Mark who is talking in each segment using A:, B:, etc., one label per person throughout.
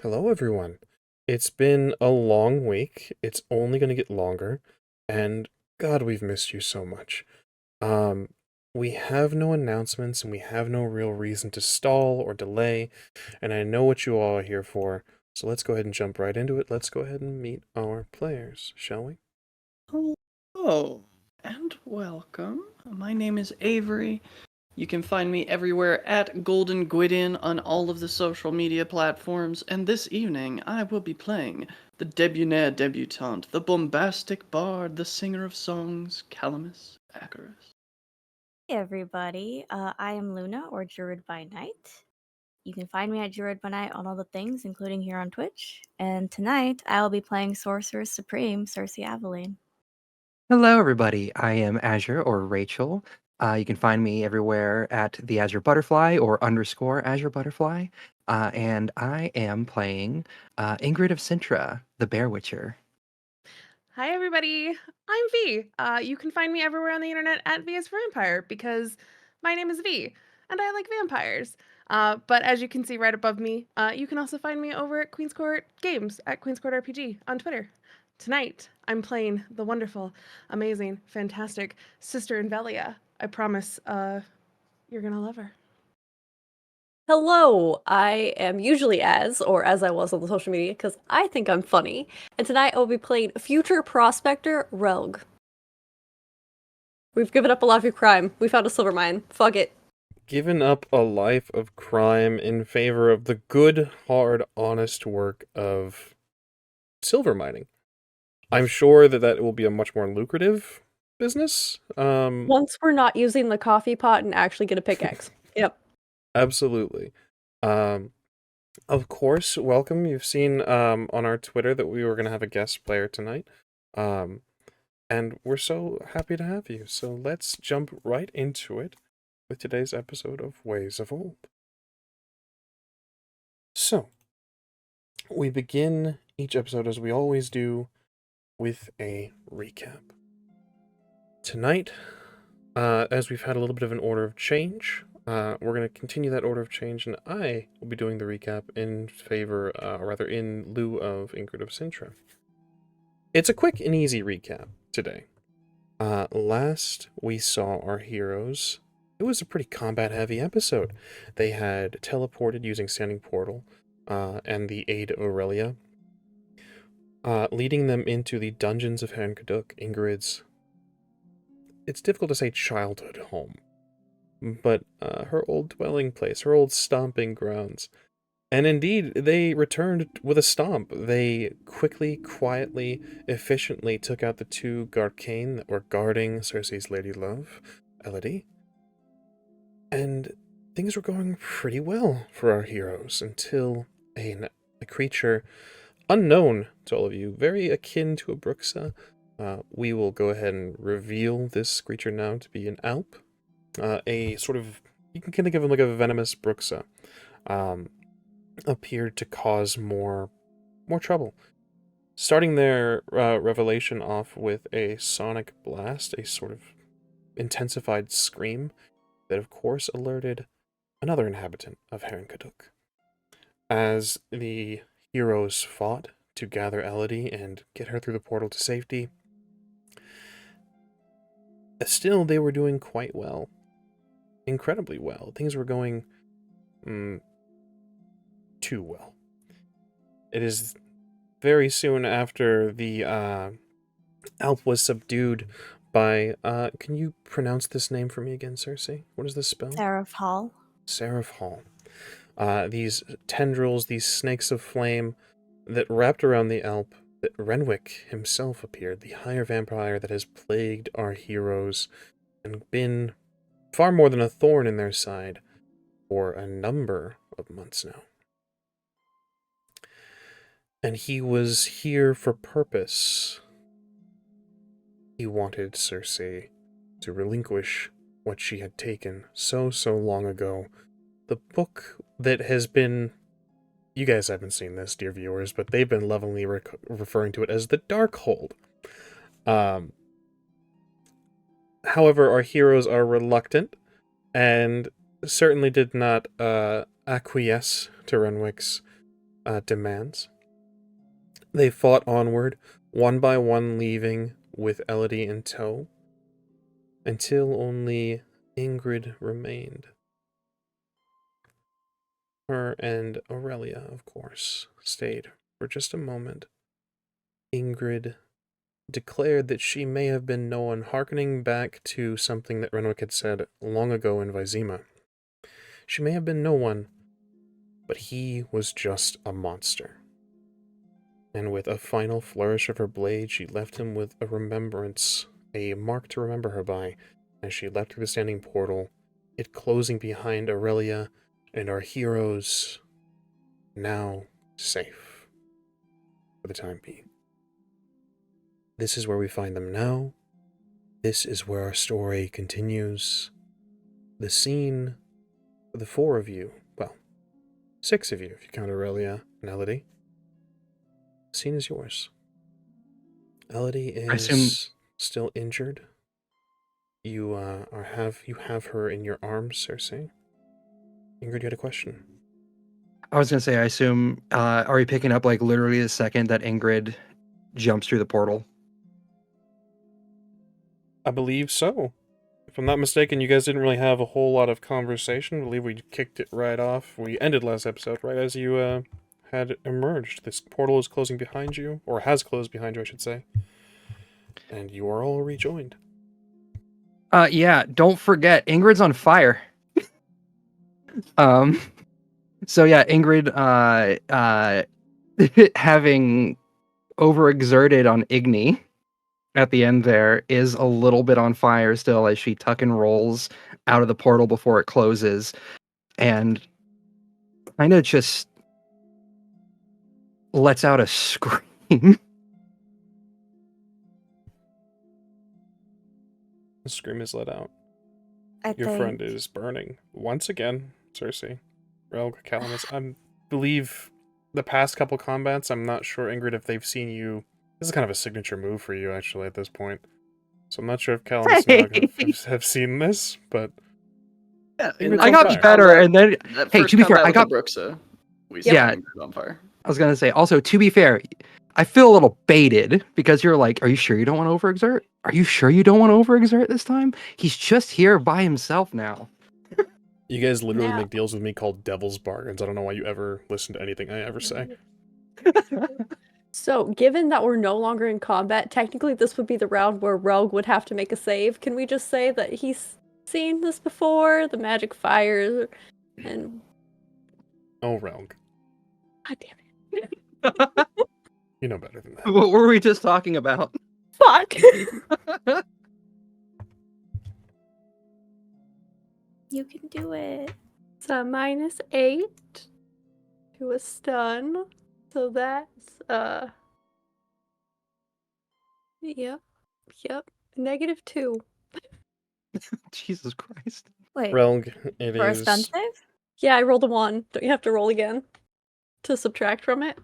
A: Hello, everyone. It's been a long week. It's only going to get longer. And God, we've missed you so much. Um, we have no announcements and we have no real reason to stall or delay. And I know what you all are here for. So let's go ahead and jump right into it. Let's go ahead and meet our players, shall we?
B: Hello and welcome. My name is Avery. You can find me everywhere at Golden Gwydin on all of the social media platforms, and this evening I will be playing the debonair debutante, the bombastic bard, the singer of songs, Calamus Acarus.
C: Hey everybody, I am Luna, or Druid by Night. You can find me at Druid by Night on all the things, including here on Twitch. And tonight, I'll be playing Sorceress Supreme, Cersei Aveline.
D: Hello, everybody. I am Azure or Rachel. You can find me everywhere at the Azure Butterfly or _ Azure Butterfly. And I am playing Ingrid of Sintra, the Bear Witcher.
E: Hi, everybody. I'm V. You can find me everywhere on the internet at V is for Vampire because my name is V and I like vampires. But as you can see right above me, you can also find me over at Queen's Court Games at Queen's Court RPG on Twitter. Tonight, I'm playing the wonderful, amazing, fantastic Sister Invelia. I promise you're going to love her.
F: Hello, I am usually as I was on the social media, because I think I'm funny, and tonight I will be playing Future Prospector Rogue. We've given up a life of crime. We found a silver mine. Fuck it.
A: Given up a life of crime in favor of the good, hard, honest work of silver mining. I'm sure that will be a much more lucrative business.
F: Once we're not using the coffee pot and actually get a pickaxe. Yep.
A: Absolutely. Of course, welcome. You've seen on our Twitter that we were going to have a guest player tonight. And we're so happy to have you. So let's jump right into it with today's episode of Ways of Old. So, we begin each episode as we always do with a recap. Tonight, as we've had a little bit of an order of change, we're going to continue that order of change, and I will be doing the recap in favor, or rather in lieu of Ingrid of Sintra. It's a quick and easy recap today. Last we saw our heroes, it was a pretty combat-heavy episode. They had teleported using Standing Portal, and the aid of Aurelia, leading them into the dungeons of Hernkaduk, Ingrid's, it's difficult to say childhood home, but her old dwelling place, her old stomping grounds. And indeed, they returned with a stomp. They quickly, quietly, efficiently took out the two Garcane that were guarding Cersei's lady love, Elodie. And things were going pretty well for our heroes until a creature unknown to all of you, very akin to a Bruxa. We will go ahead and reveal this creature now to be an Alp. A sort of, you can kind of give him like a venomous Bruxa. Appeared to cause more trouble. Starting their revelation off with a sonic blast, a sort of intensified scream that of course alerted another inhabitant of Hernkaduk. As the heroes fought to gather Elodie and get her through the portal to safety, still they were doing quite well. Incredibly well. Things were going too well. It is very soon after the Alp was subdued by, can you pronounce this name for me again, Cersei? What is this spell?
C: Seraph Hall.
A: Seraph Hall. These tendrils, these snakes of flame that wrapped around the Alp, that Renwick himself appeared, the higher vampire that has plagued our heroes and been far more than a thorn in their side for a number of months now. And he was here for purpose. He wanted Cersei to relinquish what she had taken so long ago. The book that has been... You guys haven't seen this, dear viewers, but they've been lovingly referring to it as the Darkhold. However, our heroes are reluctant, and certainly did not acquiesce to Renwick's demands. They fought onward, one by one leaving with Elodie in tow, until only Ingrid remained. Her and Aurelia, of course, stayed for just a moment. Ingrid declared that she may have been no one, hearkening back to something that Renwick had said long ago in Vizima. She may have been no one, but he was just a monster. And with a final flourish of her blade, she left him with a remembrance, a mark to remember her by, as she leapt through the standing portal, it closing behind Aurelia and our heroes, now safe for the time being. This is where we find them now. This is where our story continues. The scene for the 4 of you, well, 6 of you if you count Aurelia and Elodie. The scene is yours. Elodie is still injured. You have her in your arms, Cersei. Ingrid, you had a question.
D: I was gonna say, I assume, are we picking up like literally the second that Ingrid jumps through the portal?
A: I believe so. If I'm not mistaken, you guys didn't really have a whole lot of conversation. I believe we kicked it right off. We ended last episode right as you had emerged. This portal is closing behind you, or has closed behind you, I should say. And you are all rejoined.
D: Yeah, don't forget, Ingrid's on fire. So yeah, Ingrid, having overexerted on Igni at the end there, is a little bit on fire still as she tuck and rolls out of the portal before it closes, and kind of just lets out a scream.
A: The scream is let out.
C: Your
A: Friend is burning. Once again, Cersei. Relg, Calamus. I believe the past couple combats, I'm not sure, Ingrid, if they've seen you. This is kind of a signature move for you, actually, at this point. So I'm not sure if Calamus and Relg have seen this, but...
B: Yeah,
A: Ingrid's
D: I
A: on
D: got
A: fire.
D: better, and then...
B: That
D: Hey,
B: first
D: to be fair,
B: combat
D: I
B: with
D: got...
B: Bruxa, we
D: Yeah.
B: set Ingrid on fire.
D: I was gonna say, also, to be fair, I feel a little baited because you're like, are you sure you don't want to overexert? Are you sure you don't want to overexert this time? He's just here by himself now.
A: You guys literally
C: Now-
A: make deals with me called devil's bargains. I don't know why you ever listen to anything I ever say.
F: So, given that we're no longer in combat, technically this would be the round where Rogue would have to make a save. Can we just say that he's seen this before? The magic fire, and...
A: Oh, Relg.
F: God damn it.
A: You know better than that.
D: What were we just talking about?
F: Fuck!
C: You can do it.
F: It's a -8 to a stun. So that's, Yep. -2.
D: Jesus Christ.
C: Wait,
A: Relg, it
C: for a
A: is...
C: stun save?
F: Yeah, I rolled a 1. Don't you have to roll again to subtract from it?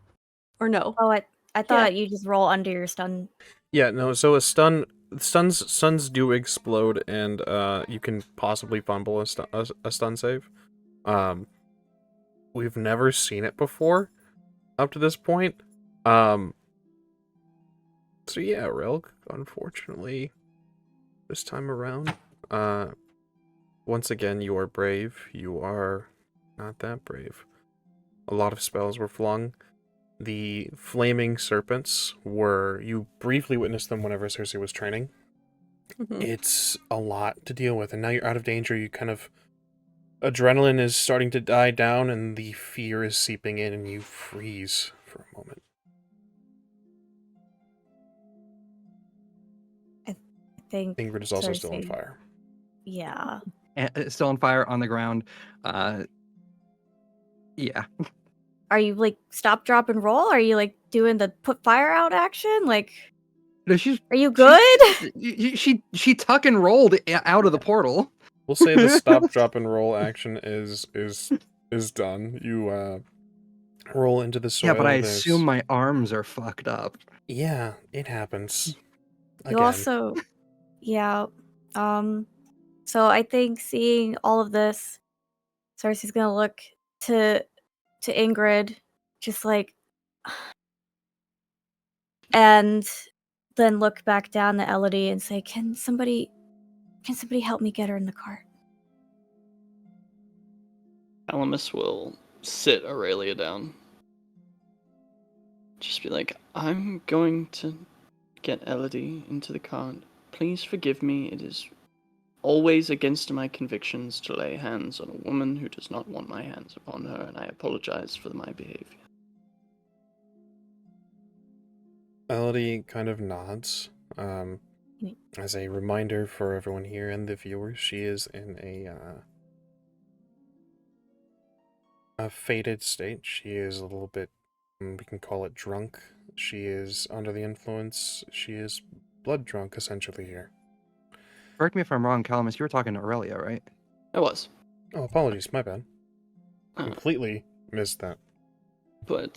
F: Or no?
C: Oh, I thought you just roll under your stun.
A: Yeah, no, so a stuns do explode, and you can possibly fumble a stun save. We've never seen it before up to this point. So yeah, Relg, unfortunately, this time around, once again, you are brave. You are not that brave. A lot of spells were flung. The flaming serpents you briefly witnessed them whenever Cersei was training.
F: Mhm.
A: It's a lot to deal with, and now you're out of danger. Adrenaline is starting to die down, and the fear is seeping in, and you freeze for a moment.
C: I think
A: Ingrid is also still on
C: Cersei.
A: fire.
C: Yeah.
D: And it's still on fire on the ground. Yeah.
C: Are you like stop, drop, and roll? Are you like doing the put fire out action? Like,
D: No, she's
C: are you good?
D: she tuck and rolled out of the portal.
A: We'll say the stop, drop, and roll action is done. You roll into the soil.
D: Yeah, but I assume my arms are fucked up.
A: Yeah, it happens.
C: You
A: Again.
C: also, yeah. So I think seeing all of this, Cersei's gonna look to Ingrid just like, and then look back down at Elodie and say, Can somebody help me get her in the cart?
B: Alamus will sit Aurelia down. Just be like, I'm going to get Elodie into the cart. Please forgive me. It is always against my convictions to lay hands on a woman who does not want my hands upon her, and I apologize for my behavior.
A: Elodie kind of nods. As a reminder for everyone here and the viewers, she is in a faded state. She is a little bit, we can call it drunk. She is under the influence. She is blood drunk, essentially, here.
D: Correct me if I'm wrong, Calamus, you were talking to Aurelia, right?
B: I was.
A: Oh, apologies, my bad. Completely missed that.
B: But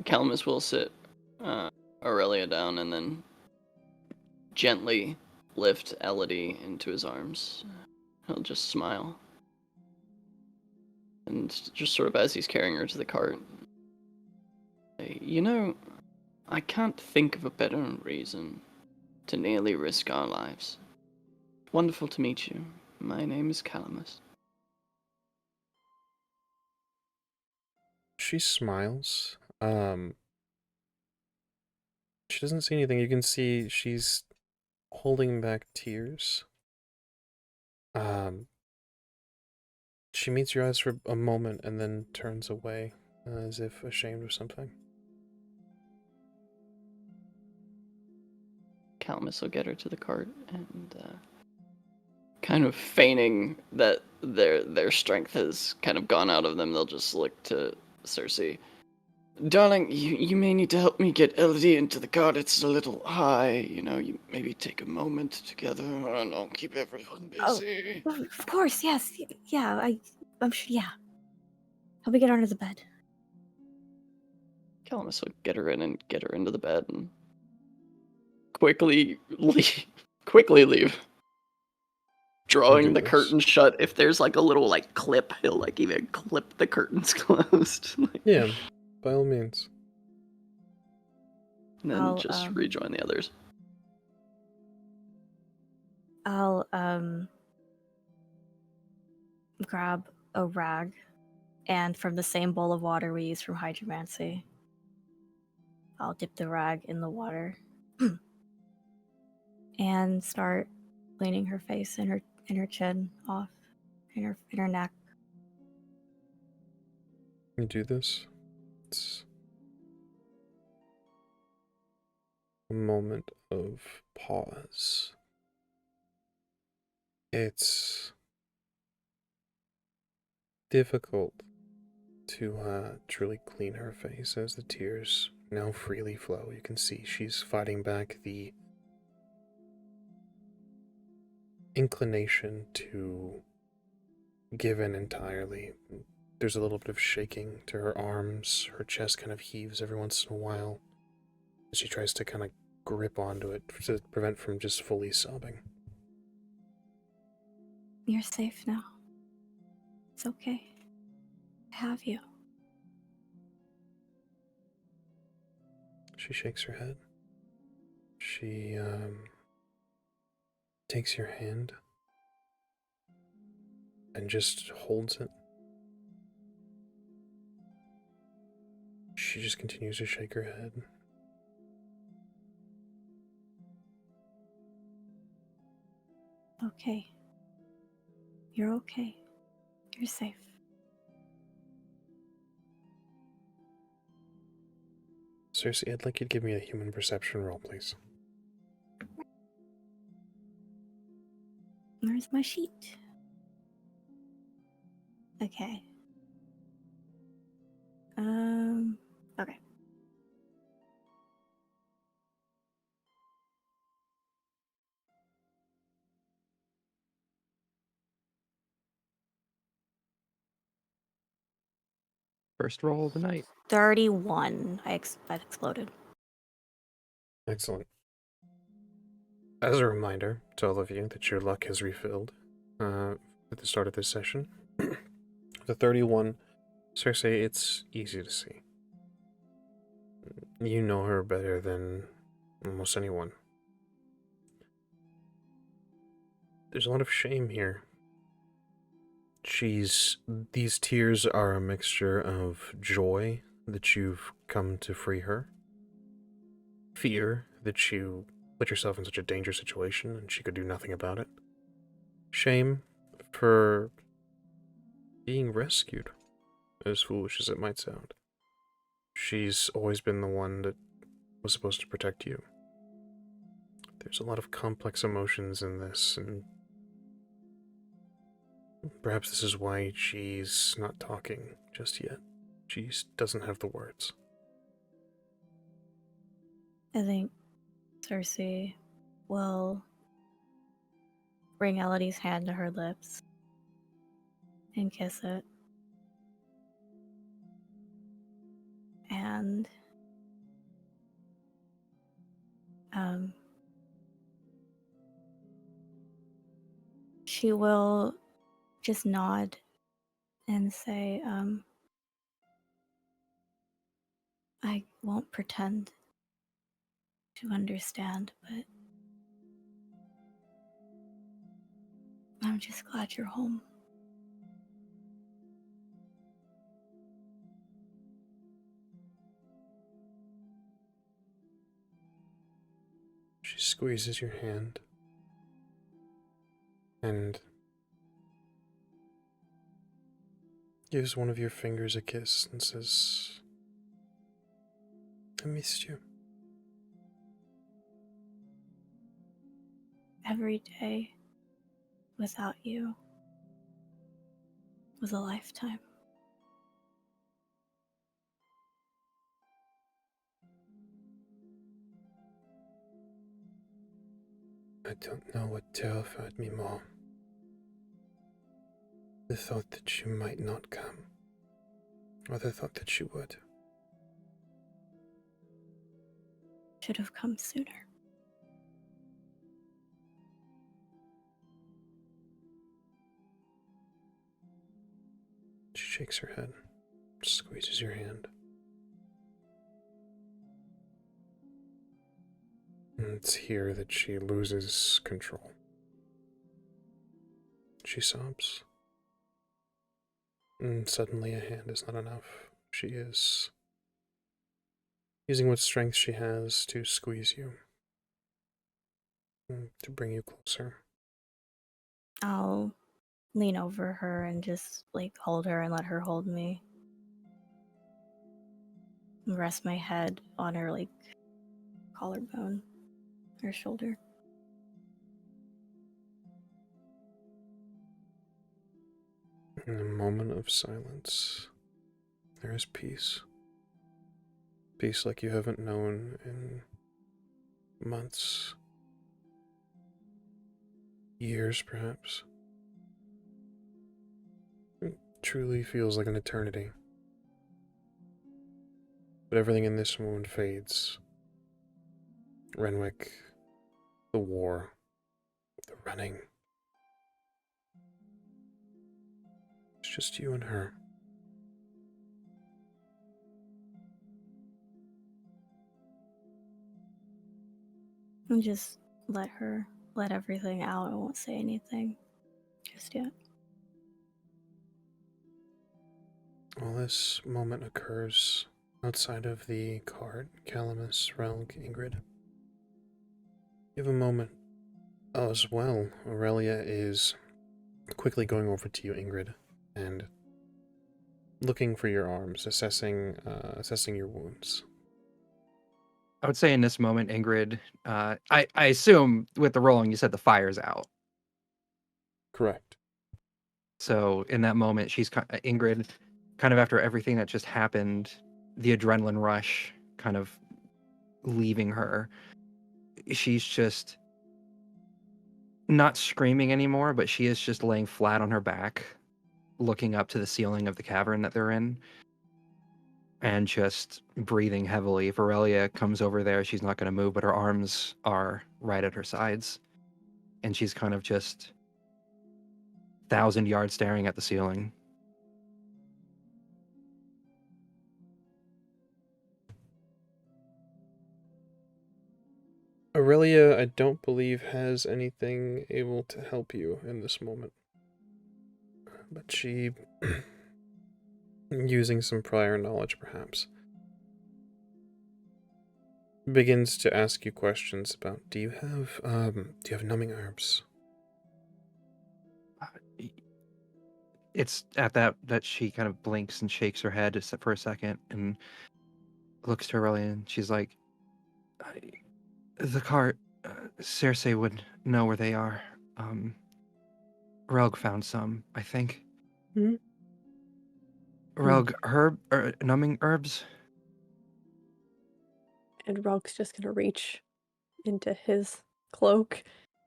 B: Calamus will sit Aurelia down and then gently lift Elodie into his arms. He'll just smile. And just sort of as he's carrying her to the cart, say, you know, I can't think of a better reason to nearly risk our lives. Wonderful to meet you. My name is Calamus.
A: She smiles. She doesn't see anything. You can see she's holding back tears. She meets your eyes for a moment and then turns away, as if ashamed of something.
B: Calamus will get her to the cart and kind of feigning that their strength has kind of gone out of them, they'll just look to Cersei. Darling, you may need to help me get Elodie into the cart. It's a little high, you know, you maybe take a moment together. I don't know, keep everyone busy.
C: Oh, of course, yes. Yeah, I'm sure, yeah. Help me get her under the bed.
B: Calamus will get her in and get her into the bed and quickly leave. Drawing the curtain shut. If there's like a little like clip, he'll like even clip the curtains closed.
A: Yeah, by all means.
B: And then just rejoin the others.
C: I'll grab a rag, and from the same bowl of water we use from hydromancy, I'll dip the rag in the water and start cleaning her face and her chin off, in her neck.
A: You do this. It's a moment of pause. It's difficult to truly clean her face as the tears now freely flow. You can see she's fighting back the inclination to give in entirely. There's a little bit of shaking to her arms. Her chest kind of heaves every once in a while as she tries to kind of grip onto it to prevent from just fully sobbing.
C: You're safe now. It's okay. I have you.
A: She shakes her head. She takes your hand and just holds it. She just continues to shake her head.
C: Okay. You're okay. You're safe.
A: Cersei, I'd like you to give me a human perception roll, please.
C: Where's my sheet? Okay. Okay.
D: First roll of the night.
C: 31. That exploded.
A: Excellent. As a reminder to all of you that your luck has refilled at the start of this session. The 31, Cersei, it's easy to see. You know her better than almost anyone. There's a lot of shame here. These tears are a mixture of joy that you've come to free her, fear that you put yourself in such a dangerous situation and she could do nothing about it, shame for being rescued, as foolish as it might sound. She's always been the one that was supposed to protect you. There's a lot of complex emotions in this, and perhaps this is why she's not talking just yet. She doesn't have the words.
C: I think Cersei will bring Elodie's hand to her lips and kiss it. And she will just nod and say, I won't pretend to understand, but I'm just glad you're home.
A: She squeezes your hand and gives one of your fingers a kiss and says, I missed you.
C: Every day without you was a lifetime.
A: I don't know what terrified me more. The thought that you might not come, or the thought that you would.
C: Should have come sooner.
A: She shakes her head, squeezes your hand. And it's here that she loses control. She sobs. And suddenly a hand is not enough. She is using what strength she has to squeeze you, to bring you closer.
C: I'll lean over her and just hold her and let her hold me. And rest my head on her collarbone, her shoulder.
A: In a moment of silence, there is peace. Peace like you haven't known in months, years perhaps. It truly feels like an eternity. But everything in this moment fades. Renwick, the war, the running. It's just you and her.
C: And just let everything out. I won't say anything just yet.
A: While this moment occurs outside of the cart, Calamus, Relg, Ingrid, you have a moment as well. Aurelia is quickly going over to you, Ingrid, and looking for your arms, assessing your wounds.
D: I would say in this moment, Ingrid, I assume with the rolling, you said the fire's out.
A: Correct.
D: So in that moment, Ingrid, kind of after everything that just happened, the adrenaline rush kind of leaving her, she's just not screaming anymore, but she is just laying flat on her back, looking up to the ceiling of the cavern that they're in, and just breathing heavily. If Aurelia comes over there, she's not going to move, but her arms are right at her sides, and she's kind of just 1,000 yards staring at the ceiling.
A: Aurelia, I don't believe, has anything able to help you in this moment. But she, using some prior knowledge perhaps, begins to ask you questions about, do you have numbing herbs?
D: It's at that she kind of blinks and shakes her head for a second and looks to Aurelia and she's like, the cart, Circe would know where they are. Relg found some, I think.
F: Hmm?
D: Relg, numbing herbs?
F: And Rog's just gonna reach into his cloak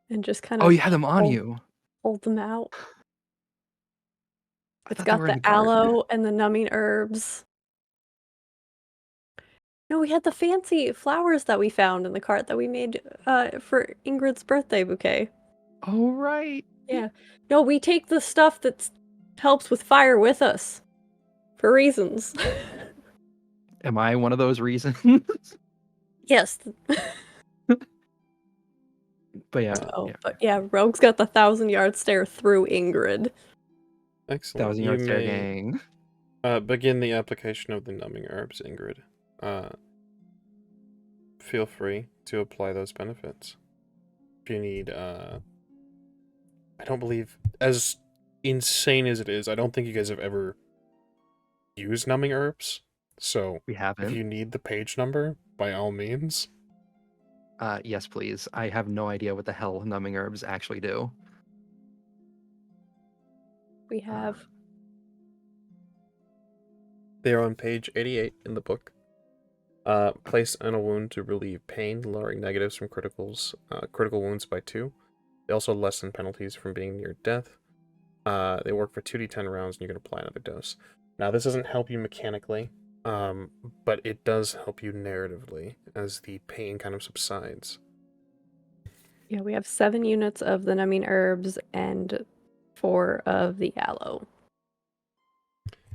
F: and just kind
D: Oh,
F: of
D: you had them on you.
F: hold them out.
D: I
F: It's
D: thought they
F: got
D: were in
F: the
D: the cart.
F: aloe and the numbing herbs. No, we had the fancy flowers that we found in the cart that we made for Ingrid's birthday bouquet.
D: Oh, right.
F: Yeah. No, we take the stuff that helps with fire with us. For reasons.
D: Am I one of those reasons?
F: Yes.
D: But yeah,
F: Oh,
D: yeah.
F: but yeah, Rogue's got the 1,000-yard stare through Ingrid.
A: Excellent.
D: 1,000-yard
A: You
D: stare
A: may
D: gang.
A: begin the application of the numbing herbs, Ingrid. Feel free to apply those benefits. If you need, I don't believe, as insane as it is, I don't think you guys have ever used numbing herbs. So,
D: We
A: if
D: haven't.
A: you need the page number, by all means.
D: Yes, please. I have no idea what the hell numbing herbs actually do.
F: We have
A: They are on page 88 in the book. Place on a wound to relieve pain, lowering negatives from critical wounds by 2. They also lessen penalties from being near death. They work for 2d10 rounds, and you can apply another dose. Now, this doesn't help you mechanically, but it does help you narratively as the pain kind of subsides.
F: Yeah, we have 7 units of the numbing herbs and 4 of the aloe.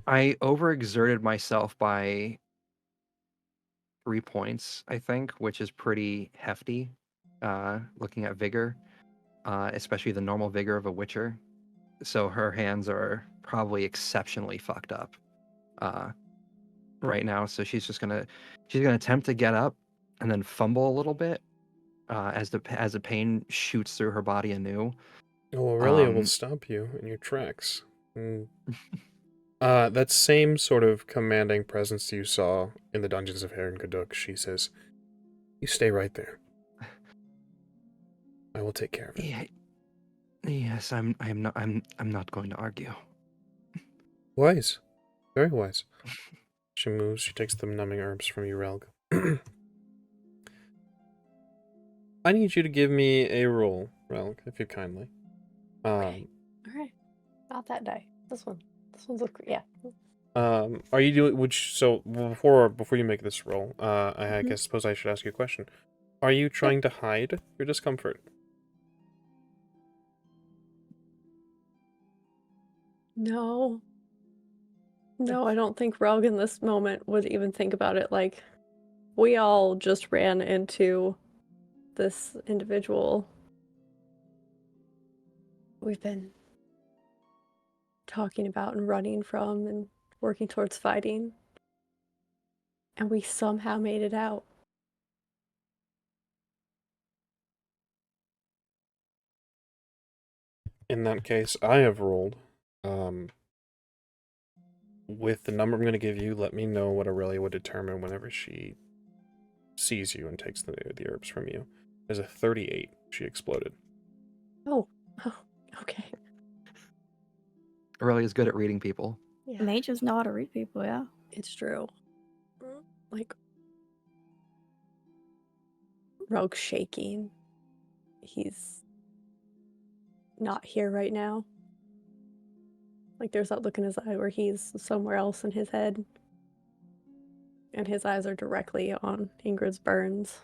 D: I overexerted myself by 3 points, I think, which is pretty hefty, looking at vigor, especially the normal vigor of a Witcher. So her hands are probably exceptionally fucked up right now. So she's gonna attempt to get up and then fumble a little bit as the pain shoots through her body anew.
A: Oh, Aurelia will stop you in your tracks. That same sort of commanding presence you saw in the dungeons of Haran Kaduk, she says, "You stay right there. I will take care of it."
D: Yeah, yes, I'm not going to argue.
A: Wise. Very wise. She moves, she takes the numbing herbs from you, Relg. I need you to give me a roll, Relg, if you kindly.
F: Okay. Alright. Not that die. This one. This one's yeah.
A: Are you doing, before you make this roll, I
F: Mhm.
A: suppose I should ask you a question. Are you trying to hide your discomfort?
F: No. No, I don't think Rogue in this moment would even think about it. Like, we all just ran into this individual we've been talking about and running from and working towards fighting. And we somehow made it out.
A: In that case, I have rolled. With the number I'm going to give you, let me know what Aurelia would determine whenever she sees you and takes the herbs from you. There's a 38. She exploded.
F: Oh, okay.
D: Aurelia's good at reading people.
F: Yeah,
C: Mages know how to read people, yeah.
F: it's true. Like, Rogue's shaking. He's not here right now. Like, there's that look in his eye where he's somewhere else in his head. And his eyes are directly on Ingrid's burns.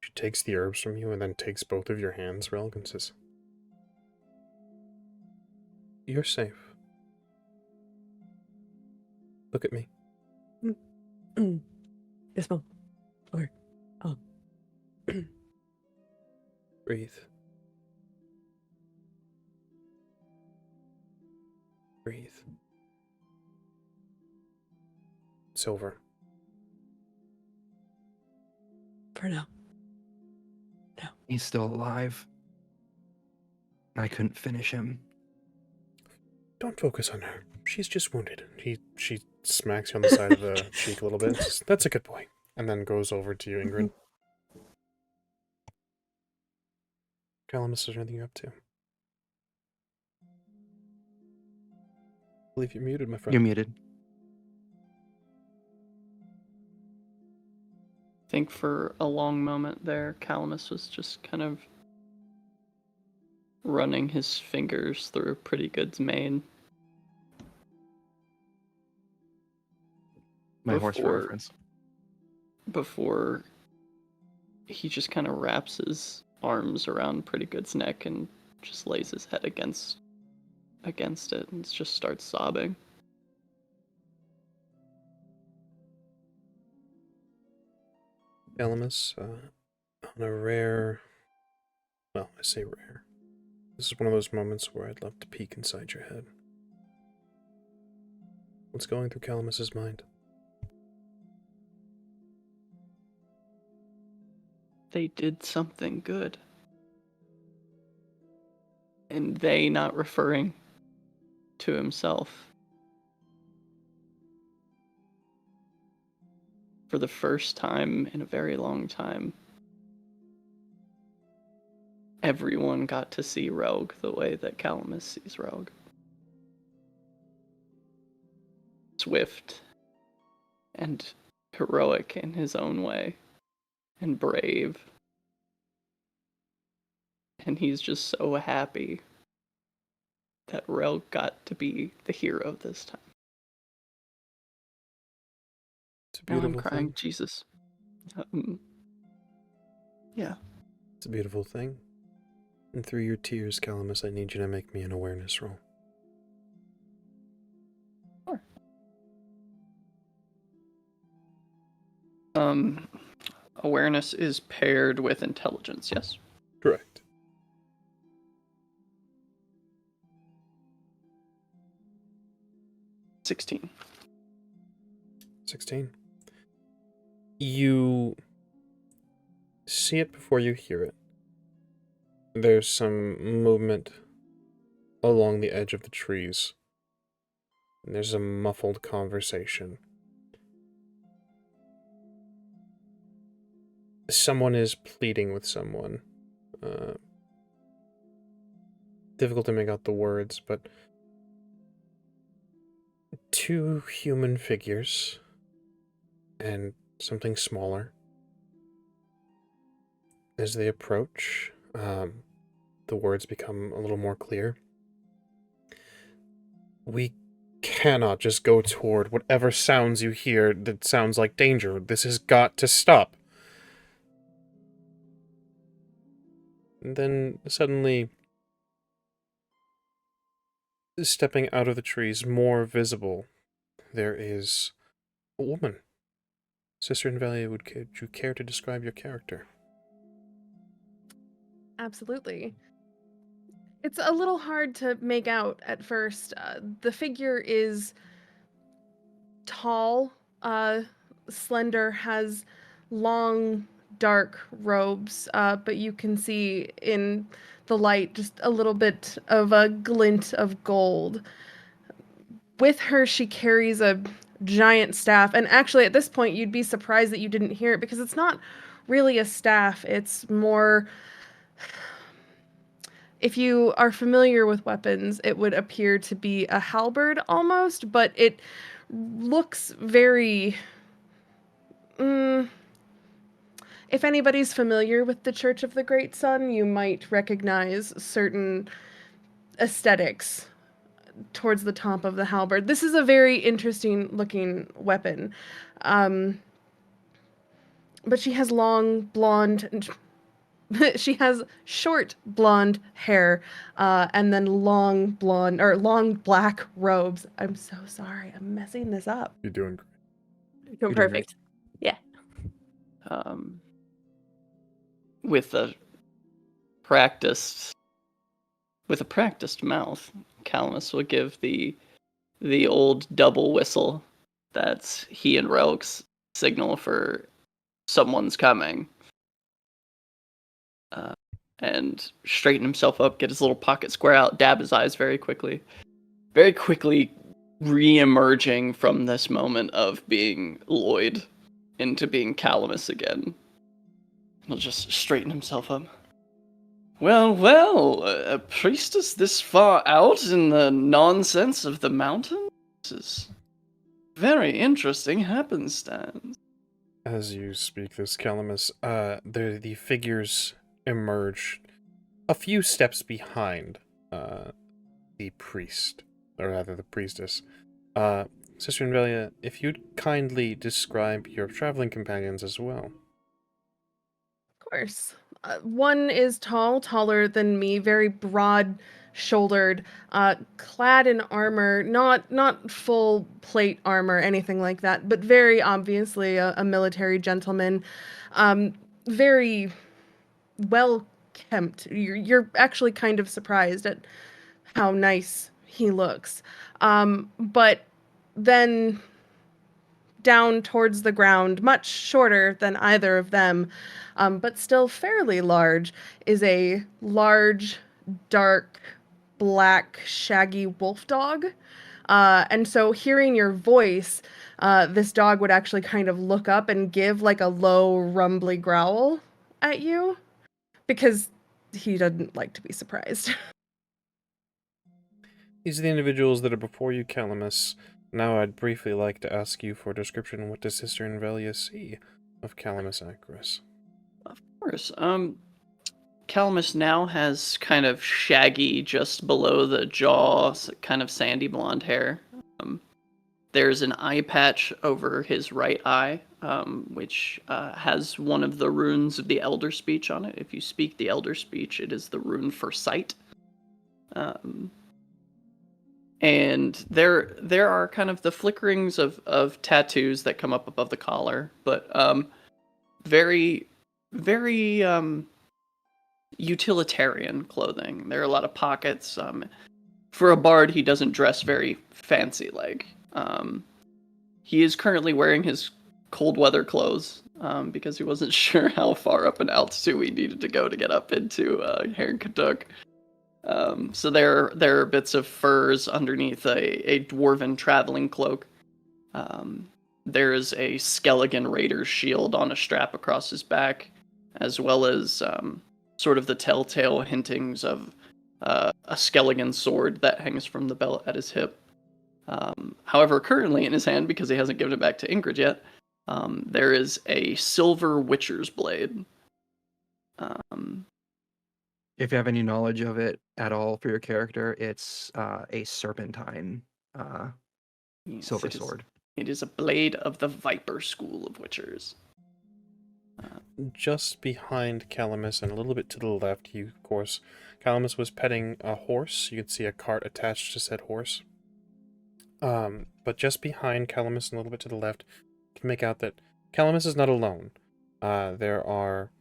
A: She takes the herbs from you and then takes both of your hands, Relg, and says, "You're safe. Look at me."
F: Yes, Mom. Or,
A: Breathe. Breathe. It's over.
F: for now.
D: He's still alive. I couldn't finish him.
A: Don't focus on her. She's just wounded. She smacks you on the side of the cheek a little bit. Says, that's a good boy. And then goes over to you, Ingrid. Calamus, is there anything you're up to? I believe you're muted, my friend.
D: You're muted.
B: I think for a long moment there, Calamus was just kind of running his fingers through Pretty Good's mane.
D: My horse for reference.
B: Before he just kind of wraps his arms around Pretty Good's neck and just lays his head against it and just starts sobbing.
A: Calamus, on a rare... Well, I say rare. This is one of those moments where I'd love to peek inside your head. What's going through Calamus's mind?
B: They did something good. And they not referring to himself. For the first time in a very long time, everyone got to see Rogue the way that Calamus sees Rogue. Swift and heroic in his own way, and brave. And he's just so happy that Rogue got to be the hero this time.
A: It's a
B: Now I'm
A: beautiful
B: crying,
A: thing.
B: Jesus. Yeah.
A: It's a beautiful thing. And through your tears, Calamus, I need you to make me an awareness roll.
B: Sure. Awareness is paired with intelligence, yes?
A: Correct.
B: $16.
A: 16. You see it before you hear it. There's some movement along the edge of the trees. And there's a muffled conversation. Someone is pleading with someone. Difficult to make out the words, but two human figures and something smaller. As they approach, the words become a little more clear. We cannot just go toward whatever sounds you hear that sounds like danger. This has got to stop. And then suddenly, stepping out of the trees, more visible, there is a woman. Sister Invalia, would you care to describe your character?
E: Absolutely. It's a little hard to make out at first. The figure is tall, slender, has long, dark robes, but you can see in the light just a little bit of a glint of gold. With her, she carries a giant staff, and actually at this point you'd be surprised that you didn't hear it because it's not really a staff, it's more... If you are familiar with weapons, it would appear to be a halberd almost, but it looks very... If anybody's familiar with the Church of the Great Sun, you might recognize certain aesthetics towards the top of the halberd. This is a very interesting looking weapon. But she has long blonde... She has short blonde hair, and then long black robes. I'm so sorry, I'm messing this up.
A: You're doing great.
F: Doing
A: You're doing
F: perfect. Yeah.
B: Um, with a practiced mouth, Calamus will give the old double whistle that's he and Relk's signal for someone's coming. And straighten himself up, get his little pocket square out, dab his eyes very quickly re-emerging from this moment of being Lloyd into being Calamus again. He'll just straighten himself up. Well, a priestess this far out in the nonsense of the mountains is very interesting happenstance.
A: As you speak this, Calamus, the figures emerge a few steps behind the priest, or rather the priestess. Sister Invelia, if you'd kindly describe your traveling companions as well.
E: Of course. One is tall, taller than me, very broad-shouldered, clad in armor, not full plate armor, anything like that, but very obviously a military gentleman, very well kempt. You're actually kind of surprised at how nice he looks. But then down towards the ground, much shorter than either of them, but still fairly large, is a large, dark, black, shaggy wolf dog. And so hearing your voice, this dog would actually kind of look up and give like a low, rumbly growl at you because he doesn't like to be surprised.
A: These are the individuals that are before you, Calamus. Now I'd briefly like to ask you for a description. What does Sister Invelia see of Calamus Acris?
B: Of course. Calamus now has kind of shaggy, just below the jaw, kind of sandy blonde hair. There's an eye patch over his right eye, which has one of the runes of the Elder Speech on it. If you speak the Elder Speech, it is the rune for sight. And there are kind of the flickerings of tattoos that come up above the collar, but very, very utilitarian clothing. There are a lot of pockets. For a bard, he doesn't dress very fancy-like. He is currently wearing his cold weather clothes because he wasn't sure how far up in altitude we needed to go to get up into Hairn Kaduk. So there are bits of furs underneath a dwarven traveling cloak. There is a Skelligan Raider's shield on a strap across his back, as well as sort of the telltale hintings of a Skelligan sword that hangs from the belt at his hip. However, currently in his hand, because he hasn't given it back to Ingrid yet, there is a silver Witcher's blade.
D: If you have any knowledge of it at all for your character, it's a serpentine
B: Yes,
D: silver sword.
B: It is a blade of the Viper School of Witchers.
A: Just behind Calamus and a little bit to the left, of course, Calamus was petting a horse. You could see a cart attached to said horse. But just behind Calamus and a little bit to the left, you can make out that Calamus is not alone. There are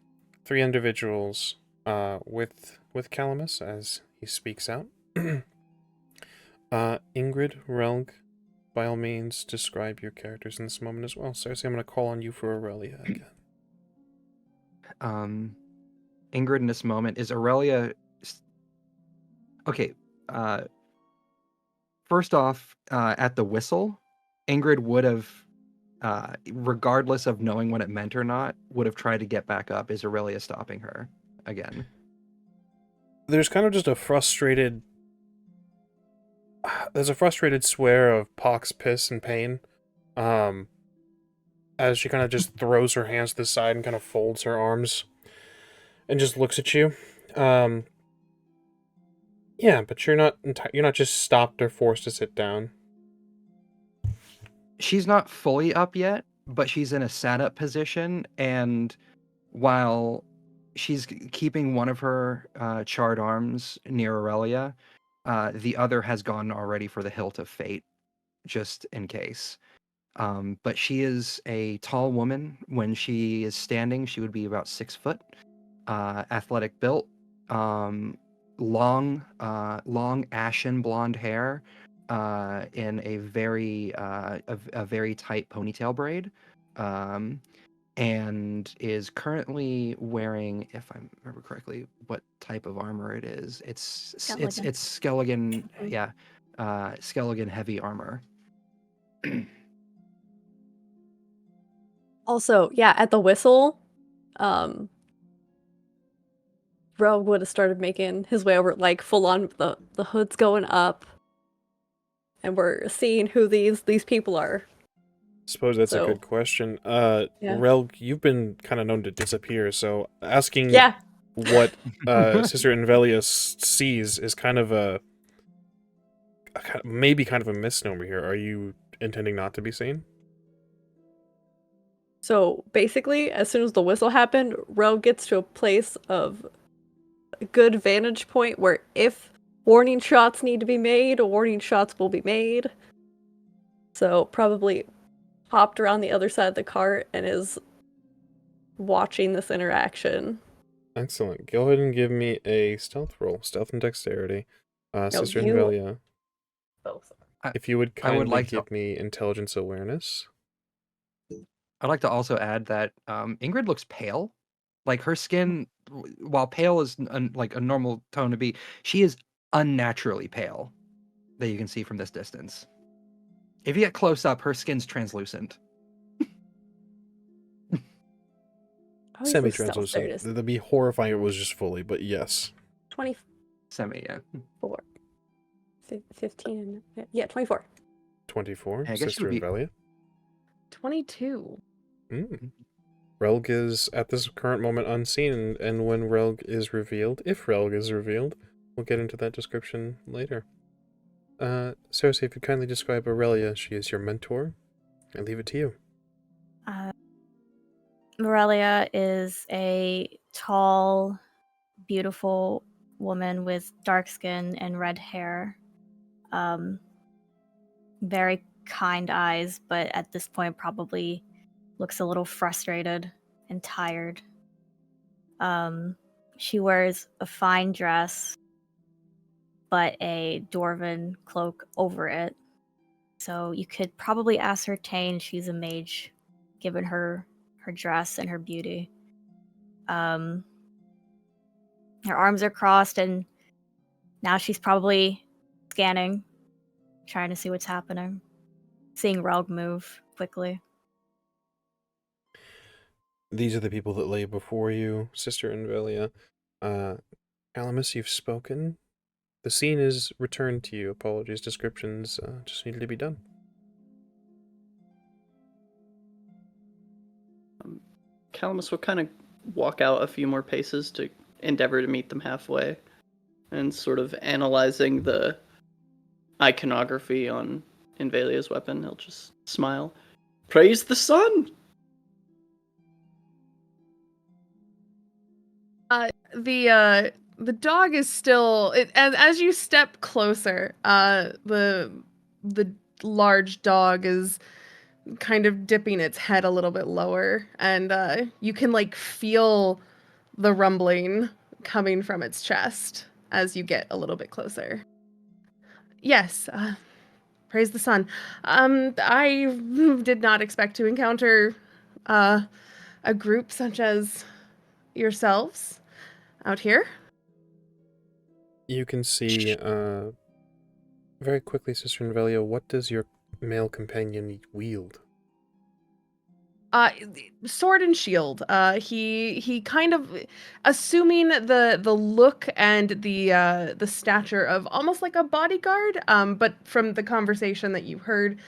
A: 3 individuals with Calamus as he speaks out. Ingrid, Relg, by all means, describe your characters in this moment as well. Cersei, I'm going to call on you for Aurelia again.
D: Ingrid in this moment, is Aurelia... Okay, first off, at the whistle, Ingrid would have, regardless of knowing what it meant or not, would have tried to get back up. Is Aurelia stopping her again?
A: There's kind of just a frustrated... There's a frustrated swear of pox, piss, and pain. As she kind of just throws her hands to the side and kind of folds her arms and just looks at you. Yeah, but you're not just stopped or forced to sit down.
D: She's not fully up yet, but she's in a sat-up position, and while she's keeping one of her charred arms near Aurelia, the other has gone already for the hilt of fate, just in case. But she is a tall woman. When she is standing, she would be about 6 foot. Athletic built, long ashen blonde hair, in a very tight ponytail braid, and is currently wearing, if I remember correctly, what type of armor it is. It's
C: Skeleton.
D: Skelligan, yeah, Skelligan heavy armor.
F: Also, yeah, at the whistle, Rogue would have started making his way over, like full on. The hood's going up, and we're seeing who these people are.
A: Suppose that's a
F: So,
A: good question.
F: yeah.
A: Relg, you've been kind of known to disappear, so asking
F: Yeah.
A: what Sister Invelia sees is kind of maybe kind of a misnomer here. Are you intending not to be seen?
F: So basically, as soon as the whistle happened, Rogue gets to a place of a good vantage point where if warning shots need to be made, warning shots will be made. So probably hopped around the other side of the cart and is watching this interaction.
A: Excellent. Go ahead and give me a stealth roll, stealth and dexterity. Sister
F: you-
A: Invelia,
F: Both.
A: if you would
D: I would
A: kindly
D: like to-
A: give me intelligence awareness.
D: I'd like to also add that Ingrid looks pale. Like her skin, while pale is like a normal tone to be, she is unnaturally pale. That you can see from this distance. If you get close up, her skin's translucent.
F: Oh, he's a stealth. There it
A: Semi-translucent.
F: is.
A: That'd be horrifying if it was just fully, but yes.
F: 24.
D: Yeah.
F: 15. Yeah, 24.
A: 24,
D: I guess you
A: Sister
D: would be-
A: Invelia.
E: 22.
A: Relg is at this current moment unseen, and when Relg is revealed, if Relg is revealed, we'll get into that description later. Cersei, if you kindly describe Aurelia, she is your mentor. I leave it to you.
C: Morelia is a tall, beautiful woman with dark skin and red hair. Very kind eyes, but at this point probably looks a little frustrated and tired. She wears a fine dress, but a dwarven cloak over it. So you could probably ascertain she's a mage, given her dress and her beauty. Her arms are crossed, and now she's probably scanning, trying to see what's happening. Seeing Relg move quickly.
A: These are the people that lay before you, Sister Invelia. Calamus, you've spoken. The scene is returned to you. Apologies, descriptions just needed to be done.
B: Calamus will kind of walk out a few more paces to endeavor to meet them halfway, and sort of analyzing the iconography on Invelia's weapon, he'll just smile. Praise the sun!
E: The dog is still, as you step closer, the large dog is kind of dipping its head a little bit lower, and you can like feel the rumbling coming from its chest as you get a little bit closer. Yes, praise the sun. I did not expect to encounter a group such as yourselves out here.
A: You can see, very quickly, Sister Invelia, what does your male companion wield?
E: Sword and shield. He kind of, assuming the look and the stature of almost like a bodyguard. But from the conversation that you heard,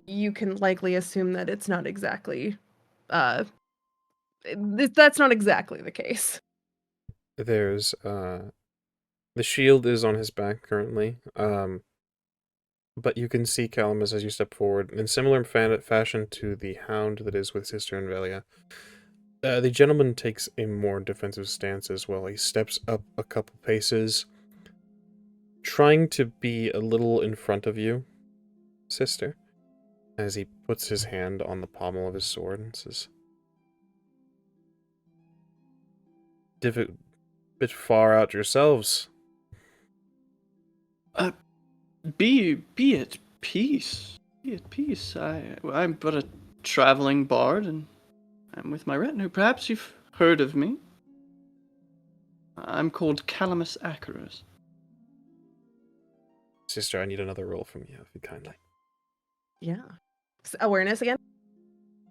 E: you can likely assume that it's not exactly. That's not exactly the case.
A: There's, the shield is on his back currently, but you can see Calamus as you step forward, in similar fashion to the hound that is with Sister Invelia. The gentleman takes a more defensive stance as well. He steps up a couple paces, trying to be a little in front of you, sister, as he puts his hand on the pommel of his sword and says, bit far out yourselves.
B: Be at peace. Be at peace. I'm but a traveling bard, and I'm with my retinue. Perhaps you've heard of me. I'm called Calamus Acarus.
A: Sister, I need another roll from you, if you kindly.
E: Yeah. Awareness again?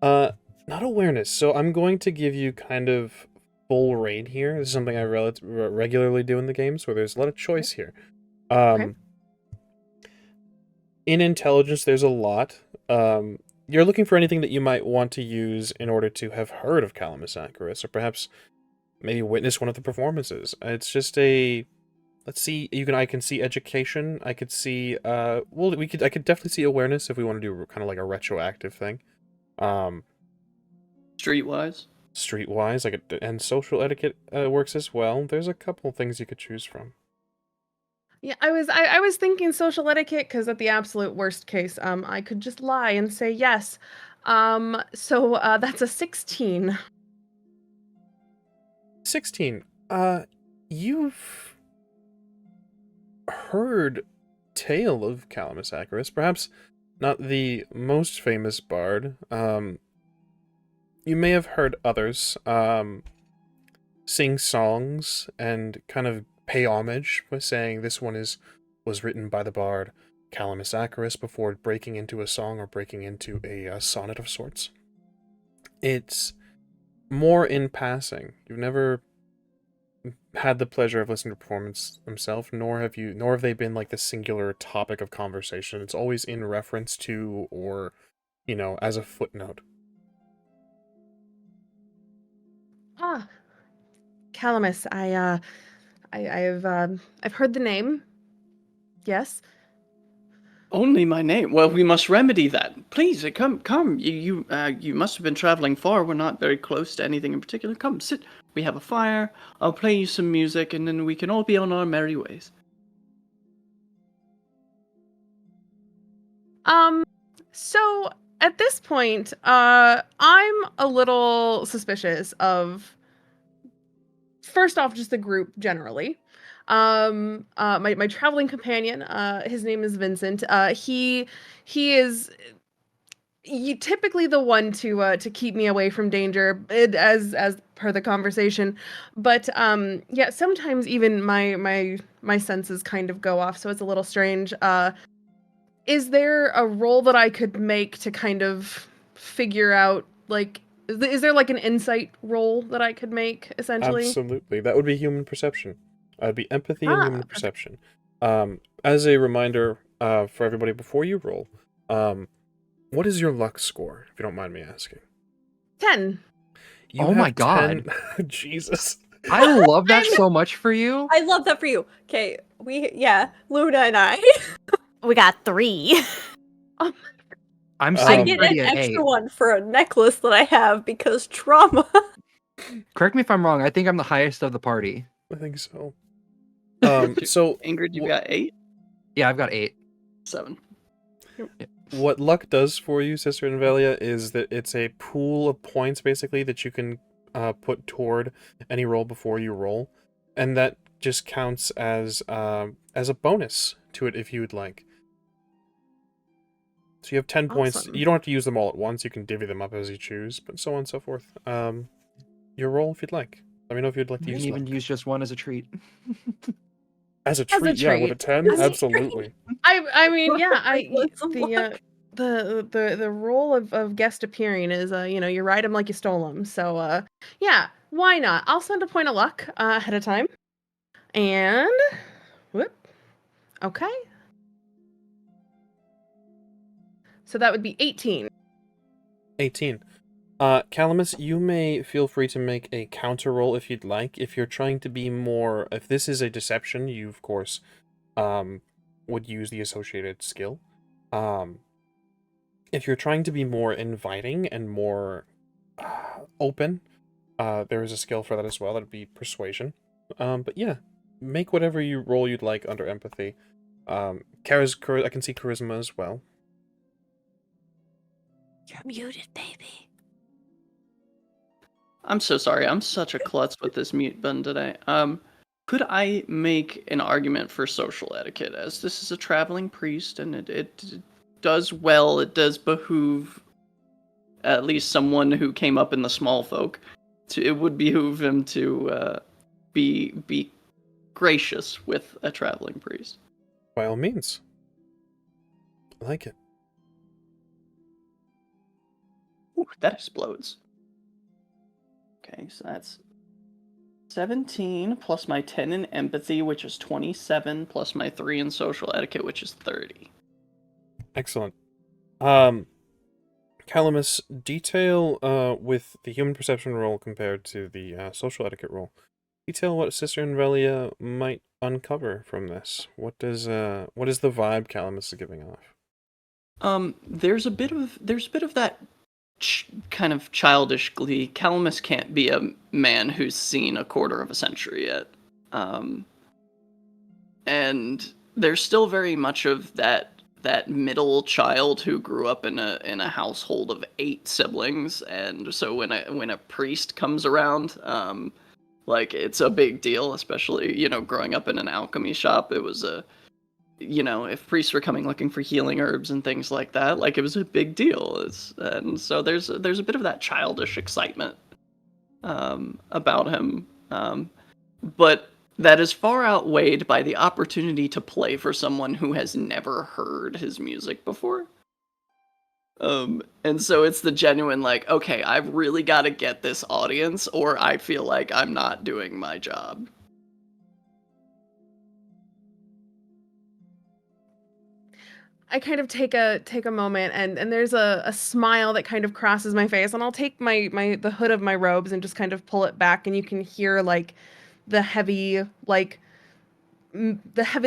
A: Not awareness. So I'm going to give you kind of full reign here. This is something I regularly do in the games, where there's a lot of choice here.
E: Okay.
A: In intelligence, there's a lot. You're looking for anything that you might want to use in order to have heard of Calamus Acarus, or perhaps maybe witness one of the performances. It's just a... Let's see. I can see education. I could see. I could definitely see awareness if we want to do kind of like a retroactive thing.
B: Streetwise.
A: Streetwise, and social etiquette works as well. There's a couple things you could choose from.
E: Yeah, I was thinking social etiquette because at the absolute worst case, I could just lie and say yes. So that's a 16.
A: 16. You've heard tale of Calamus Acarus, perhaps not the most famous bard. You may have heard others sing songs and kind of pay homage by saying this one was written by the bard Calamus Acarus before breaking into a song or breaking into a sonnet of sorts. It's more in passing. You've never had the pleasure of listening to performance themselves, nor have they been like the singular topic of conversation. It's always in reference to, or as a footnote.
E: Calamus, I've heard the name. Yes.
B: Only my name. Well, we must remedy that. Please, come. You must have been traveling far. We're not very close to anything in particular. Come, sit. We have a fire. I'll play you some music, and then we can all be on our merry ways.
E: So at this point, I'm a little suspicious of, first off, just the group generally. My traveling companion, his name is Vincent. He is typically the one to keep me away from danger, as per the conversation. But yeah, sometimes even my senses kind of go off, so it's a little strange. Is there a roll that I could make to kind of figure out, like, is there like an insight roll that I could make, essentially?
A: Absolutely. That would be human perception. It'd be empathy and human
E: Okay.
A: perception. As a reminder for everybody before you roll, what is your luck score, if you don't mind me asking?
E: 10.
A: You
D: Oh
A: have
D: my God.
A: 10 Jesus.
D: I love that so much for you.
F: I love that for you. Okay, Luna and I.
C: We got 3.
E: Oh,
D: I'm
F: I
D: sitting
F: get
D: pretty
F: an
D: at
F: extra
D: 8.
F: one for a necklace that I have because trauma.
D: Correct me if I'm wrong. I think I'm the highest of the party.
A: I think so. So
B: Ingrid, you got 8?
D: Yeah, I've got 8.
B: 7.
A: what luck does for you, Sister Invelia, is that it's a pool of points, basically, that you can put toward any roll before you roll, and that just counts as a bonus to it if you would like. So you have 10 points.
E: Awesome.
A: You don't have to use them all at once. You can divvy them up as you choose, but so on and so forth. Your roll if you'd like. Let me know if you'd like to
D: You
A: use
D: can even
A: luck.
D: use just one as a treat.
A: As a treat, yeah, with a 10?
F: As a
A: Absolutely.
E: I mean, yeah,
F: Lots of luck.
E: the role of guest appearing is you ride them like you stole them. So yeah, why not? I'll spend a point of luck ahead of time. And whoop. Okay. So that would be 18.
A: 18. Calamus, you may feel free to make a counter roll if you'd like. If you're trying to be more... If this is a deception, you, of course, would use the associated skill. If you're trying to be more inviting and more open, there is a skill for that as well. That'd be persuasion. But yeah, make whatever you roll you'd like under empathy. I can see charisma as well.
F: You're muted, baby.
B: I'm so sorry. I'm such a klutz with this mute button today. Could I make an argument for social etiquette, as this is a traveling priest, and it does well. It does behoove at least someone who came up in the small folk. It would behoove him to be gracious with a traveling priest.
A: By all means. I like it.
B: Ooh, that explodes. Okay, so that's 17 plus my 10 in empathy, which is 27, plus my 3 in social etiquette, which is 30.
A: Excellent. Calamus, detail with the human perception roll compared to the social etiquette roll. Detail what Sister Invelia might uncover from this. What is the vibe Calamus is giving off?
B: There's a bit of that kind of childish glee. Calamus can't be a man who's seen a quarter of a century yet. And there's still very much of that middle child who grew up in a household of 8 siblings, and so when a priest comes around, like, it's a big deal, especially, growing up in an alchemy shop. It was if priests were coming looking for healing herbs and things like that, like, it was a big deal. And so there's a bit of that childish excitement about him, but that is far outweighed by the opportunity to play for someone who has never heard his music before. And so it's the genuine, like, okay, I've really got to get this audience, or I feel like I'm not doing my job.
E: I kind of take a moment, and there's a smile that kind of crosses my face, and I'll take the hood of my robes and just kind of pull it back, and you can hear like the heavy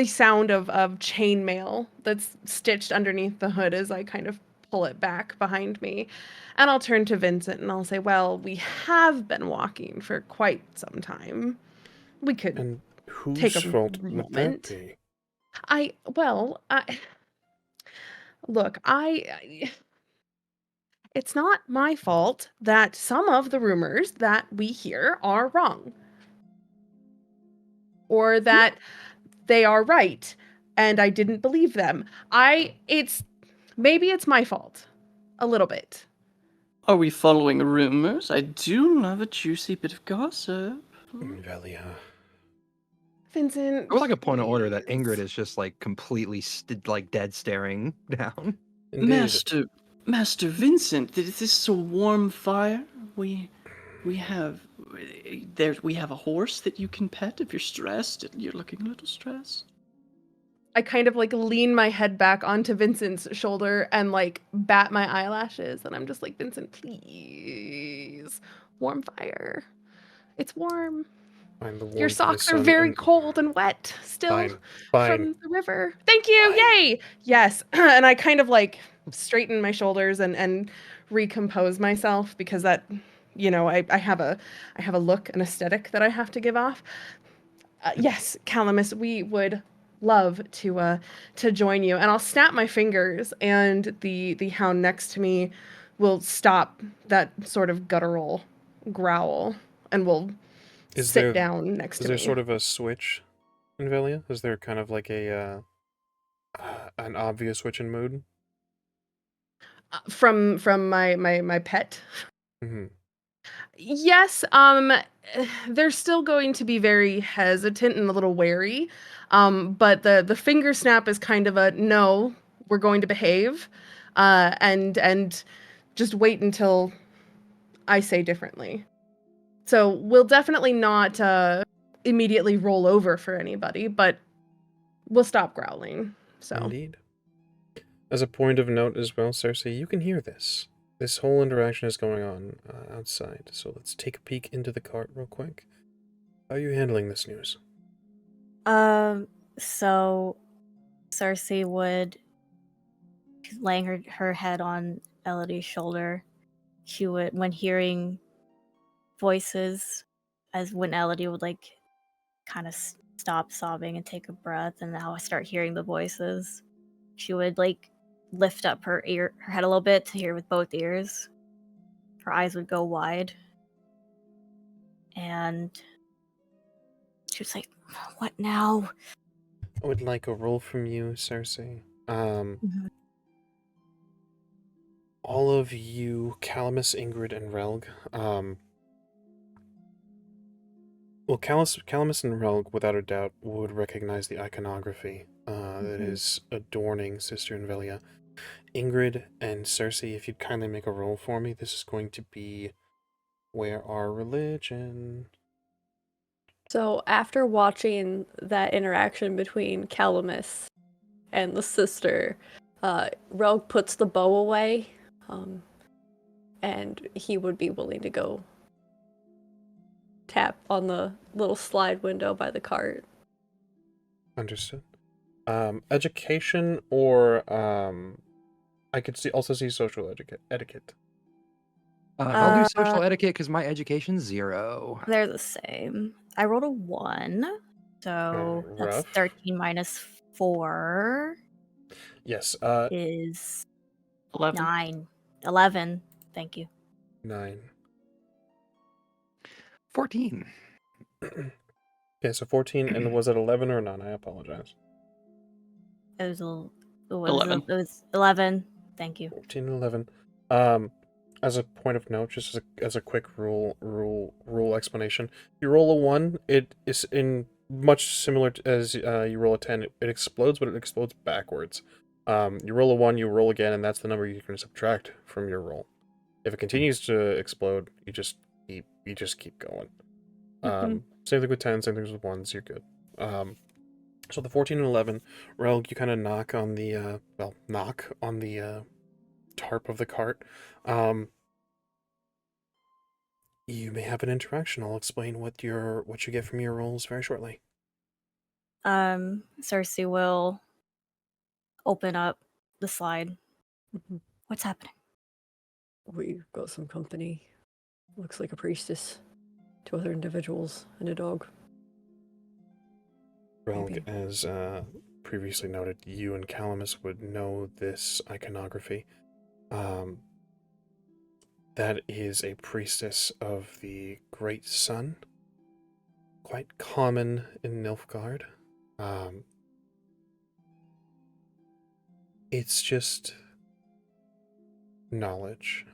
E: sound of chainmail that's stitched underneath the hood as I kind of pull it back behind me. And I'll turn to Vincent and I'll say, well, we have been walking for quite some time. We could
A: And
E: take
A: whose
E: a
A: fault would
E: moment.
A: that be?
E: Look, it's not my fault that some of the rumors that we hear are wrong. Or that they are right and I didn't believe them. Maybe it's my fault. A little bit.
B: Are we following rumors? I do love a juicy bit of gossip.
A: Invelia.
E: Vincent,
D: I would like a point of order that
E: please.
D: Ingrid is just like completely dead staring down.
A: Indeed.
B: Master Vincent, this is a warm fire. We have a horse that you can pet if you're stressed. You're looking a little stressed.
E: I kind of like lean my head back onto Vincent's shoulder and like bat my eyelashes, and I'm just like, Vincent, please. Warm fire. It's warm.
A: Find the
E: Your
A: warmth of the
E: socks are
A: sun
E: very
A: and-
E: cold and wet still
A: Fine.
E: from the river. Thank you.
A: Fine.
E: Yay. Yes. And I kind of like straighten my shoulders and recompose myself, because that, I have a look, an aesthetic that I have to give off. Yes, Calamus, we would love to join you. And I'll snap my fingers, and the hound next to me will stop that sort of guttural growl and will sit down next to me.
A: Is there sort of a switch, Invelia? Is there kind of like an obvious switch in mood?
E: From my pet?
A: Mm-hmm.
E: Yes, they're still going to be very hesitant and a little wary. But the finger snap is kind of a no, we're going to behave, and just wait until I say differently. So we'll definitely not immediately roll over for anybody, but we'll stop growling. So
A: Indeed. As a point of note as well, Cersei, you can hear this. This whole interaction is going on outside, so let's take a peek into the cart real quick. How are you handling this news?
C: So Cersei would, laying her head on Elodie's shoulder, she would, when hearing voices, as when Elodie would like kind of stop sobbing and take a breath, and now I start hearing the voices, she would like lift up her head a little bit to hear with both ears. Her eyes would go wide. And she was like, "What now?"
A: I would like a roll from you, Cersei. All of you, Calamus, Ingrid, and Relg. Well, Calamus and Relg, without a doubt, would recognize the iconography that is adorning Sister Invelia. Ingrid and Cersei, if you'd kindly make a roll for me, this is going to be Where Our Religion?
F: So after watching that interaction between Calamus and the sister, Rogue puts the bow away, and he would be willing to go tap on the little slide window by the cart.
A: Understood. Education or I could also see social etiquette.
D: I'll do social etiquette because my education's 0.
C: They're the same. I rolled a 1, so that's
A: rough.
C: 13 minus 4
A: Yes.
C: is
B: 11.
C: 9. 11. Thank you.
A: 9.
D: 14.
A: Okay, so 14, and was it 11 or 9? I apologize.
C: It was
B: 11.
C: It was 11. Thank you.
A: 14 and 11. As a point of note, just as a quick rule explanation, you roll a 1, it is in much similar as you roll a 10. It explodes, but it explodes backwards. You roll a 1, you roll again, and that's the number you can subtract from your roll. If it continues to explode, you just keep going. Same thing with 10, same thing with 1s, you're good. So the 14 and 11, Relg, you kind of knock on the tarp of the cart. You may have an interaction. I'll explain what you get from your rolls very shortly.
C: Cersei will open up the slide. What's happening?
F: We've got some company. Looks like a priestess, 2 other individuals, and a dog.
A: Relg, as previously noted, you and Calamus would know this iconography. That is a priestess of the Great Sun. Quite common in Nilfgaard. It's just knowledge.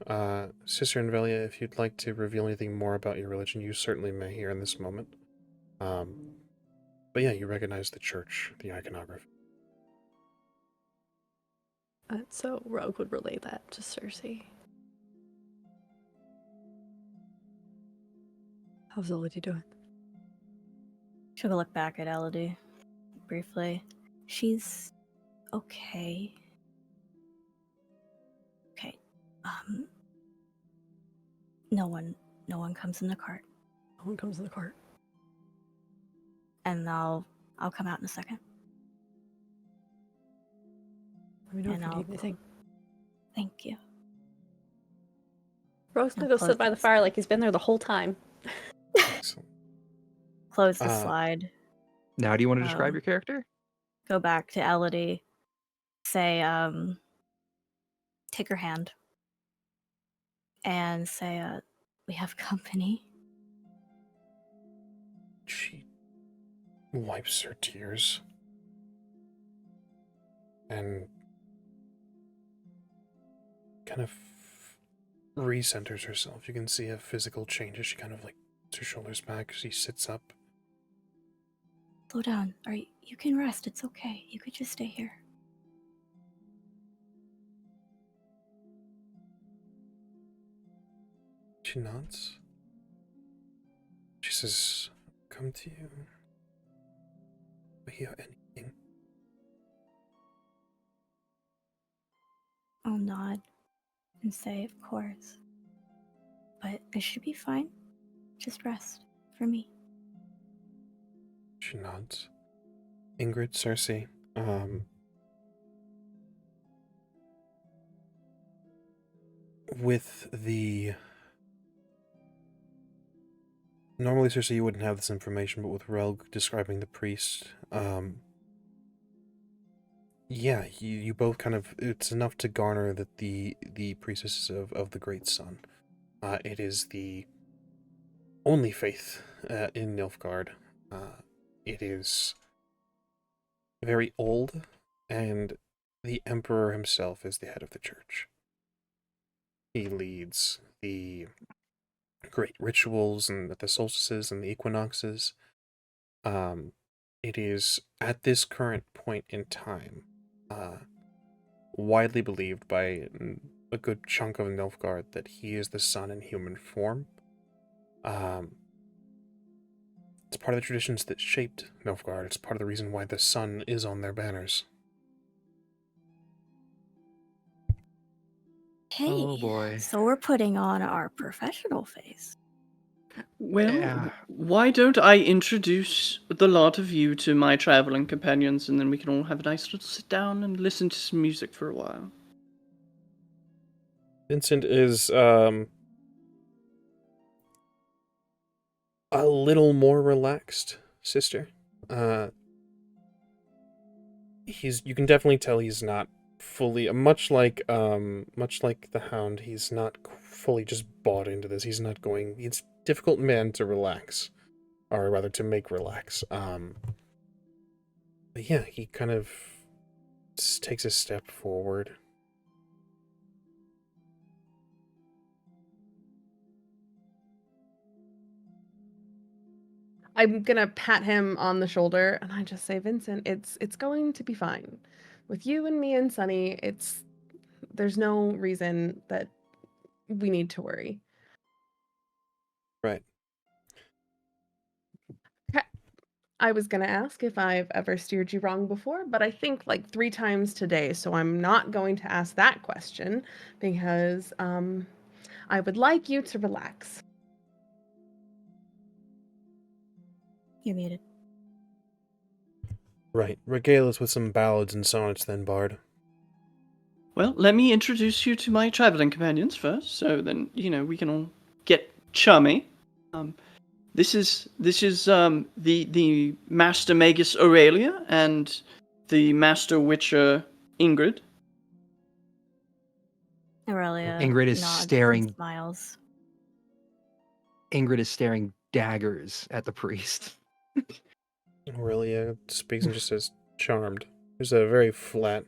A: Sister Invelia, if you'd like to reveal anything more about your religion, you certainly may here in this moment. But yeah, you recognize the church, the iconography.
F: So Rogue would relay that to Cersei. How's Elodie doing?
C: She'll look back at Elodie briefly. She's okay. Okay. No one comes in the cart.
F: No one comes in the cart.
C: And I'll come out in a second.
F: Let me know if you need anything.
C: Thank you.
F: Rogue's gonna go sit by the fire like he's been there the whole time.
A: Excellent.
C: Close the slide.
D: Now, do you want to describe your character?
C: Go back to Elodie. Say, take her hand. And say, we have company.
A: She wipes her tears and kind of recenters herself. You can see a physical change as she kind of like puts her shoulders back. She sits up.
C: Slow down. You can rest. It's okay. You could just stay here.
A: She nods. She says, "Come to you. Hear anything?"
C: I'll nod and say, of course. But it should be fine. Just rest for me.
A: She nods. Ingrid, Cersei, with the... Normally, Cersei, you wouldn't have this information, but with Relg describing the priest, Yeah, you both kind of, it's enough to garner that the priestesses of the Great Sun. It is the only faith in Nilfgaard. It is very old, and the Emperor himself is the head of the church. He leads the great rituals and the solstices and the equinoxes. It is at this current point in time widely believed by a good chunk of Nilfgaard that he is the sun in human form. It's part of the traditions that shaped Nilfgaard. It's part of the reason why the sun is on their banners.
C: Hey,
D: Oh, boy.
C: so we're putting on our professional face.
B: Well,
D: Yeah.
B: why don't I introduce the lot of you to my traveling companions, and then we can all have a nice little sit down and listen to some music for a while.
A: Vincent is a little more relaxed, sister. You can definitely tell he's not fully, much like the Hound, he's not fully just bought into this. He's not going. It's difficult man to relax, or rather to make relax. But yeah, he kind of takes a step forward.
E: I'm gonna pat him on the shoulder and I just say, Vincent, it's going to be fine. With you and me and Sunny, there's no reason that we need to worry.
A: Right.
E: I was gonna ask if I've ever steered you wrong before, but I think like 3 times today, so I'm not going to ask that question because I would like you to relax.
C: You're muted.
A: Right. Regale us with some ballads and sonnets then, Bard.
B: Well, let me introduce you to my traveling companions first, so then, we can all get chummy. This is the Master Magus Aurelia and the Master Witcher Ingrid.
C: Aurelia
D: Ingrid is
C: nods and
D: staring.
C: smiles.
D: Ingrid is staring daggers at the priest.
A: Aurelia speaks and just says, charmed. There's a very flat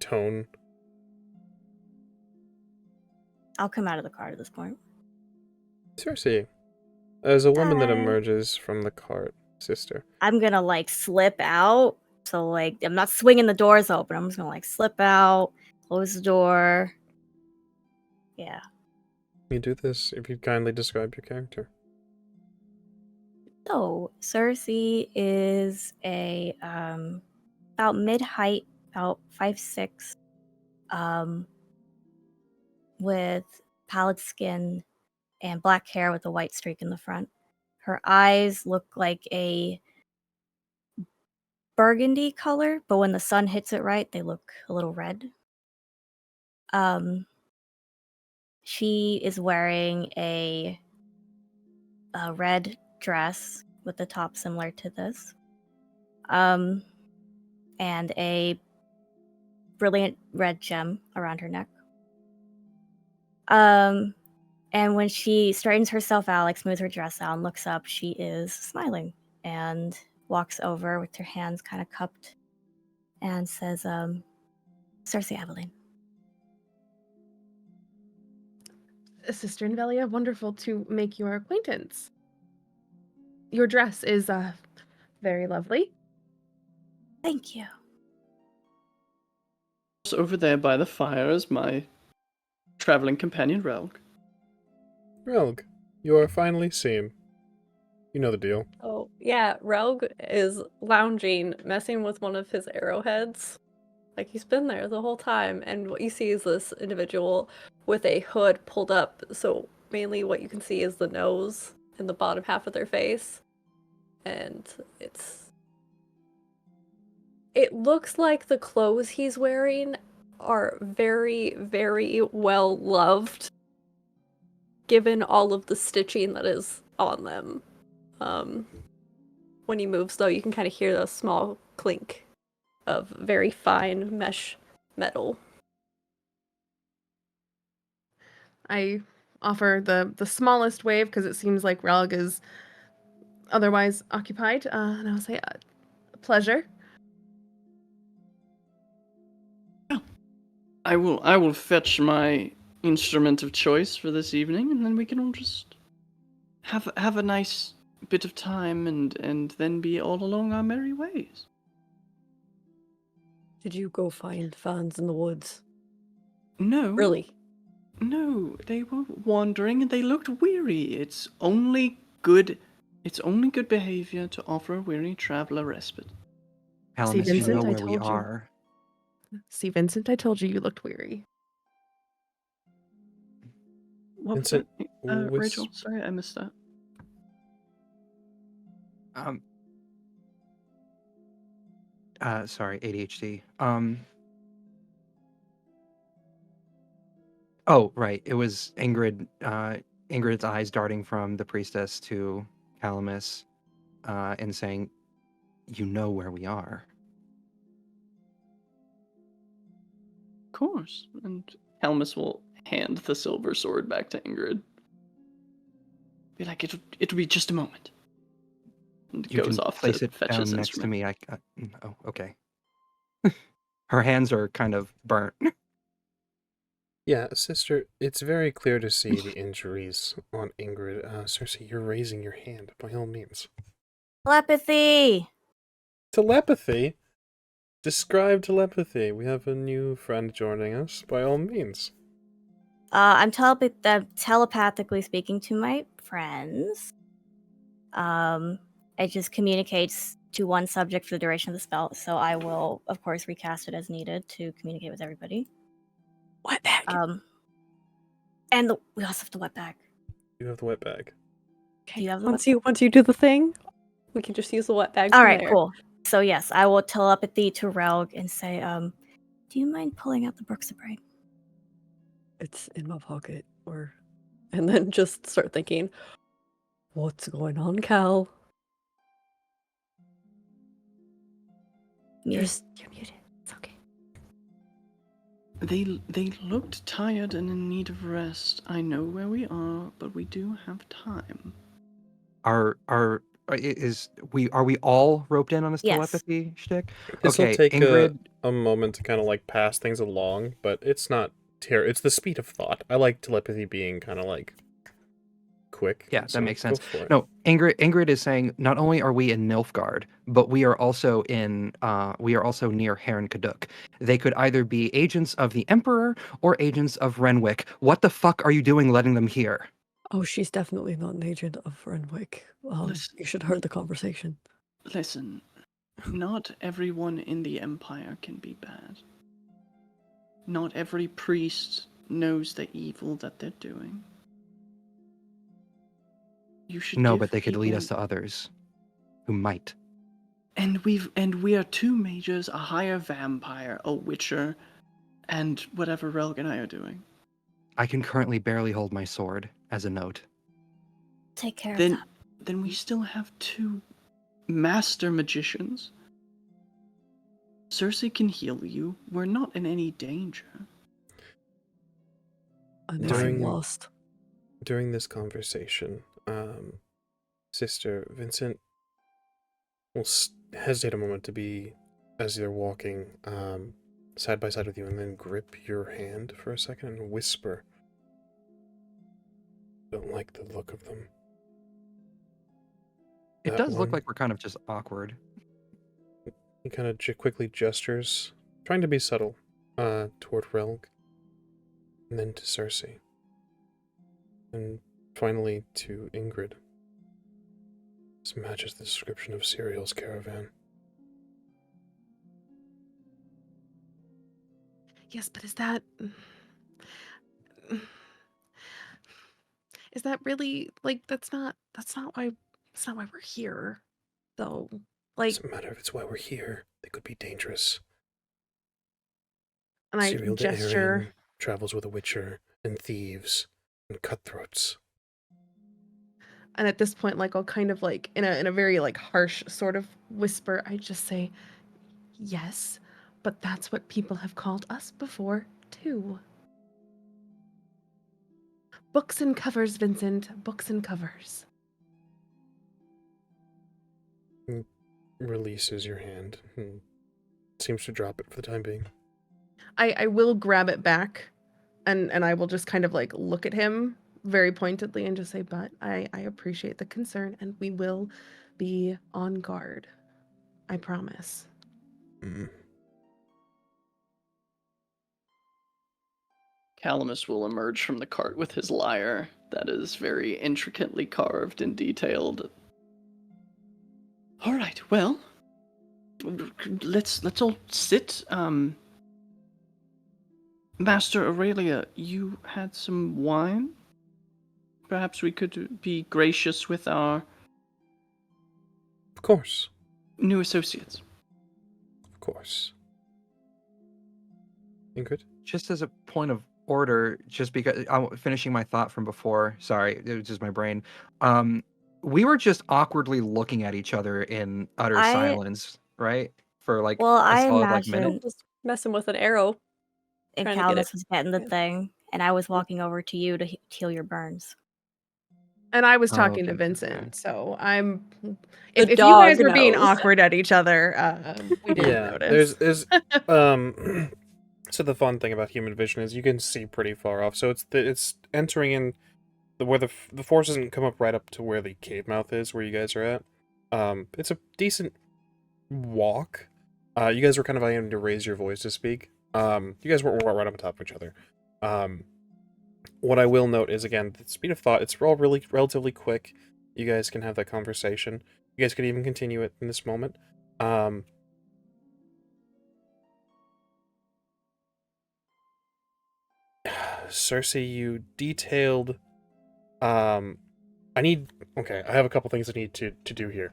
A: tone.
C: I'll come out of the cart at this point.
A: Cersei, as a woman that
C: Hi.
A: emerges from the cart, sister.
C: I'm gonna slip out. So I'm not swinging the doors open. I'm just gonna slip out, close the door. Yeah.
A: You do this if you'd kindly describe your character.
C: So Cersei is a about mid-height, about 5'6", with pallid skin and black hair with a white streak in the front. Her eyes look like a burgundy color, but when the sun hits it right, they look a little red. She is wearing a red dress with the top similar to this, and a brilliant red gem around her neck. And when she straightens herself out, smooths her dress out and looks up, she is smiling and walks over with her hands kind of cupped and says, Cersei Aveline.
E: Sister Invelia, wonderful to make your acquaintance. Your dress is very lovely.
C: Thank you.
B: Over there by the fire is my traveling companion, Relg.
A: Relg, you are finally seen. You know the deal.
F: Oh, yeah, Relg is lounging, messing with one of his arrowheads. He's been there the whole time, and what you see is this individual with a hood pulled up, so mainly what you can see is the nose and the bottom half of their face. And it looks like the clothes he's wearing are very, very well loved, given all of the stitching that is on them. When he moves, though, you can kind of hear the small clink of very fine mesh metal.
E: I offer the smallest wave because it seems like Relg is otherwise occupied, and I'll say, pleasure.
B: I will fetch my instrument of choice for this evening, and then we can all just have a nice bit of time and then be all along our merry ways.
F: Did you go find fans in the woods?
B: No.
F: Really?
B: No, they were wandering and they looked weary. It's only good behavior to offer a weary traveler respite.
D: Calamus, you
E: Vincent,
D: know
E: I
D: where we
E: told you.
D: are.
E: See, Vincent, I told you looked weary.
B: What was
A: Vincent,
B: that? Rachel, sorry, I missed that.
D: Sorry, ADHD. Oh, right. It was Ingrid. Ingrid's eyes darting from the priestess to Calamus, and saying, "You know where we are."
B: Of course. And Helmus will hand the silver sword back to Ingrid. Be like, it'll be just a moment. And
D: You
B: goes
D: can
B: off
D: place
B: to
D: it
B: fetch
D: down
B: his
D: next to
B: instrument.
D: me. Oh, okay. Her hands are kind of burnt.
A: Yeah, sister, it's very clear to see the injuries on Ingrid. Cersei, you're raising your hand, by all means.
C: Telepathy!
A: Telepathy? Describe telepathy. We have a new friend joining us, by all means.
C: I'm telepathically speaking to my friends. It just communicates to one subject for the duration of the spell, so I will, of course, recast it as needed to communicate with everybody.
F: Wet bag.
C: And we also have the wet bag.
A: You have the wet bag.
C: Do you have the
F: Once you do the thing, we can just use the wet bag.
C: All
F: from
C: right,
F: there.
C: cool. So yes, I will telepathy to Relg and say, do you mind pulling out the Brooks of Brain?
F: It's in my pocket, and then just start thinking, what's going on, Cal? You're muted. It's okay.
B: They looked tired and in need of rest. I know where we are, but we do have time.
D: Are we all roped in on this
C: Yes.
D: telepathy shtick?
A: This will
D: Okay,
A: take
D: Ingrid.
A: a moment to kind of like pass things along, but it's not it's the speed of thought. I like telepathy being kind of like quick.
D: Yeah, that
A: so
D: makes
A: go
D: sense.
A: for it.
D: No, Ingrid is saying not only are we in Nilfgaard, but we are also near Heron Kaduk. They could either be agents of the Emperor or agents of Renwick. What the fuck are you doing letting them here?
F: Oh, she's definitely not an agent of Renwick.
B: Listen-
F: You should heard the conversation.
B: Listen, not everyone in the Empire can be bad. Not every priest knows the evil that they're doing. You should
D: No,
B: give
D: but they could lead
B: people-
D: us to others who might.
B: And we are two mages, a higher vampire, a witcher, and whatever Relg and I are doing.
D: I can currently barely hold my sword, as a note.
C: Take care of that.
B: Then we still have two master magicians. Cersei can heal you. We're not in any danger.
F: I'm
A: During-
F: lost.
A: During this conversation, Sister Vincent will hesitate a moment to be, as they're walking side by side with you, and then grip your hand for a second and whisper, "Don't like the look of them."
D: It
A: That
D: does look
A: one-
D: like we're kind of just awkward.
A: He kind of quickly gestures, trying to be subtle, toward Relg, and then to Cersei, and finally to Ingrid. This matches the description of Serial's caravan.
E: Yes, but is that really like that's not why we're here, though. Like,
A: Doesn't matter if it's why we're here. They could be dangerous.
E: and I
A: Serial de
E: gesture.
A: Arryn travels with a witcher and thieves and cutthroats.
E: And at this point, like, I'll kind of like in a very like harsh sort of whisper, I just say, Yes, but that's what people have called us before, too. Books and covers, Vincent. Books and covers.
A: Releases your hand. Seems to drop it for the time being.
E: I will grab it back, and I will just kind of like look at him very pointedly and just say, but I appreciate the concern, and we will be on guard. I promise.
A: Mm.
B: Calamus will emerge from the cart with his lyre that is very intricately carved and detailed. All right, well, let's all sit. Master Aurelia, you had some wine? Perhaps we could be gracious with our
A: Of course.
B: new associates.
A: Of course. Ingrid?
D: Just as a point of order, just because I'm finishing my thought from before, sorry, it was just my brain. We were just awkwardly looking at each other in utter
C: I-
D: silence, right? For like
C: Well,
D: a
C: I
D: solid like
C: imagine-
D: minute.
F: Just messing with an arrow.
C: And
F: Trying to get
C: Calamus
F: it.
C: was getting the
F: Yeah.
C: thing, and I was walking over to you to heal your burns.
E: And I was
D: Oh,
E: talking to
D: okay,
E: Vincent,
D: okay.
E: so I'm.
F: The
E: If you
F: dog
E: guys were being
F: knows.
E: awkward at each other, we didn't
A: Yeah,
E: notice.
A: there's so the fun thing about human vision is you can see pretty far off. So it's entering in where the force doesn't come up right up to where the cave mouth is, where you guys are at. It's a decent walk. You guys were kind of having to raise your voice to speak. You guys weren't right on top of each other. What I will note is, again, the speed of thought, it's all really relatively quick. You guys can have that conversation. You guys could even continue it in this moment. Cersei, you detailed... I have a couple things I need to do here.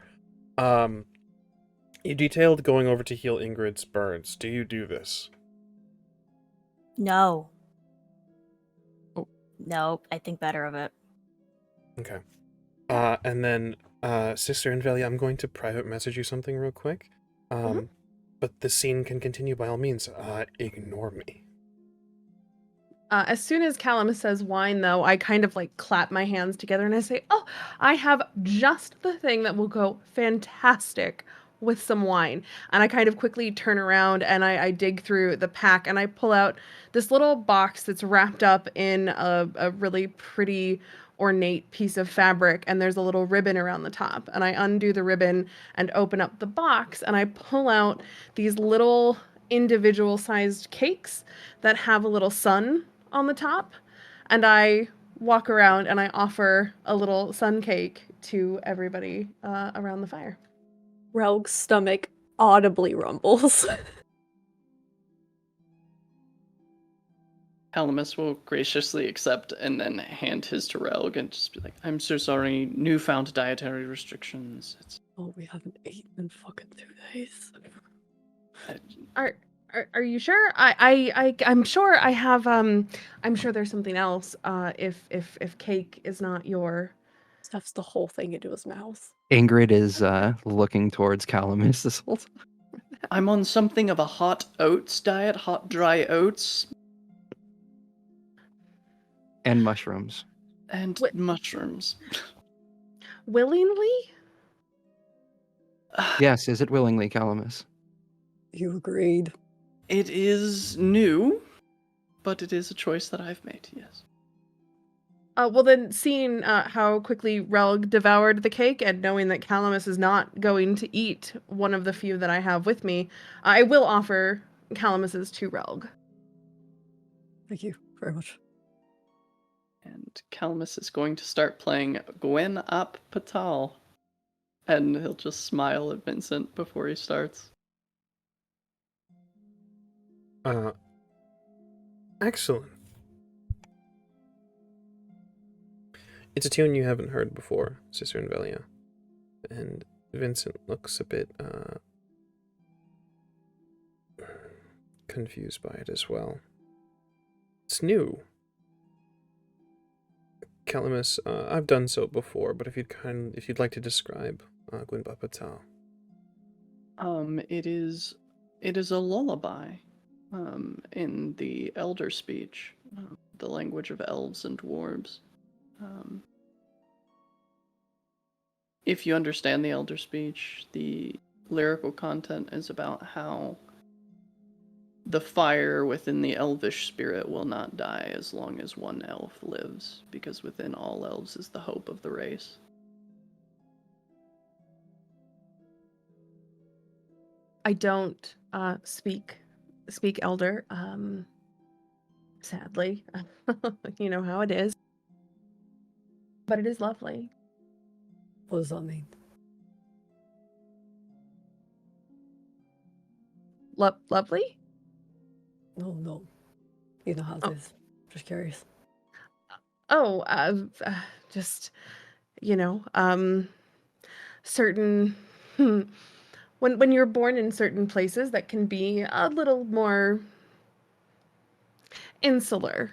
A: You detailed going over to heal Ingrid's burns. Do you do this?
C: No.
D: Oh.
C: No, I think better of it.
A: Okay. And then, Sister Invelia, I'm going to private message you something real quick. But the scene can continue by all means. Ignore me.
E: As soon as Calamus says wine, though, I kind of like clap my hands together and I say, oh, I have just the thing that will go fantastic with some wine. And I kind of quickly turn around and I dig through the pack and I pull out this little box that's wrapped up in a really pretty ornate piece of fabric, and there's a little ribbon around the top. And I undo the ribbon and open up the box and I pull out these little individual sized cakes that have a little sun on the top, and I walk around and I offer a little sun cake to everybody around the fire.
F: Relg's stomach audibly rumbles.
B: Calamus will graciously accept and then hand his to Relg and just be like, I'm so sorry, newfound dietary restrictions.
F: Oh, we haven't eaten in fucking 2 days.
E: Are you sure? I'm sure I have I'm sure there's something else if cake is not your.
F: Stuffs the whole thing into his mouth.
D: Ingrid is looking towards Calamus this whole time.
B: I'm on something of a hot oats diet, hot dry oats,
D: And mushrooms.
B: and mushrooms.
E: Willingly?
D: Yes, is it willingly, Calamus?
F: You agreed.
B: It is new, but it is a choice that I've made, yes.
E: Well then, seeing how quickly Relg devoured the cake and knowing that Calamus is not going to eat one of the few that I have with me, I will offer Calamus's to Relg.
F: Thank you very much.
B: And Calamus is going to start playing Gwen Ap Patal. And he'll just smile at Vincent before he starts.
A: Excellent. It's a tune you haven't heard before, Sister Invelia. And Vincent looks a bit, confused by it as well. It's new. Calamus, I've done so before, but if you'd like to describe Gwen Patal.
B: It is It is a lullaby in the elder speech, the language of elves and dwarves. If you understand the elder speech, the lyrical content is about how the fire within the elvish spirit will not die as long as one elf lives, because within all elves is the hope of the race.
E: I don't speak Elder, sadly. You know how it is. But it is lovely.
F: What does that mean?
E: Lovely?
F: No. You know how it is. Just curious.
E: Oh, just, certain when you're born in certain places that can be a little more insular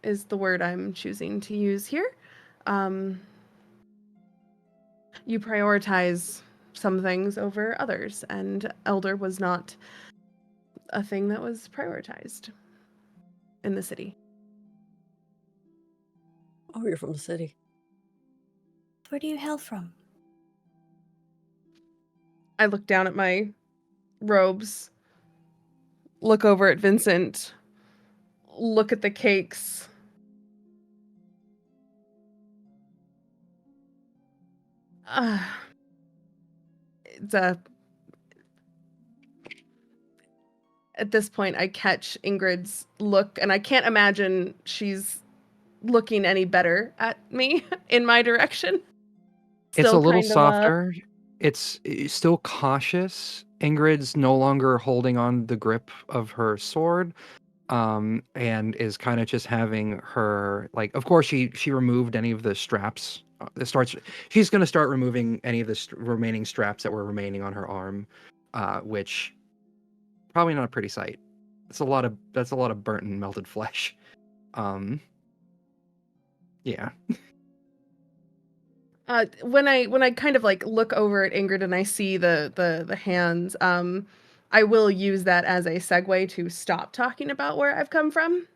E: is the word I'm choosing to use here. You prioritize some things over others, and Elder was not a thing that was prioritized in the city.
F: Oh, you're from the city.
C: Where do you hail from?
E: I look down at my robes, look over at Vincent, look at the cakes. It's at this point, I catch Ingrid's look, and I can't imagine she's looking any better at me in my direction.
D: It's a
E: Still
D: little
E: kind of,
D: softer. It's still cautious. Ingrid's no longer holding on the grip of her sword, and is kind of just having her, like, of course she removed any of the straps. She's going to start removing any of the remaining straps that were remaining on her arm, which probably not a pretty sight. That's a lot of burnt and melted flesh. Yeah.
E: when I kind of like look over at Ingrid and I see the hands, I will use that as a segue to stop talking about where I've come from.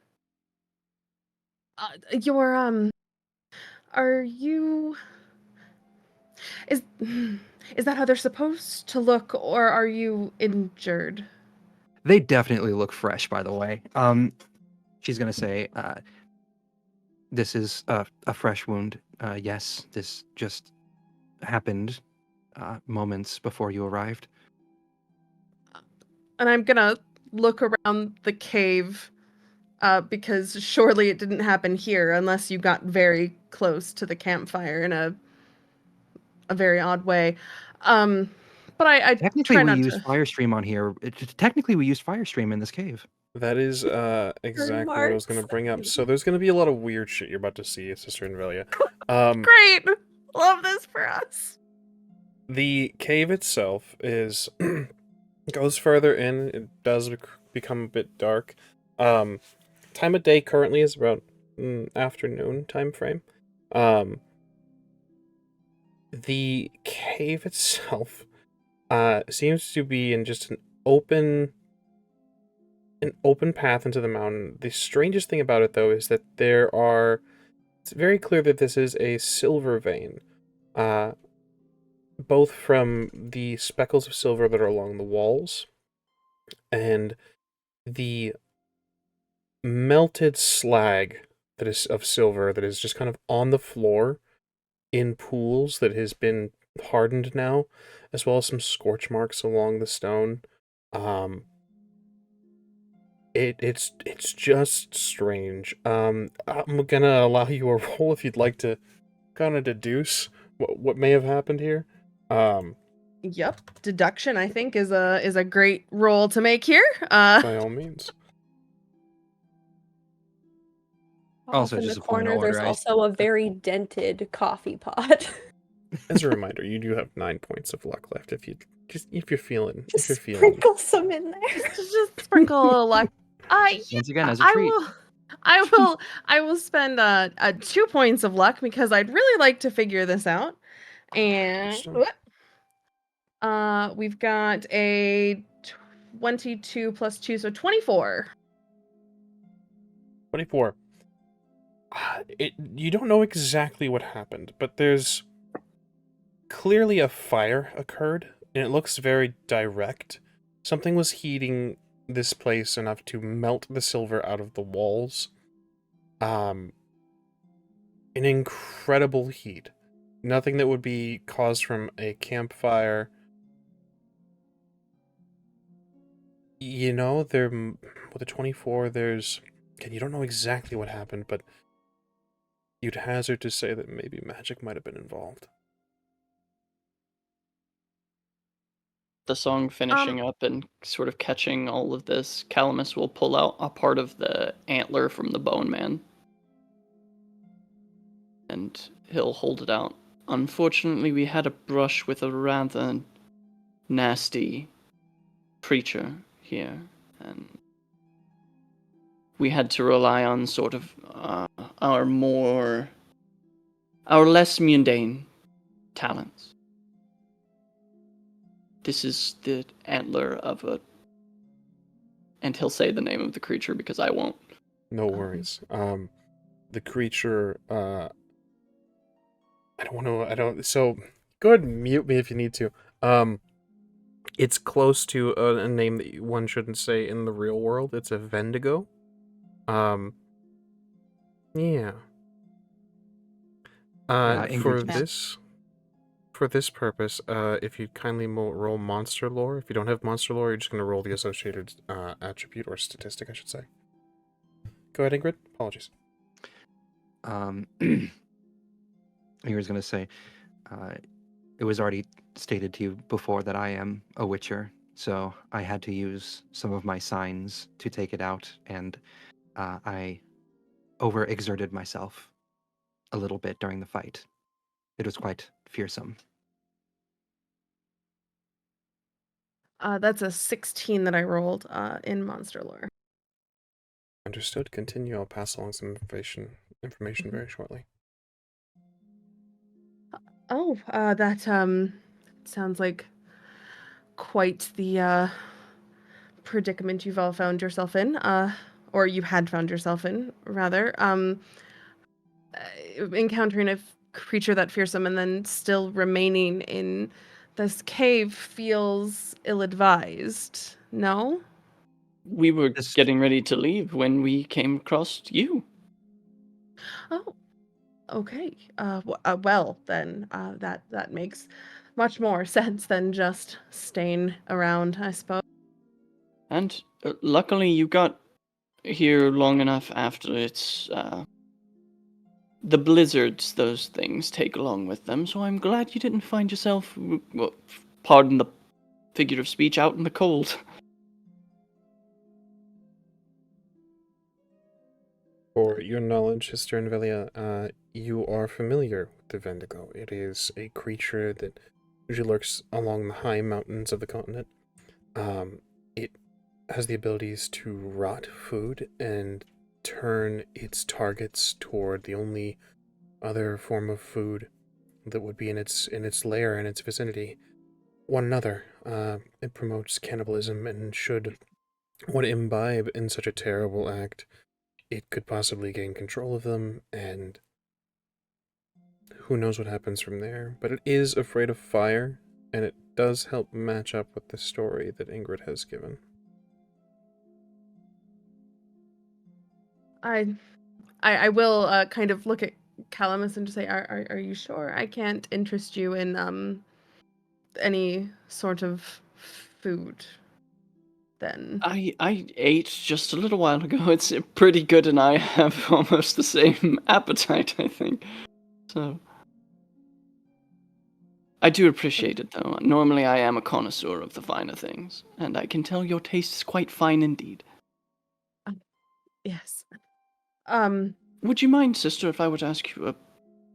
E: Are you, is that how they're supposed to look, or are you injured?
D: They definitely look fresh, by the way. She's gonna say, this is a fresh wound. Yes, this just happened moments before you arrived.
E: And I'm gonna look around the cave, because surely it didn't happen here unless you got very close to the campfire in a very odd way. But I
D: Technically,
E: try
D: we
E: not
D: used
E: to.
D: Firestream on here. Technically, we used Firestream in this cave.
A: That is exactly what I was going to bring up. So there's going to be a lot of weird shit you're about to see, Sister Invelia.
E: Great! Love this for us.
A: The cave itself is goes further in. It does become a bit dark. Time of day currently is about afternoon time frame. The cave itself seems to be in just an open path into the mountain. The strangest thing about it, though, is that it's very clear that this is a silver vein, both from the speckles of silver that are along the walls and the melted slag that is of silver that is just kind of on the floor in pools that has been hardened now, as well as some scorch marks along the stone. It's just strange. I'm gonna allow you a roll if you'd like to kind of deduce what may have happened here.
E: Yep, deduction I think is a great roll to make here.
A: By all means.
D: Also,
F: Off in the
D: just a point of
F: corner, there's
D: order,
F: also a very dented coffee pot.
A: As a reminder, you do have 9 points of luck left if you're feeling.
F: Sprinkle some in there.
E: Just sprinkle a little luck.
D: Once again, as a treat.
E: I will spend 2 points of luck because I'd really like to figure this out. And we've got a 22 plus 2, so 24.
A: 24. You don't know exactly what happened, but there's clearly a fire occurred, and it looks very direct. Something was heating this place enough to melt the silver out of the walls. An incredible heat. Nothing that would be caused from a campfire. You know, with a 24, there's... Again, you don't know exactly what happened, but you'd hazard to say that maybe magic might have been involved.
B: The song finishing up and sort of catching all of this, Calamus will pull out a part of the antler from the bone man. And he'll hold it out. Unfortunately, we had a brush with a rather nasty creature here, and we had to rely on sort of our less mundane talents. This is the antler of a... And he'll say the name of the creature because I won't.
A: No worries. The creature, so go ahead and mute me if you need to. It's close to a name that one shouldn't say in the real world. It's a Vendigo. Yeah. For this purpose, if you'd kindly roll monster lore. If you don't have monster lore, you're just going to roll the associated attribute or statistic, I should say. Go ahead, Ingrid. Apologies.
D: I was going to say, it was already stated to you before that I am a Witcher, so I had to use some of my signs to take it out, and I overexerted myself a little bit during the fight. It was quite fearsome.
E: That's a 16 that I rolled in monster lore.
A: Understood. Continue. I'll pass along some information very shortly.
E: Oh, that sounds like quite the predicament you've all found yourself in, or you had found yourself in, rather. Encountering a creature that fearsome and then still remaining in this cave feels ill-advised, no?
B: We were getting ready to leave when we came across you.
E: Oh, okay. Well, then, that makes much more sense than just staying around, I suppose.
B: And luckily you got here long enough after it's... the blizzards those things take along with them, so I'm glad you didn't find yourself, well, pardon the figure of speech, out in the cold.
A: For your knowledge, Sister Envelia, you are familiar with the Vendigo. It is a creature that usually lurks along the high mountains of the continent. It has the abilities to rot food and turn its targets toward the only other form of food that would be in its lair, in its vicinity, one another. It promotes cannibalism, and should one imbibe in such a terrible act, it could possibly gain control of them, and who knows what happens from there. But it is afraid of fire, and it does help match up with the story that Ingrid has given.
E: I will kind of look at Calamus and just say, are you sure I can't interest you in any sort of food then?
B: I ate just a little while ago. It's pretty good, and I have almost the same appetite, I think. So I do appreciate it, though. Normally I am a connoisseur of the finer things, and I can tell your taste is quite fine indeed.
E: Yes.
B: Would you mind, sister, if I were to ask you a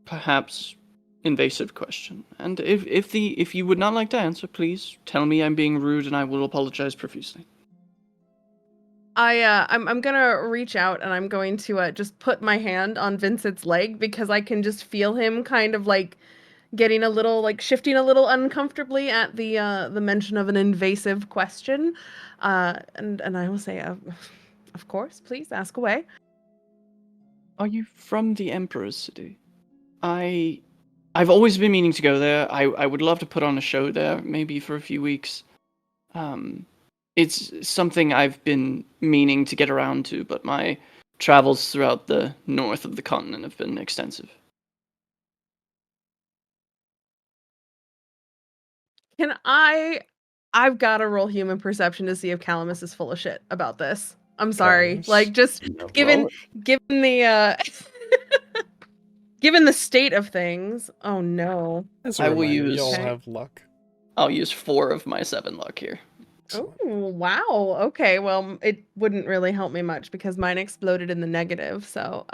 B: perhaps invasive question? And if you would not like to answer, please tell me I'm being rude, and I will apologize profusely.
E: I'm gonna reach out and I'm going to just put my hand on Vincent's leg because I can just feel him kind of like getting a little like shifting a little uncomfortably at the mention of an invasive question. And I will say, of course, please ask away.
B: Are you from the Emperor's City? I've always been meaning to go there. I would love to put on a show there, maybe for a few weeks. It's something I've been meaning to get around to, but my travels throughout the north of the continent have been extensive.
E: I've got to roll human perception to see if Calamus is full of shit about this. I'm sorry.
A: Calamus?
E: Like, just given the given the state of things. Oh no.
A: As a
B: I will
A: reminder,
B: use-
A: y'all
E: Okay.
A: have luck.
B: I'll use 4 of my 7 luck here.
E: Oh
A: Excellent.
E: wow. Okay. Well, it wouldn't really help me much because mine exploded in the negative. So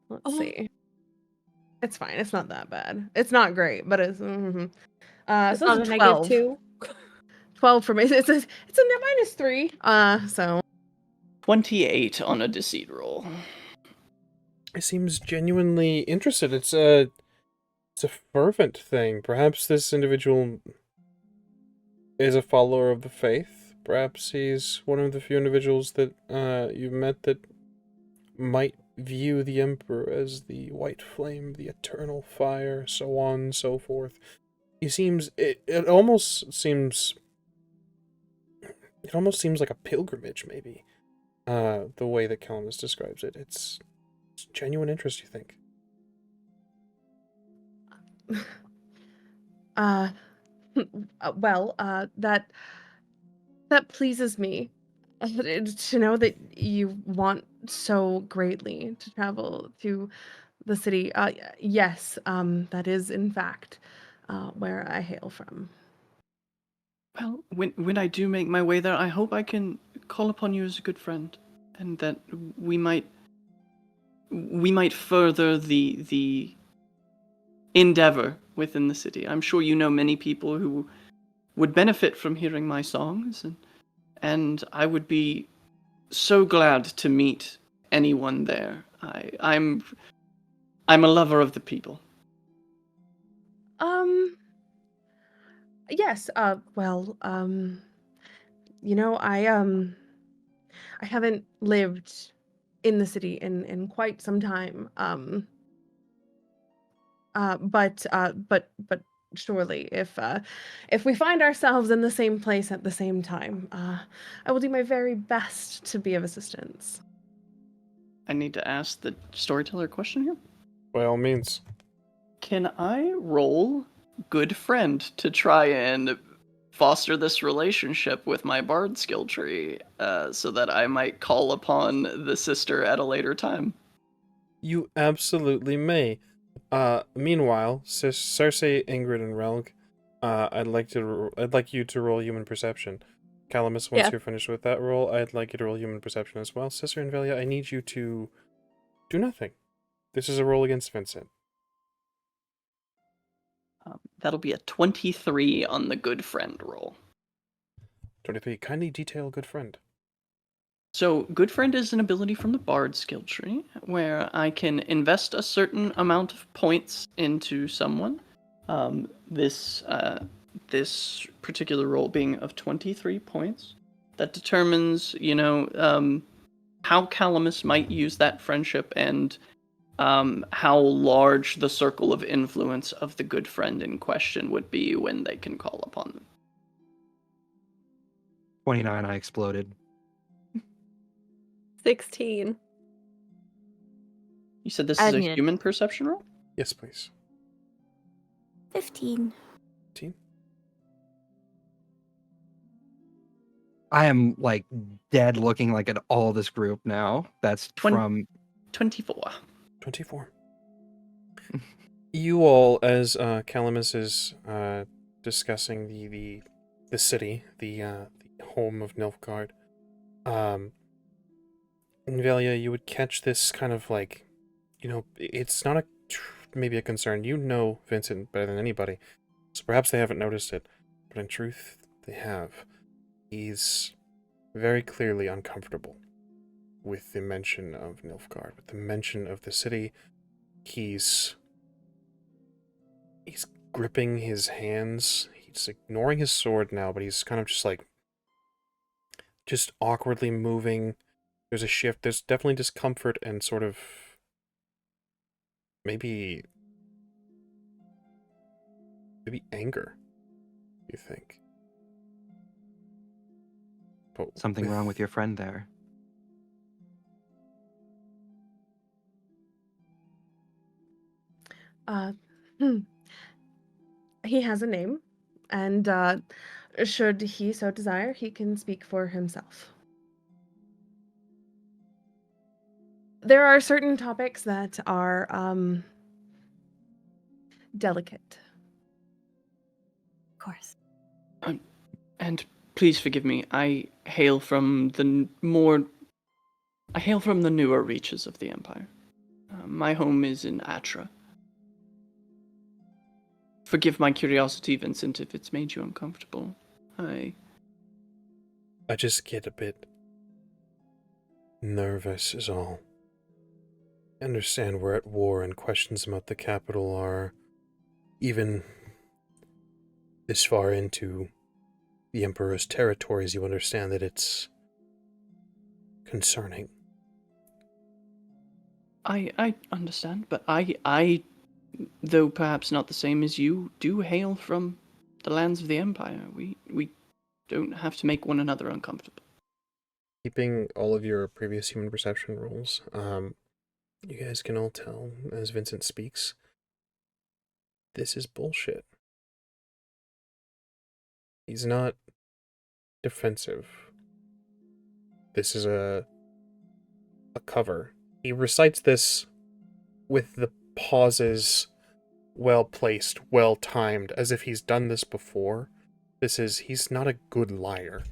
E: let's
F: Oh.
E: see. It's fine. It's not that bad. It's not great, but it's
F: It's
E: so
F: not
E: it's
F: a
E: a
F: negative
E: 12.
F: 2.
E: 12 for me. It's a -3. So
B: 28 on a deceit roll.
A: It seems genuinely interested. It's a fervent thing. Perhaps this individual is a follower of the faith. Perhaps he's one of the few individuals that you've met that might view the Emperor as the white flame, the eternal fire, so on and so forth. It almost seems like a pilgrimage, maybe. The way that Calamus describes it. It's genuine interest, you think?
E: well, that pleases me to know that you want so greatly to travel to the city. Yes, that is in fact where I hail from.
B: Well, when I do make my way there, I hope I can call upon you as a good friend, and that we might further the endeavor within the city. I'm sure you know many people who would benefit from hearing my songs, and I would be so glad to meet anyone there. I'm a lover of the people.
E: Yes, well, I haven't lived in the city in quite some time. But surely if we find ourselves in the same place at the same time, I will do my very best to be of assistance.
B: I need to ask the storyteller a question here.
A: By all means.
B: Can I roll good friend to try and foster this relationship with my bard skill tree, so that I might call upon the sister at a later time?
A: You absolutely may. Meanwhile, Cersei, Ingrid, and Relg, I'd like you to roll human perception. Calamus, once
F: Yeah.
A: you're finished with that roll, I'd like you to roll human perception as well. Sister and Velia, I need you to do nothing. This is a roll against Vincent.
B: That'll be a 23 on the good friend roll.
A: 23. Kindly detail good friend.
B: So, good friend is an ability from the bard skill tree where I can invest a certain amount of points into someone. This particular roll being of 23 points. That determines, how Calamus might use that friendship and how large the circle of influence of the good friend in question would be when they can call upon them.
D: 29, I exploded.
F: 16.
B: You said this
C: I
B: is a
C: muted.
B: human perception roll?
A: Yes, please.
C: 15.
A: 15.
D: I am like dead looking like at all this group now. That's from
B: 24.
A: 24. You all, as Calamus is discussing the city, the home of Nilfgaard, Velia, you would catch this kind of like, it's not maybe a concern. You know Vincent better than anybody, so perhaps they haven't noticed it, but in truth, they have. He's very clearly uncomfortable with the mention of Nilfgaard, with the mention of the city. He's He's gripping his hands. He's ignoring his sword now, but he's kind of just awkwardly moving. There's a shift. There's definitely discomfort and sort of maybe anger, you think. But
D: Something wrong with your friend there.
E: He has a name, and should he so desire, he can speak for himself. There are certain topics that are delicate.
C: Of course.
B: And please forgive me. I hail from the newer reaches of the Empire. My home is in Atra. Forgive my curiosity, Vincent, if it's made you uncomfortable. I
A: just get a bit nervous is all. I understand we're at war and questions about the capital are even this far into the Emperor's territories. You understand that it's concerning.
B: I understand, but I, though perhaps not the same as you, do hail from the lands of the Empire. We don't have to make one another uncomfortable.
A: Keeping all of your previous human perception rolls, you guys can all tell as Vincent speaks, this is bullshit. He's not defensive. This is a cover. He recites this with the pauses well placed, well timed, as if he's done this before. He's not a good liar.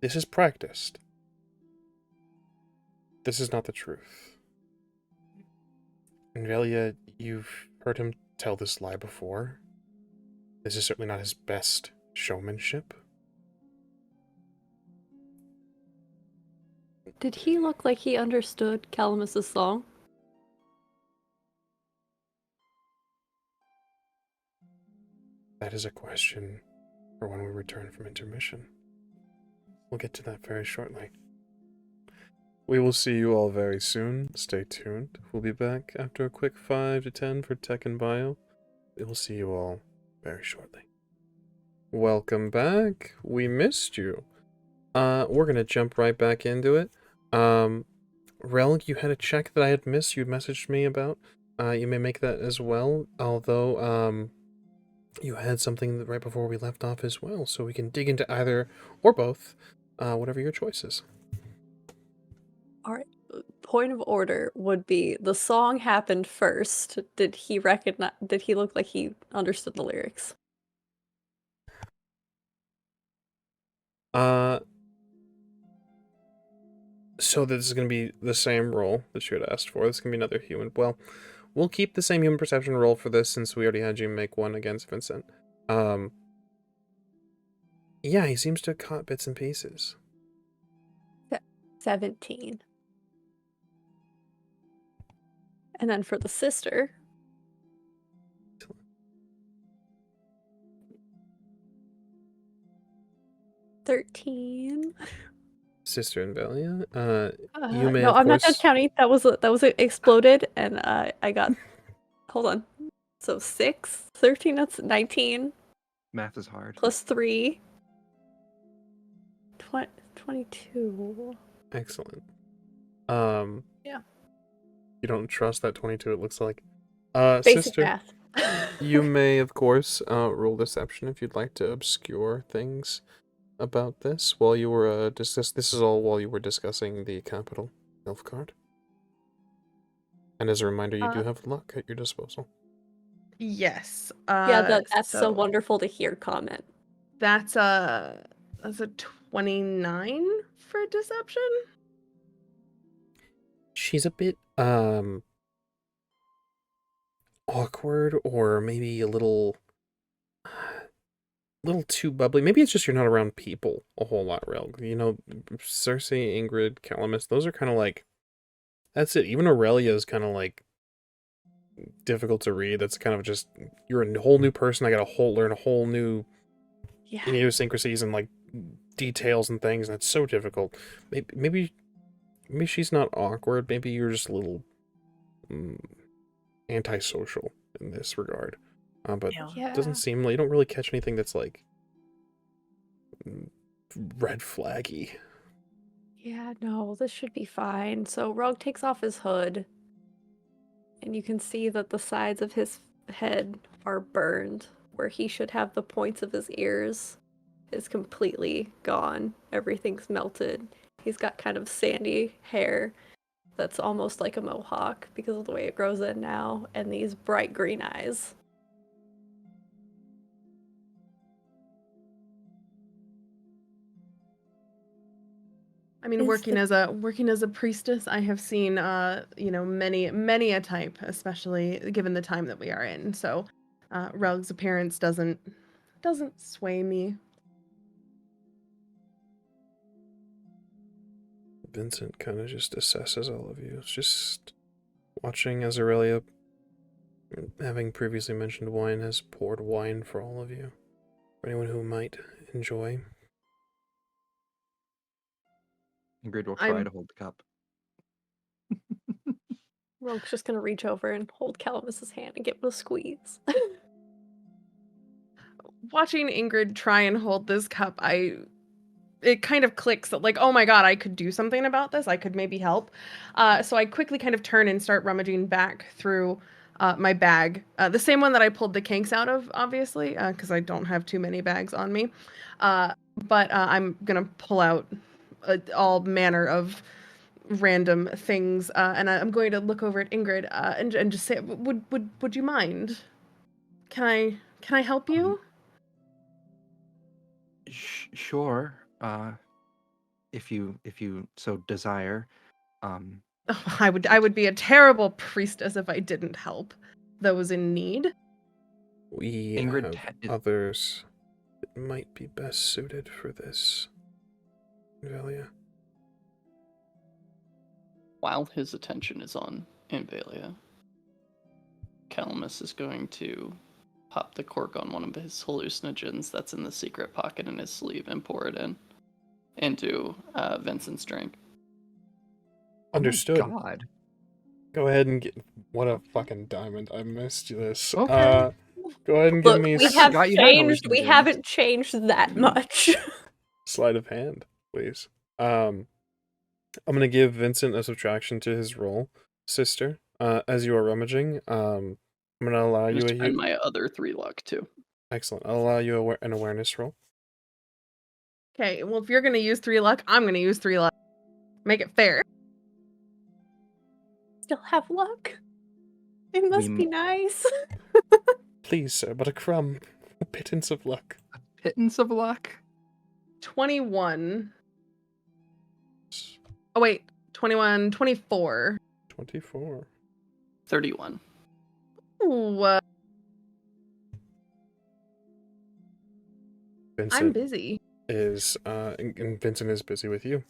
A: This is practiced. This is not the truth. And Velia, you've heard him tell this lie before. This is certainly not his best showmanship.
F: Did he look like he understood Calamus's song?
A: That is a question for when we return from intermission. We'll get to that very shortly. We will see you all very soon. Stay tuned. We'll be back after a quick 5 to 10 for Tech and Bio. We will see you all very shortly. Welcome back. We missed you. We're gonna jump right back into it. Rel, you had a check that I had missed. You messaged me about. You may make that as well. Although, you had something right before we left off as well, so we can dig into either or both, whatever your choice is.
F: All right. Point of order would be the song happened first. Did he look like he understood the lyrics?
A: So this is going to be the same roll that you had asked for. This is going to be another human. Well, we'll keep the same human perception roll for this since we already had you make one against Vincent. Yeah, he seems to have caught bits and pieces.
F: 17. And then for the sister, 13.
A: Sister and Velia,
F: No, I'm not done counting. That was exploded, and I got. Hold on. So 6, 13. That's 19.
D: Math is hard.
F: Plus 3. 22.
A: Excellent.
F: Yeah.
A: You don't trust that 22, it looks like.
F: Basic
A: Sister,
F: math.
A: you may, of course, roll deception if you'd like to obscure things about this while you were, this is all while you were discussing the capital elf card. And as a reminder, you do have luck at your disposal.
E: Yes.
F: Yeah, that's so wonderful to hear comment.
E: That's a 29 for deception.
A: She's a bit awkward, or maybe a little too bubbly. Maybe it's just you're not around people a whole lot, Rel. You know, Cersei, Ingrid, Calamus, those are kind of like, that's it. Even Aurelia is kind of like difficult to read. That's kind of just, you're a whole new person. I got to learn a whole new
F: Yeah.
A: idiosyncrasies and like details and things, and it's so difficult. Maybe she's not awkward. Maybe you're just a little antisocial in this regard. But
F: Yeah.
A: it doesn't seem like you don't really catch anything that's like red flaggy.
F: Yeah, no, this should be fine. So Rogue takes off his hood, and you can see that the sides of his head are burned, where he should have the points of his ears is completely gone. Everything's melted. He's got kind of sandy hair that's almost like a mohawk because of the way it grows in now, and these bright green eyes.
E: I mean, working as a priestess, I have seen many a type, especially given the time that we are in. So, Rug's appearance doesn't sway me.
A: Vincent kind of just assesses all of you. It's just watching as Aurelia, having previously mentioned wine, has poured wine for all of you. For anyone who might enjoy.
D: Ingrid will try to hold the cup.
F: Rogue's just gonna reach over and hold Calamus's hand and give him a squeeze.
E: Watching Ingrid try and hold this cup, it kind of clicks that, like, oh my god, I could do something about this. I could maybe help. So I quickly kind of turn and start rummaging back through my bag. The same one that I pulled the kinks out of, obviously, because I don't have too many bags on me. But I'm going to pull out all manner of random things, and I'm going to look over at Ingrid and just say, would you mind? Can I help you?
D: Sure. If you so desire.
E: Oh, I would be a terrible priestess if I didn't help those in need.
A: We
D: Ingrid
A: have others that might be best suited for this, Invalia.
B: While his attention is on Invalia, Calamus is going to pop the cork on one of his hallucinogens that's in the secret pocket in his sleeve and pour it into Vincent's drink.
A: Understood.
D: Oh my God.
A: Go ahead and get. What a fucking diamond! I missed this.
D: Okay.
A: Go ahead and
F: Look,
A: give me
F: we have
D: forgot you had
F: changed. We
D: hallucinogens.
F: haven't changed that much.
A: sleight of hand, please. I'm gonna give Vincent a subtraction to his roll, sister. As you are rummaging, I'm gonna allow
B: I'm
A: you
B: gonna
A: a
B: spend my other 3 luck too.
A: Excellent. I'll allow you an awareness roll.
E: Okay, well, if you're going to use 3 luck, I'm going to use 3 luck. Make it fair.
F: Still have luck. It must be nice.
A: Please, sir, but a crumb. A pittance of luck.
D: A pittance of luck.
E: 21. Oh, wait. 21, 24.
A: 24.
B: 31.
E: Ooh,
A: Vincent
E: I'm busy.
A: and Vincent is busy with you.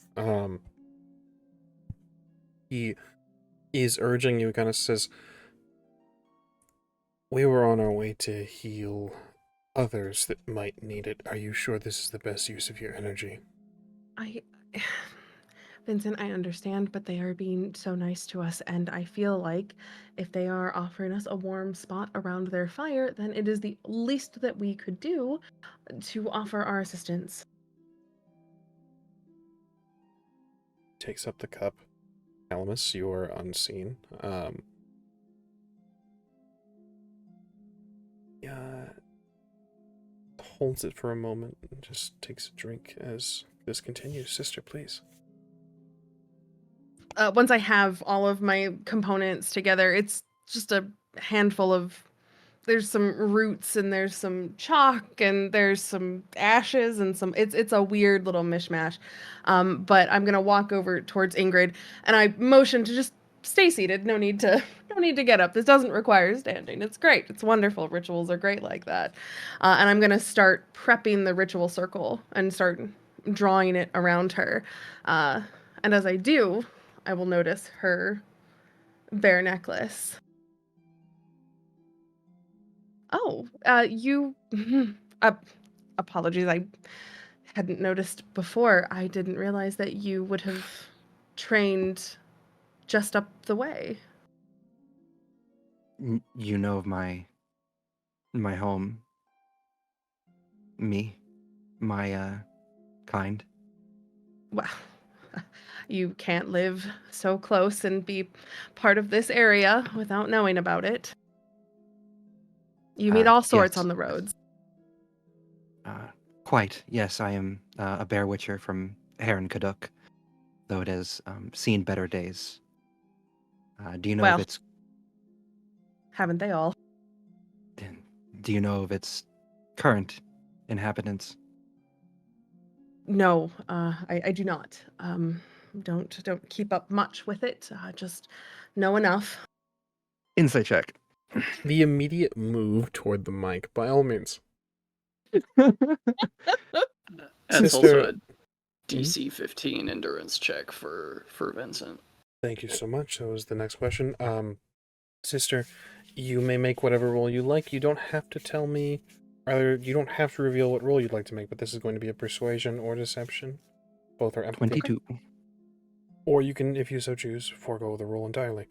A: He is urging you, kind of says, we were on our way to heal others that might need it. Are you sure this is the best use of your energy?
E: Vincent, I understand, but they are being so nice to us, and I feel like if they are offering us a warm spot around their fire, then it is the least that we could do to offer our assistance.
A: Takes up the cup. Calamus, you are unseen. Holds it for a moment and just takes a drink as this continues. Sister, please.
E: Once I have all of my components together, it's just a handful of... There's some roots, and there's some chalk, and there's some ashes, and some... It's a weird little mishmash. But I'm gonna walk over towards Ingrid, and I motion to just stay seated. No need to get up. This doesn't require standing. It's great. It's wonderful. Rituals are great like that. And I'm gonna start prepping the ritual circle and start drawing it around her. And as I do, I will notice her bear necklace. Oh, you. Apologies, I hadn't noticed before. I didn't realize that you would have trained just up the way.
D: You know of my home, me, my kind.
E: Well, you can't live so close and be part of this area without knowing about it. You meet all sorts
D: Yes.
E: on the roads.
D: Quite. Yes, I am a bear witcher from Kaduk, though it has seen better days. Do you know of
E: Well,
D: its
E: haven't they all?
D: Do you know of its current inhabitants?
E: No, I do not. Don't keep up much with it. Just know enough.
D: Insight check.
A: The immediate move toward the mic, by all means.
B: That's
A: Sister-
B: also a DC 15 endurance check for Vincent.
A: Thank you so much. That was the next question. Sister, you may make whatever roll you like. You don't have to tell me, rather, you don't have to reveal what roll you'd like to make, but this is going to be a persuasion or deception. Both are empathy.
D: 22.
A: Or you can, if you so choose, forego the roll entirely.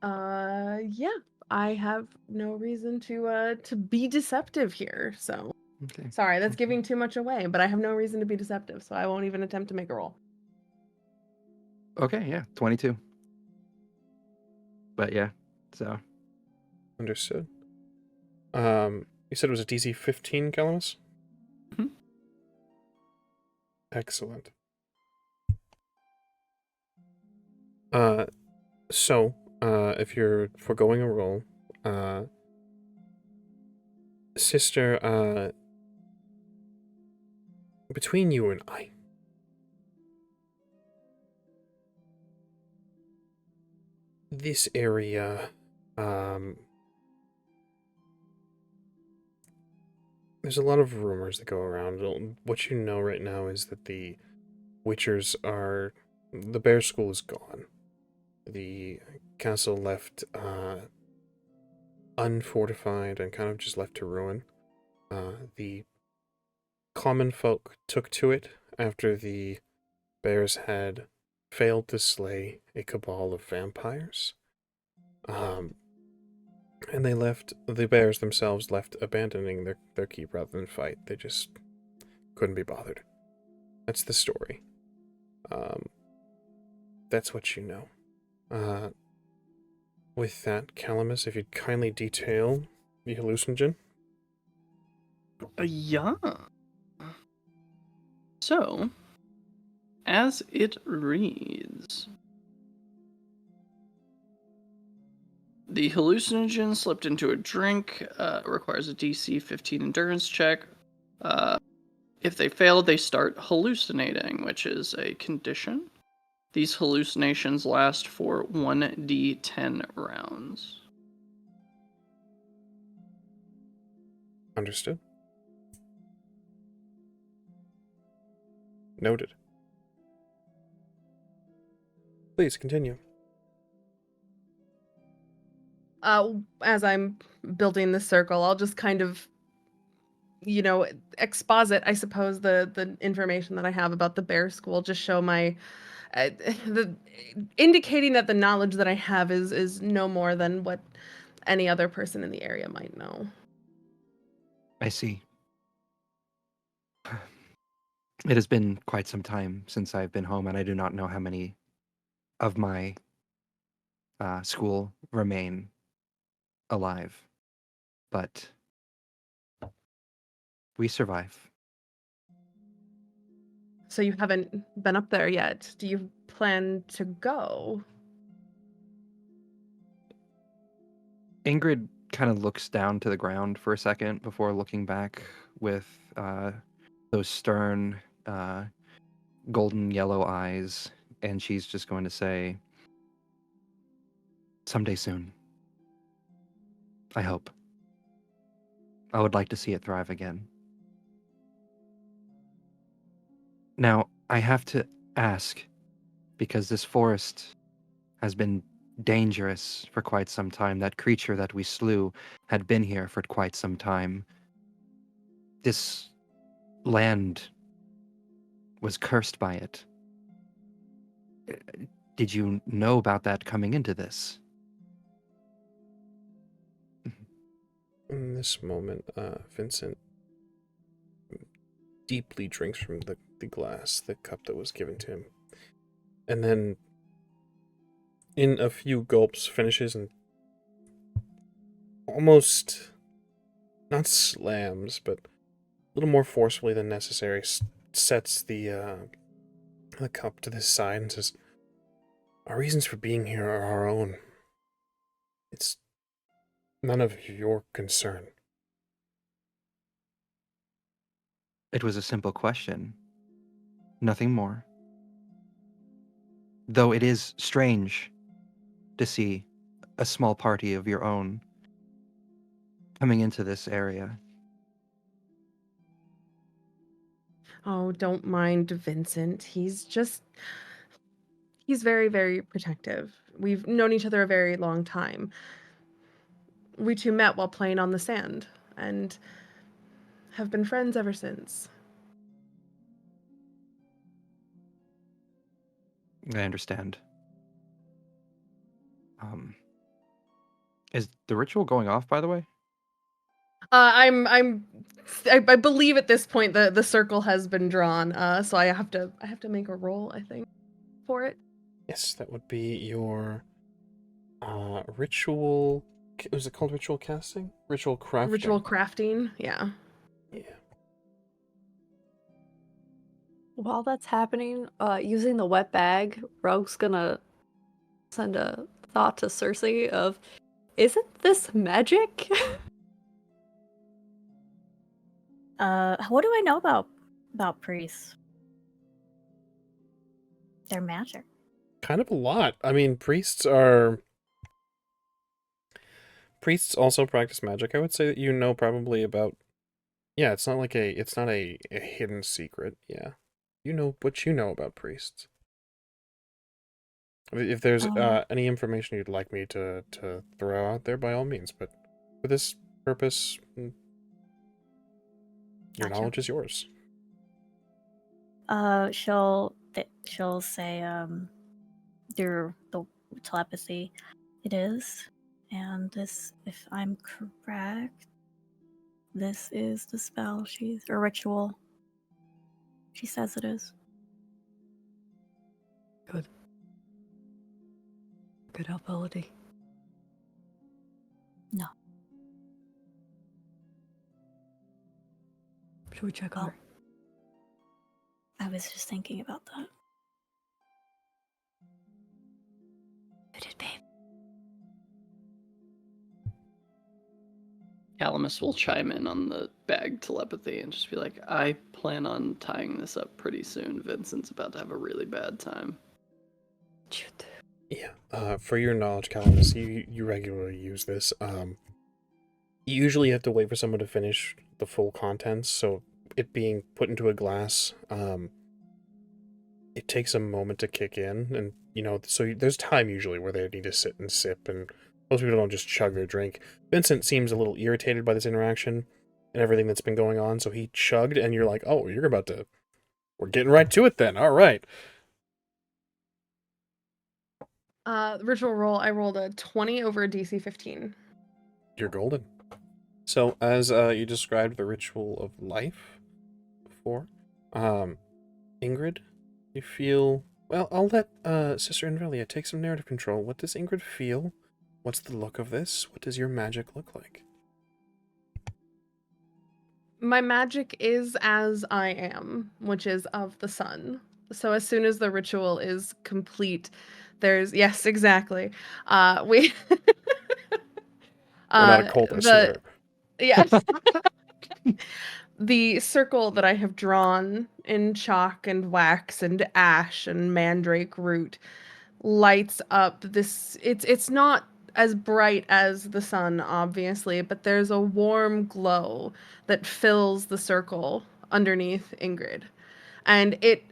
E: Yeah. I have no reason to be deceptive here, so
D: Okay.
E: sorry, that's giving too much away, but I have no reason to be deceptive, so I won't even attempt to make a roll.
D: Okay, yeah, 22. But yeah, so
A: Understood. You said it was a DC 15, Calamus?
B: Mhm.
A: Excellent. If you're foregoing a roll, sister, between you and I, this area, there's a lot of rumors that go around. What you know right now is that the Bear School is gone. The castle left unfortified and kind of just left to ruin. The common folk took to it after the bears had failed to slay a cabal of vampires. And the bears themselves left abandoning their keep rather than fight. They just couldn't be bothered. That's the story. That's what you know. With that, Calamus, if you'd kindly detail the hallucinogen.
B: Yeah. So, as it reads, the hallucinogen slipped into a drink, requires a DC 15 endurance check. If they fail, they start hallucinating, which is a condition. These hallucinations last for 1d10 rounds.
A: Understood. Noted. Please continue.
E: As I'm building the circle, I'll just kind of, exposit, I suppose, the information that I have about the bear school, just show my the indicating that the knowledge that I have is no more than what any other person in the area might know.
D: I see. It has been quite some time since I've been home, and I do not know how many of my school remain alive. But we survive.
E: So you haven't been up there yet. Do you plan to go?
D: Ingrid kind of looks down to the ground for a second before looking back with those stern, golden yellow eyes, and she's just going to say, "Someday soon. I hope. I would like to see it thrive again." Now, I have to ask, because this forest has been dangerous for quite some time. That creature that we slew had been here for quite some time. This land was cursed by it. Did you know about that coming into this?
A: In this moment, Vincent deeply drinks from the glass, the cup that was given to him. And then, in a few gulps, finishes and almost, not slams, but a little more forcefully than necessary, sets the cup to this side and says, "Our reasons for being here are our own. It's none of your concern."
D: It was a simple question. Nothing more. Though it is strange to see a small party of your own coming into this area.
E: Oh, don't mind Vincent. He's very, very protective. We've known each other a very long time. We two met while playing on the sand and have been friends ever since.
D: I understand. Is the ritual going off, by the way?
E: I believe at this point the circle has been drawn. So I have to make a roll, I think, for it.
A: Yes, that would be your ritual. Was it called ritual casting? Ritual crafting.
E: Ritual crafting, yeah.
A: Yeah.
F: While that's happening, using the wet bag, Rogue's gonna send a thought to Cersei of, isn't this magic?
C: What do I know about priests? They're magic.
A: Kind of a lot. I mean, priests also practice magic. I would say that you know probably about. Yeah, it's not a hidden secret. Yeah, you know what you know about priests. If there's any information you'd like me to throw out there, by all means. But for this purpose, your
C: Gotcha.
A: knowledge is yours.
C: She'll say through the telepathy, it is, and this, if I'm correct, this is the spell or ritual. She says it is.
F: Good. Good ability.
C: No.
F: Should we check on her?
C: I was just thinking about that.
F: Did it, babe?
B: Calamus will chime in on the bag telepathy and just be like, I plan on tying this up pretty soon. Vincent's about to have a really bad time.
A: Yeah. For your knowledge, Calamus, you regularly use this. You usually have to wait for someone to finish the full contents, so it being put into a glass, it takes a moment to kick in, and so there's time usually where they need to sit and sip, and most people don't just chug their drink. Vincent seems a little irritated by this interaction and everything that's been going on, so he chugged, and you're like, oh, we're getting right to it then, all right.
E: Ritual roll, I rolled a 20 over a DC 15.
A: You're golden. So, as you described the ritual of life before, Ingrid, you feel... Well, I'll let Sister Invelia take some narrative control. What does Ingrid feel? What's the look of this? What does your magic look like?
E: My magic is as I am, which is of the sun. So as soon as the ritual is complete, yes, exactly. We're
A: not a cultist here.
E: Yes. The circle that I have drawn in chalk and wax and ash and mandrake root lights up this. It's not as bright as the sun, obviously, but there's a warm glow that fills the circle underneath Ingrid. And it,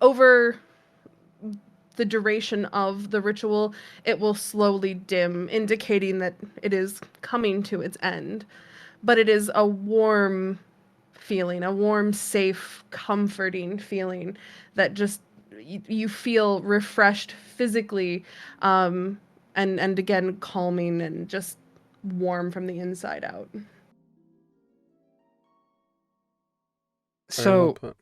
E: over the duration of the ritual, it will slowly dim, indicating that it is coming to its end. But it is a warm feeling, a warm, safe, comforting feeling that just you feel refreshed physically, and again calming and just warm from the inside out.
A: Very well
D: So
A: put.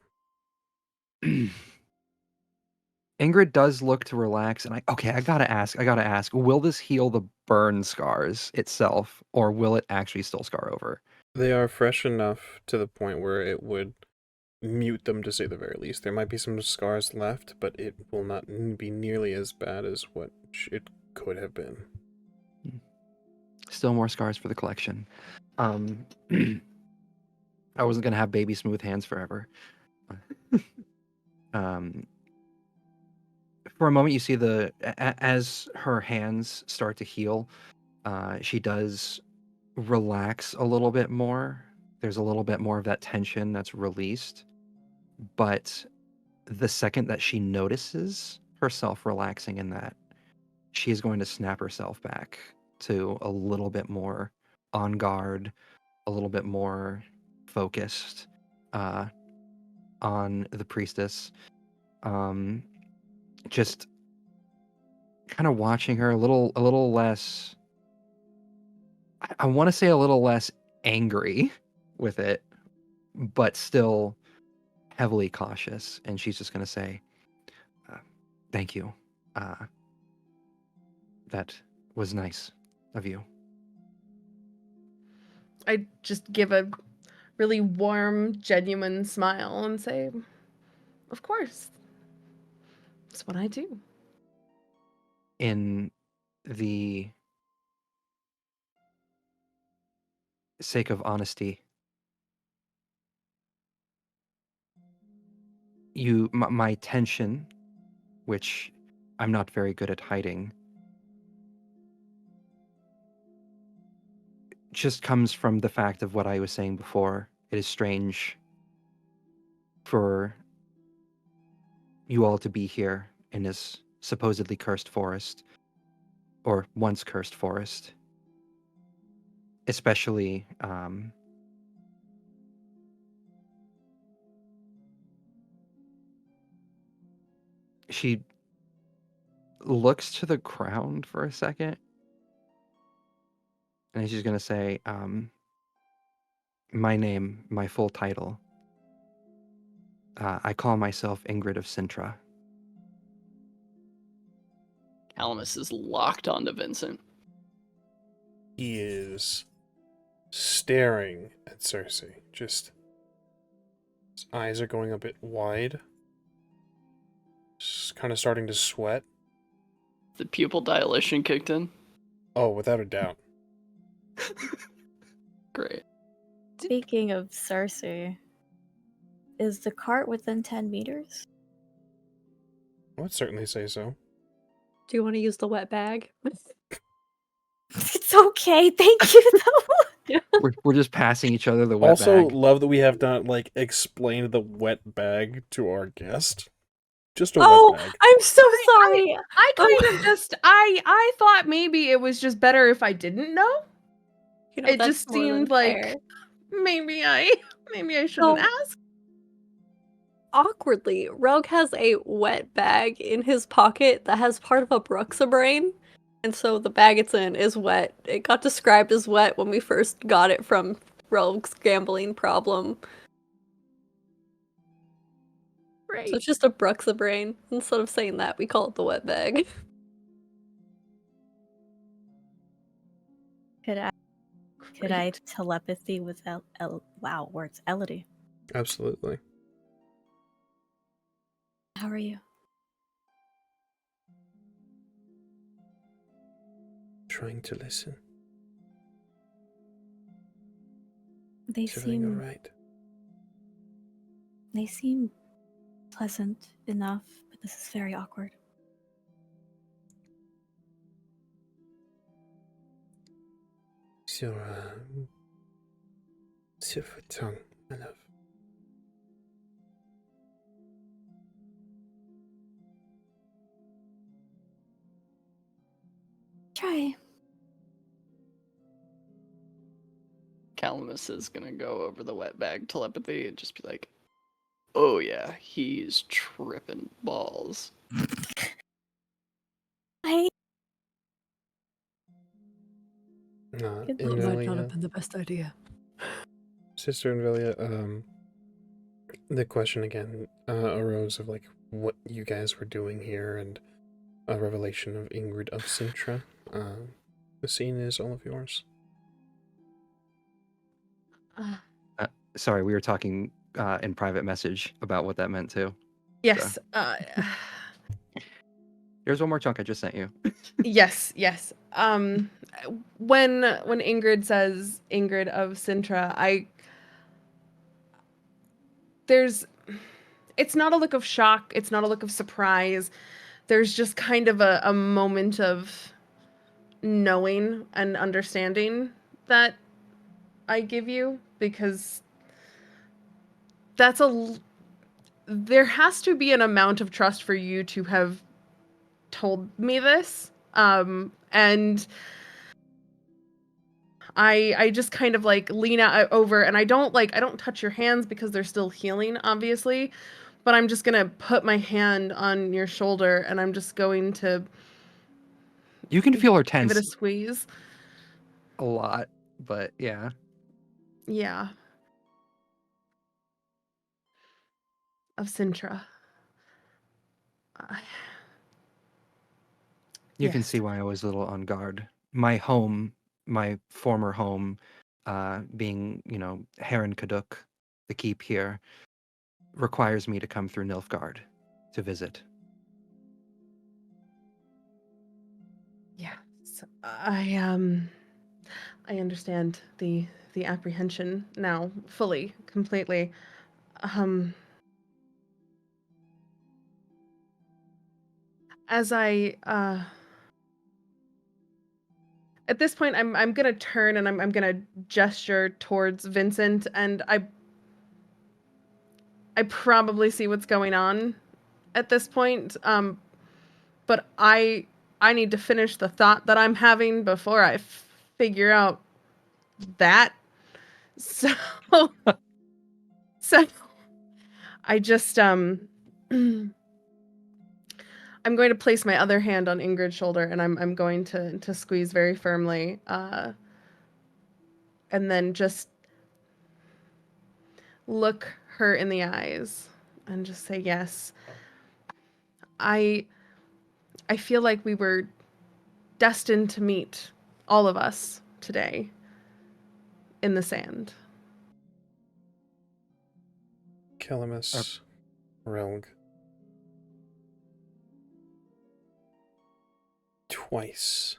D: Ingrid does look to relax, and I gotta ask, will this heal the burn scars itself, or will it actually still scar over?
A: They are fresh enough to the point where it would mute them, to say the very least. There might be some scars left, but it will not be nearly as bad as what it could have been.
D: Still more scars for the collection. I wasn't gonna have baby smooth hands forever. For a moment, you see as her hands start to heal, she does relax a little bit more. There's a little bit more of that tension that's released. But the second that she notices herself relaxing in that, she is going to snap herself back to a little bit more on guard, a little bit more focused on the priestess. Just kind of watching her a little less, I want to say a little less angry with it, but still heavily cautious. And she's just going to say, thank you. That was nice of you.
E: I just give a really warm, genuine smile and say, of course. That's what I do.
D: In the sake of honesty, my tension, which I'm not very good at hiding, just comes from the fact of what I was saying before. It is strange for you all to be here in this supposedly cursed forest, or once cursed forest, especially she looks to the ground for a second, and she's gonna say, my name, my full title, I call myself Ingrid of Sintra.
B: Calamus is locked onto Vincent.
A: He is staring at Cersei. Just his eyes are going a bit wide. Just kind of starting to sweat.
B: The pupil dilation kicked in.
A: Oh, without a doubt.
B: Great.
C: Speaking of Cersei, is the cart within 10 meters?
A: I would certainly say so.
F: Do you want to use the wet bag?
C: It's okay, thank you though.
D: We're just passing each other the wet
A: Also,
D: bag.
A: love that we have not explained the wet bag to our guest. Just a
F: Oh,
A: wet bag.
F: I'm so sorry.
E: I kind of just I thought maybe it was just better if I didn't know.
F: You know,
E: It
F: that's
E: just
F: more than
E: seemed like
F: fair.
E: maybe I shouldn't
F: So-
E: ask.
F: Awkwardly, Rogue has a wet bag in his pocket that has part of a Bruxabrain, and so the bag it's in is wet. It got described as wet when we first got it from Rogue's gambling problem.
E: Right.
F: So it's just a Bruxabrain. Instead of saying that, we call it the wet bag.
C: Could I telepathy with wow, words, Elodie?
A: Absolutely.
C: How are you?
A: Trying to listen.
C: They
A: Doing alright.
C: seem pleasant enough, but this is very awkward.
A: It's your tongue, my love.
C: try.
B: Calamus is gonna go over the wet bag telepathy and just be like, "Oh yeah, he's tripping balls."
C: I
F: That might not
A: Invelia,
F: have been the best idea.
A: Sister Invelia, the question again arose of like what you guys were doing here and a revelation of Ingrid of Sintra. The scene is all of yours.
D: Sorry, we were talking in private message about what that meant too.
E: Yes.
D: Here's one more chunk I just sent you.
E: Yes. When Ingrid says Ingrid of Sintra, it's not a look of shock, it's not a look of surprise. There's just kind of a moment of knowing and understanding that I give you, because there has to be an amount of trust for you to have told me this. And I just kind of like lean out over, and I don't touch your hands because they're still healing, obviously, but I'm just gonna put my hand on your shoulder and I'm just going to
D: You can feel her
E: give it a
D: tense
E: squeeze.
D: a lot, but yeah.
E: Yeah. Of Sintra.
D: You can
E: Yes.
D: see why I was a little on guard. My home, my former home, being, Heron Kaduk, the keep here, requires me to come through Nilfgaard to visit.
E: Yeah. So I understand the apprehension now fully, completely. As I at this point I'm gonna turn and I'm gonna gesture towards Vincent, and I probably see what's going on at this point. But I need to finish the thought that I'm having before I figure out that. So so I just I'm going to place my other hand on Ingrid's shoulder, and I'm going to squeeze very firmly, and then just look her in the eyes and just say, yes, I feel like we were destined to meet, all of us, today in the sand.
A: Calamus, Relg. Twice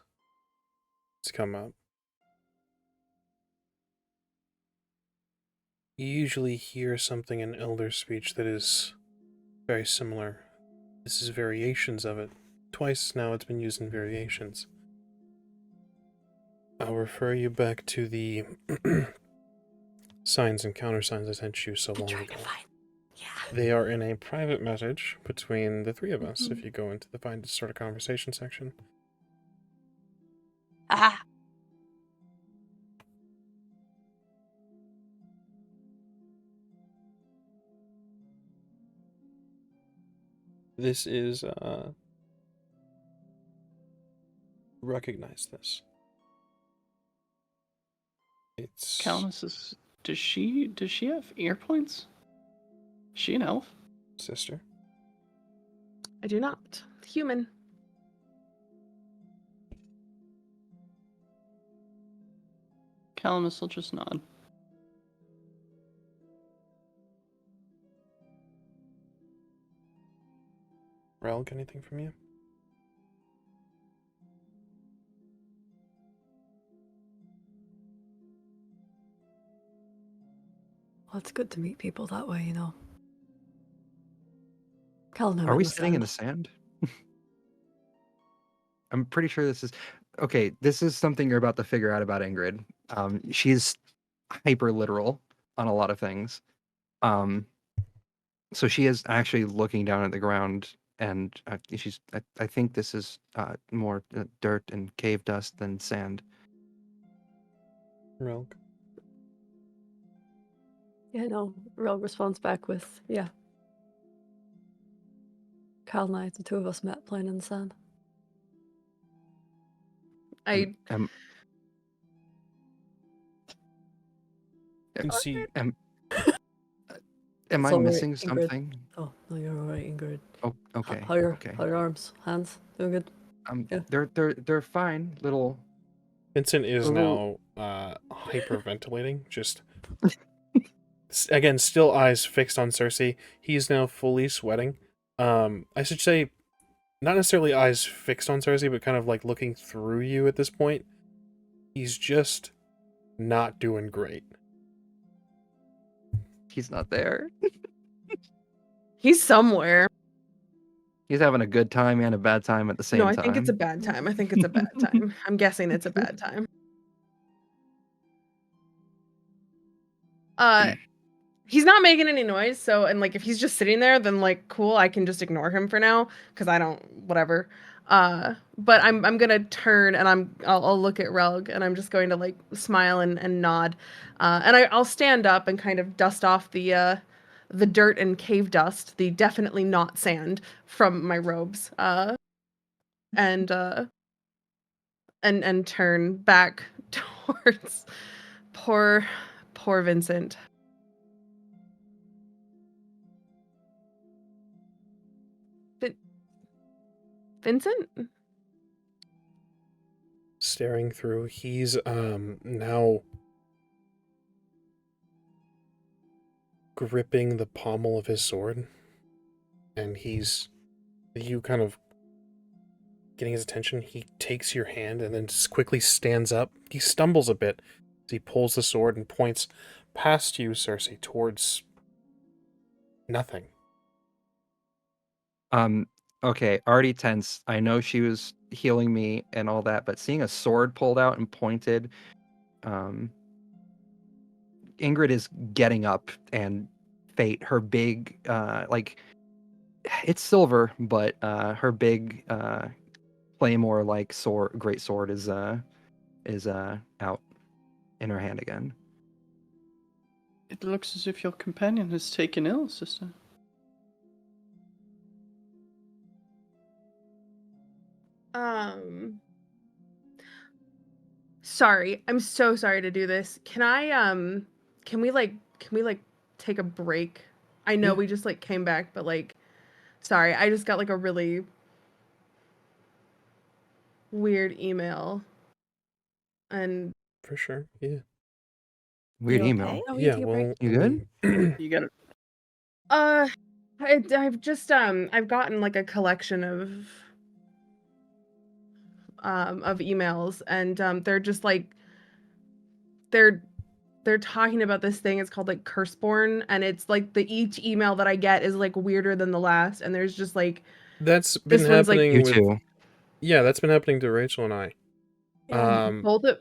A: it's come up. You usually hear something in Elder speech that is very similar. This is variations of it. Twice now it's been used in variations. I'll refer you back to the signs and countersigns I sent you so long ago.
C: Yeah.
A: They are in a private message between the three of us if you go into the Find to Start a Conversation section.
C: Ah.
A: This is, recognize this. It's...
B: Calamus is. Does she have ear points? Is she an elf?
A: Sister.
E: I do not. Human.
B: Calamus will just nod.
A: Relg, anything from you?
F: Well, it's good to meet people that way, you know. Cal never
D: Are we
F: in the
D: sitting in
F: sand.
D: the sand? I'm pretty sure this is... Okay, this is something you're about to figure out about Ingrid. She's hyper literal on a lot of things. So she is actually looking down at the ground and I think this is more dirt and cave dust than sand.
A: Milk.
F: Yeah, no. Rel responds back with, yeah. Cal and I, the two of us met playing in the sand.
E: I
D: Am,
A: You see,
D: am
F: It's
D: I
F: all right,
D: missing
F: Ingrid.
D: something?
F: Oh, no, you're all right, Ingrid.
D: Oh, okay.
F: How are
D: Okay.
F: your arms, hands? Doing good? Yeah.
D: They're fine. Little.
A: Vincent is
D: Little-
A: now hyperventilating. Just again, still eyes fixed on Cersei. He's now fully sweating. I should say, not necessarily eyes fixed on Cersei, but kind of like looking through you at this point. He's just not doing great.
D: He's not there.
E: he's somewhere.
D: He's having a good time and a bad time at the same
E: No, I
D: time.
E: think it's a bad time. I think it's a bad time. I'm guessing it's a bad time. He's not making any noise, so and like if he's just sitting there, then like cool, I can just ignore him for now because I don't whatever. But I'm gonna turn and I'll look at Relg and I'm just going to like smile and nod, and I'll stand up and kind of dust off the dirt and cave dust, the definitely not sand from my robes, and turn back towards poor Vincent. Vincent?
A: Staring through, he's now gripping the pommel of his sword, and you kind of getting his attention. He takes your hand and then just quickly stands up. He stumbles a bit as he pulls the sword and points past you, Cersei, towards nothing.
D: Okay, already tense. I know she was healing me and all that, but seeing a sword pulled out and pointed, Ingrid is getting up, and Fate, her big, like, it's silver, but her big claymore-like great sword is out in her hand again.
B: It looks as if your companion has taken ill, sister.
E: Sorry. I'm so sorry to do this. Can we take a break? I know
A: Yeah.
E: we just like came back, but like sorry, I just got like a really weird email. And
A: For sure, yeah.
D: Weird
C: You
D: email.
C: okay?
F: Oh,
A: Yeah,
F: take a
A: well,
F: break.
D: You good?
B: You got it.
E: I've just I've gotten like a collection of emails, and they're just like they're talking about this thing. It's called like Curseborn, and it's like each email that I get is like weirder than the last, and there's just like
A: that's been
E: this one's like
A: happening
D: You
A: with
D: too.
A: yeah, that's been happening to Rachel and I.
F: Yeah.
E: both of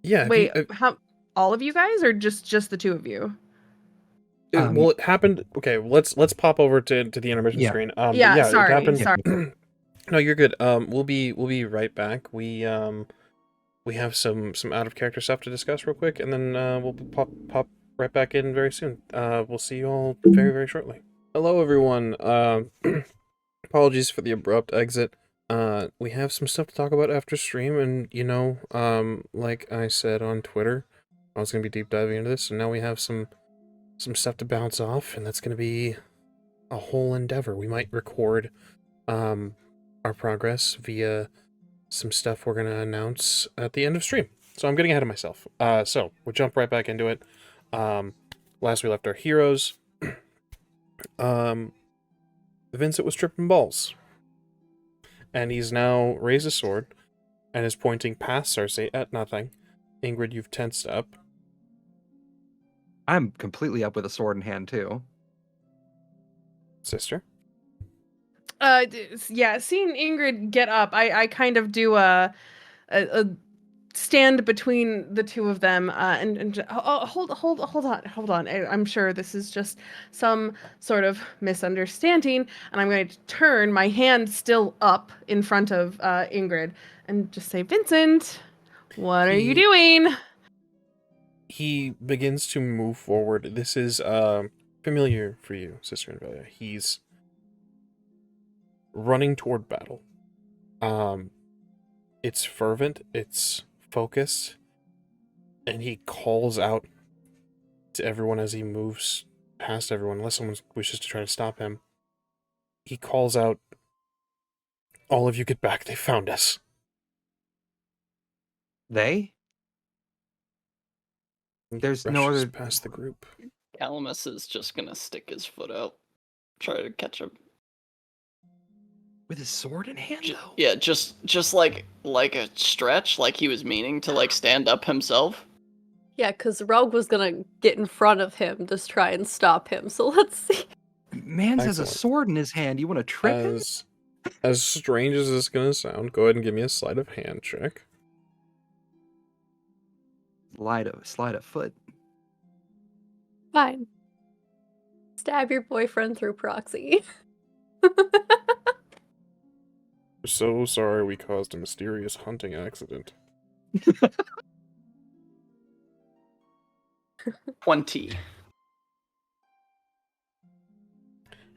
A: Yeah, have
E: wait,
A: you,
E: how all of you guys or just the two of you?
A: well, it happened. Okay, let's pop over to the intermission
D: Yeah.
A: screen.
E: Yeah,
A: It
E: sorry,
A: happened.
E: sorry.
A: No, you're good. We'll be right back. We have some out of character stuff to discuss real quick, and then we'll pop right back in very soon. We'll see you all very shortly. Hello, everyone. Apologies for the abrupt exit. We have some stuff to talk about after stream, and like I said on Twitter, I was gonna be deep diving into this, and now we have some stuff to bounce off, and that's gonna be a whole endeavor. We might record our progress via some stuff we're gonna announce at the end of stream. So I'm getting ahead of myself. So we'll jump right back into it. Last we left our heroes. Vincent was tripping balls, and he's now raised a sword and is pointing past Cersei at nothing. Ingrid, you've tensed up.
D: I'm completely up with a sword in hand too.
A: Sister?
E: Yeah, seeing Ingrid get up, I kind of do a stand between the two of them, hold on. I'm sure this is just some sort of misunderstanding, and I'm going to turn my hand still up in front of Ingrid and just say, Vincent, what are you doing?
A: He begins to move forward. This is familiar for you, Sister Invelia. He's running toward battle. It's fervent, it's focused, and he calls out to everyone as he moves past everyone, unless someone wishes to try to stop him. He calls out, "All of you get back, they found us."
D: They? There's no
A: Rushes
D: other.
A: past the group.
B: Calamus is just gonna stick his foot out, try to catch him.
D: With his sword in hand, though?
B: Yeah, just like a stretch, like he was meaning to like stand up himself.
F: Yeah, because Rogue was gonna get in front of him, just try and stop him. So let's see.
D: Man's has a
A: Excellent.
D: sword in his hand. You want to trip him?
A: As strange as this is gonna sound, go ahead and give me a sleight of hand check.
D: Slide a foot.
F: Fine. Stab your boyfriend through proxy.
A: We're so sorry we caused a mysterious hunting accident.
B: 20.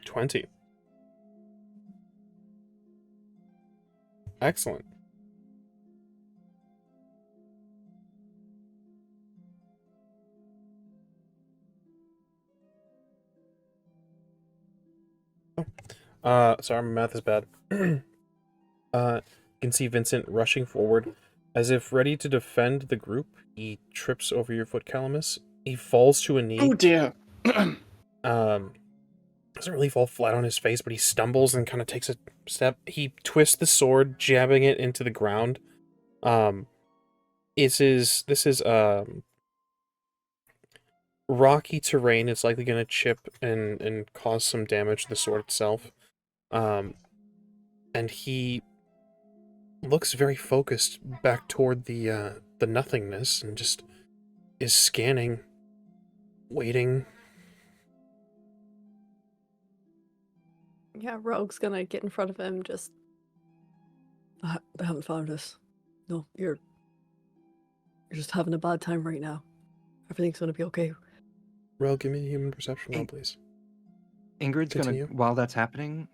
A: 20. Excellent. Sorry, my math is bad. You can see Vincent rushing forward. As if ready to defend the group, he trips over your foot, Calamus. He falls to a knee.
B: Oh dear.
A: Doesn't really fall flat on his face, but he stumbles and kind of takes a step. He twists the sword, jabbing it into the ground. This is rocky terrain. It's likely going to chip and cause some damage to the sword itself. And he looks very focused back toward the nothingness and just is scanning, waiting.
F: Yeah, Rogue's gonna get in front of him, just... I haven't found us. No, you're just having a bad time right now. Everything's gonna be okay.
A: Rel, give me a human perception roll, please.
D: Ingrid's
A: Continue.
D: while that's happening,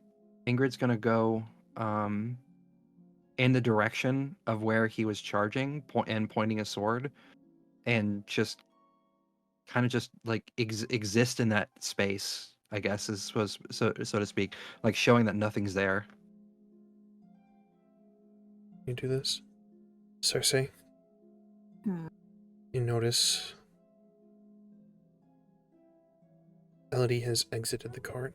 D: Ingrid's gonna go in the direction of where he was charging and pointing a sword, and just kind of just like exist in that space, I guess, so to speak, like showing that nothing's there.
A: You do this, Cersei. You notice Elodie has exited the cart.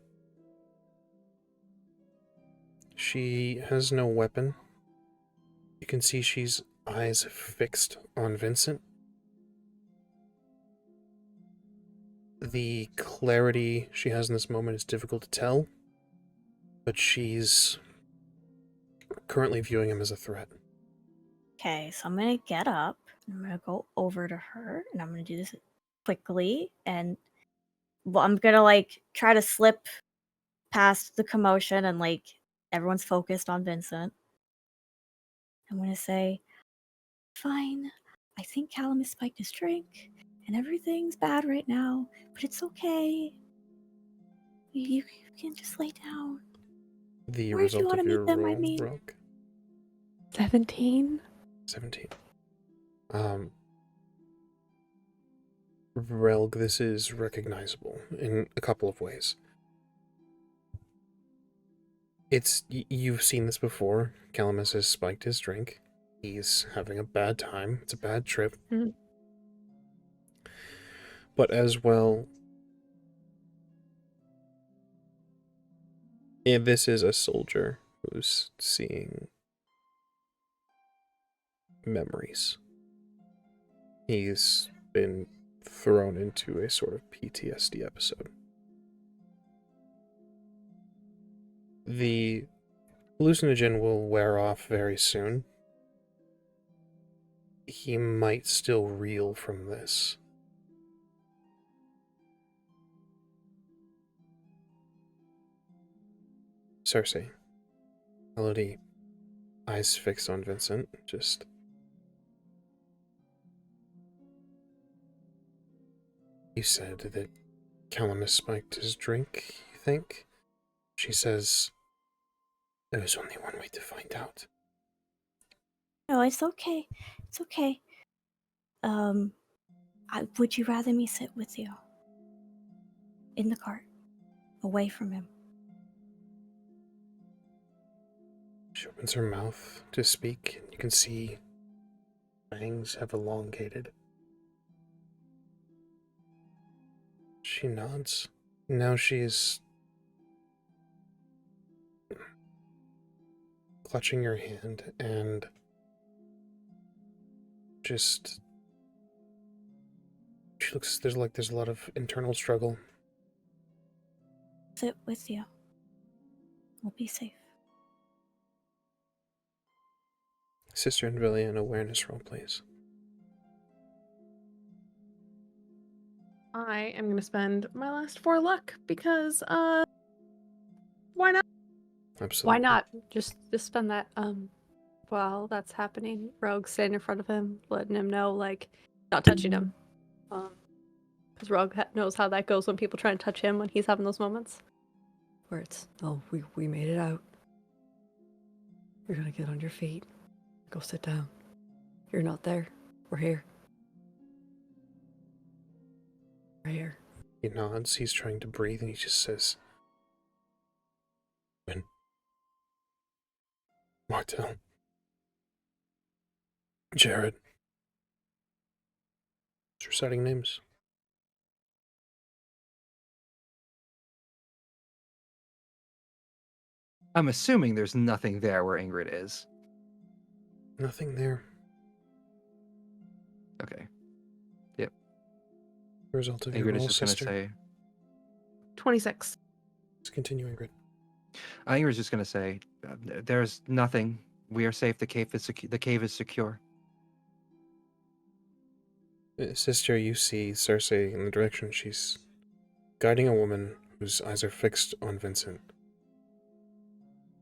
A: She has no weapon. You can see she's eyes fixed on Vincent. The clarity she has in this moment is difficult to tell, but she's currently viewing him as a threat.
C: Okay, so I'm gonna get up. I'm gonna go over to her, and I'm gonna do this quickly. And well, I'm gonna like try to slip past the commotion, and like everyone's focused on Vincent. I'm gonna say, "Fine, I think Calamus spiked his drink, and everything's bad right now, but it's okay. You can just lay down."
A: The
C: Where do you
A: result
C: wanna
A: of
C: meet
A: your
C: them, I
A: roll,
C: mean?
A: Rogue.
F: 17?
A: 17. Relg, this is recognizable in a couple of ways. You've seen this before. Calamus has spiked his drink. He's having a bad time. It's a bad trip.
F: Mhm.
A: But as well, this is a soldier who's seeing memories. He's been thrown into a sort of PTSD episode. The hallucinogen will wear off very soon. he might still reel from this. Cersei. Melody, eyes fixed on Vincent, just... You said that Calamus spiked his drink, you think? She says, there was only one way to find out.
C: No, it's okay. It's okay. Would you rather me sit with you? In the cart. Away from him.
A: She opens her mouth to speak, and you can see fangs have elongated. She nods. Now she's clutching your hand and just... She looks, there's a lot of internal struggle.
C: Sit with you. We'll be safe.
A: Sister and Villia, an awareness roll, please.
E: I am going to spend my last 4 luck because, why not?
A: Absolutely.
F: Why not? Just spend that. While that's happening, Rogue standing in front of him, letting him know, like, not touching him. Because Rogue knows how that goes when people try and touch him when he's having those moments. Where it's, oh, we made it out. You're gonna get on your feet. Go sit down. You're not there. We're here. We're here.
A: He nods, he's trying to breathe, and he just says, "When? Martel. Jared." Just reciting names.
D: I'm assuming there's nothing there where Ingrid is.
A: Nothing there.
D: Okay.
A: The result of your
D: Ingrid is
A: roll,
D: just going to
A: sister.
D: say...
E: 26.
A: Let's continue, Ingrid.
D: Ingrid's just going to say, there's nothing. We are safe. The cave is secure.
A: Sister, you see Cersei in the direction she's guiding a woman whose eyes are fixed on Vincent.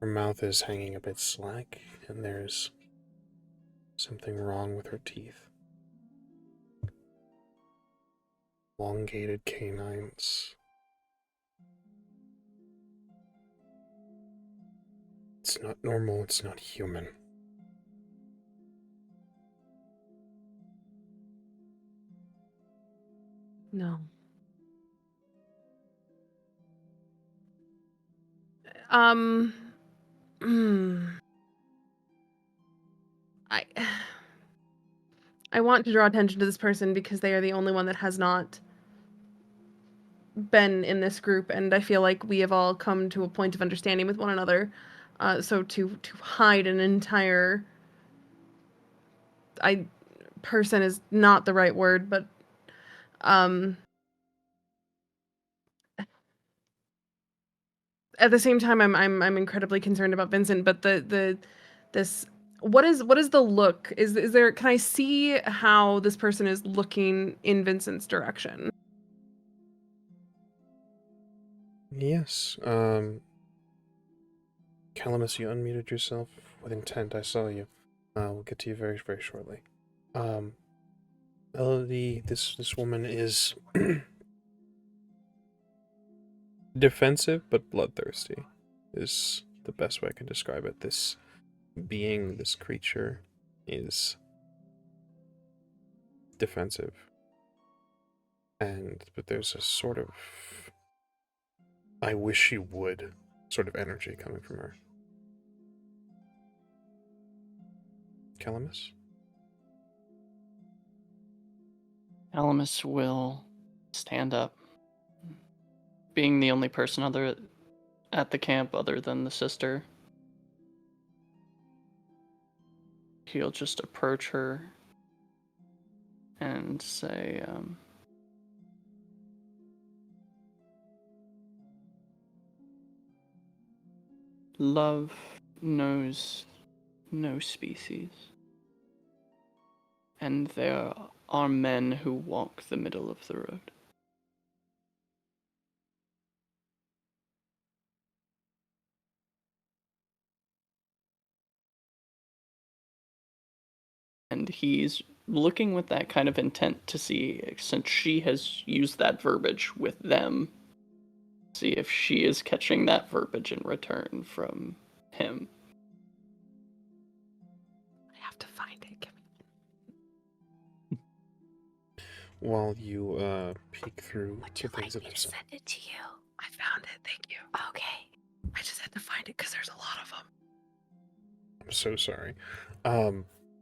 A: Her mouth is hanging a bit slack, and there's something wrong with her teeth. Elongated canines. It's not normal, it's not human.
E: No. I I want to draw attention to this person because they are the only one that has not been in this group, and I feel like we have all come to a point of understanding with one another. So to hide an entire person is not the right word, but at the same time I'm incredibly concerned about Vincent, but this what is the look? Is there, can I see how this person is looking in Vincent's direction?
A: Yes, Calamus, you unmuted yourself with intent. I saw you. We'll get to you very, very shortly. Melody, this woman is defensive but bloodthirsty, is the best way I can describe it. This being, this creature, is defensive. But there's a sort of I wish you would sort of energy coming from her. Calamus?
B: Calamus will stand up. Being the only person at the camp other than the sister, he'll just approach her and say, love knows no species, and there are men who walk the middle of the road. And he's looking with that kind of intent to see, since she has used that verbiage with them, see if she is catching that verbiage in return from him.
E: I have to find it.
A: While you peek through
F: Would
A: the
F: you
A: things
F: like
A: that
F: me
A: I've
F: to
A: sent.
F: send it to you?
E: I found it. Thank you.
F: Okay.
E: I just had to find it because there's a lot of them.
A: I'm so sorry.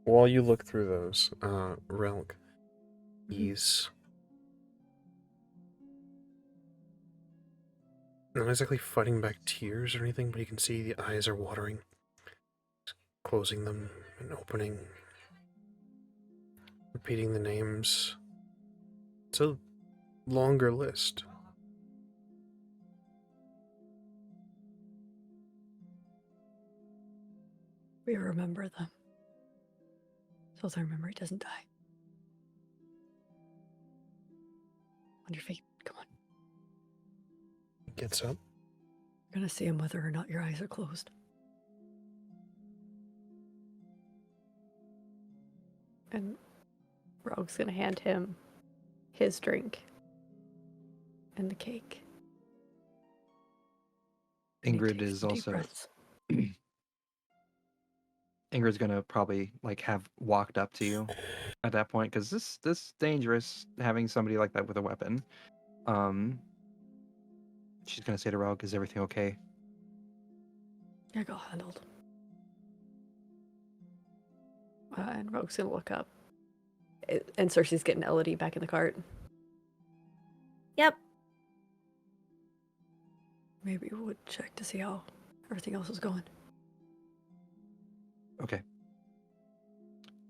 A: While you look through those, Relk, he's not exactly fighting back tears or anything, but you can see the eyes are watering. He's closing them and opening, repeating the names. It's a longer list.
F: We remember them. So as I remember, he doesn't die. On your feet. Come on.
A: He gets up.
F: You're gonna see him whether or not your eyes are closed. And Rogue's gonna hand him his drink and the cake. And he
D: Ingrid
F: takes
D: is
F: some deep
D: also
F: breaths.
D: Ingrid's gonna probably like have walked up to you at that point because this dangerous having somebody like that with a weapon. She's gonna say to Rogue, "Is everything okay?"
F: I got handled. And Rogue's gonna look up. And Cersei's getting Elodie back in the cart.
C: Yep.
F: Maybe we would check to see how everything else is going.
D: Okay.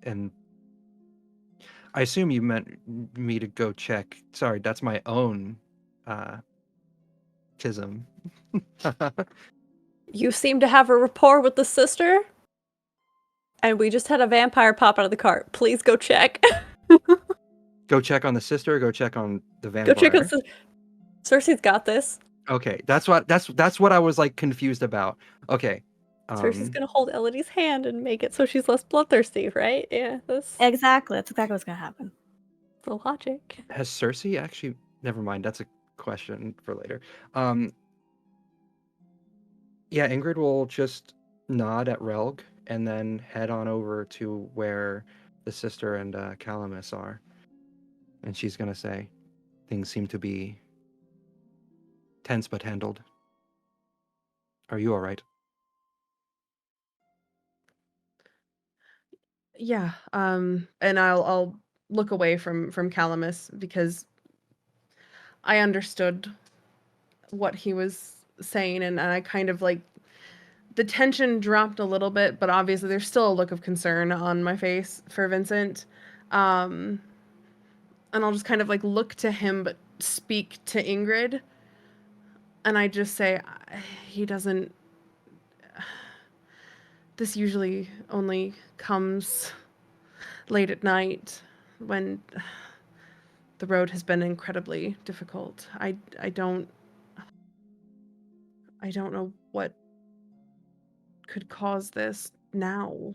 D: And I assume you meant me to go check. Sorry, that's my own chism.
F: You seem to have a rapport with the sister. And we just had a vampire pop out of the cart. Please go check.
D: Go check on the sister. Or go check on the vampire.
F: Go check on Cersei's got this.
D: Okay, that's what I was like confused about. Okay.
F: Cersei's gonna hold Elodie's hand and make it so she's less bloodthirsty, right? Yeah, that's
C: Exactly. That's exactly what's gonna happen.
F: the logic.
D: Has Cersei actually? Never mind. That's a question for later. Yeah, Ingrid will just nod at Relg and then head on over to where the sister and Calamus are, and she's gonna say, "Things seem to be tense but handled. Are you all right?"
E: Yeah. And I'll look away from Calamus because I understood what he was saying, and I kind of like the tension dropped a little bit, but obviously there's still a look of concern on my face for Vincent. And I'll just kind of like look to him but speak to Ingrid. And I just say, he doesn't. This usually only comes late at night when the road has been incredibly difficult. I don't know what could cause this now.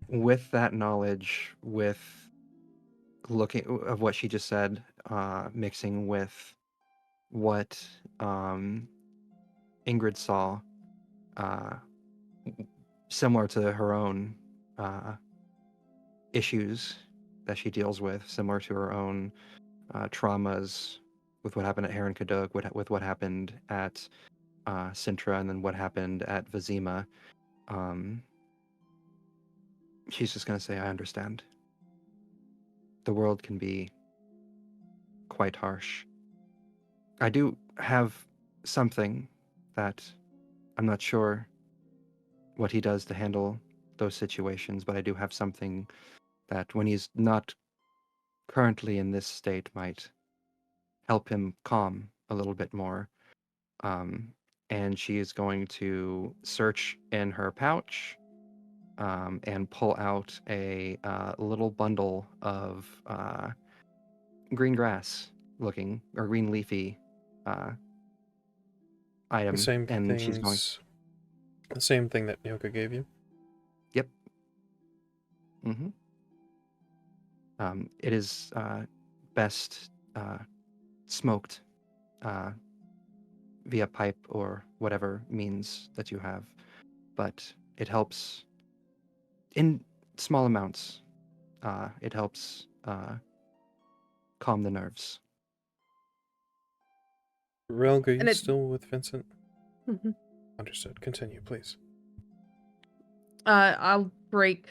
D: With that knowledge, with looking of what she just said, mixing with what Ingrid saw, similar to her own issues that she deals with, similar to her own traumas with what happened at Heron Kaduk, with what happened at Sintra, and then what happened at Vizima. She's just going to say, "I understand. The world can be quite harsh. I do have something that I'm not sure what he does to handle those situations, but I do have something that when he's not currently in this state might help him calm a little bit more." And she is going to search in her pouch and pull out a little bundle of green grass looking, or green leafy item.
A: The same
D: and she's going,
A: things. The same thing that Nyoka gave you.
D: yep. Mm-hmm. It is best smoked via pipe or whatever means that you have, but it helps in small amounts. It helps calm the nerves.
A: Relg, are
E: And
A: you
E: it-
A: still with Vincent?
F: Mhm.
A: Understood. Continue, please.
E: I'll break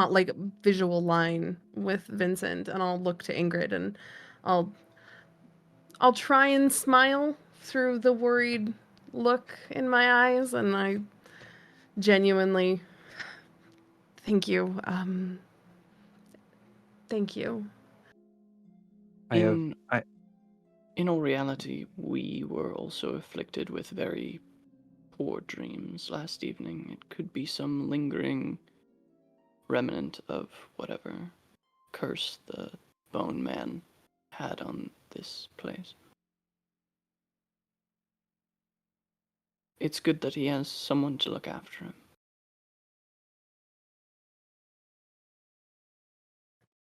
E: like visual line with Vincent, and I'll look to Ingrid, and I'll try and smile through the worried look in my eyes, and I genuinely thank you. Thank you.
B: In all reality, we were also afflicted with very poor dreams last evening. It could be some lingering remnant of whatever curse the Bone Man had on this place. It's good that he has someone to look after him.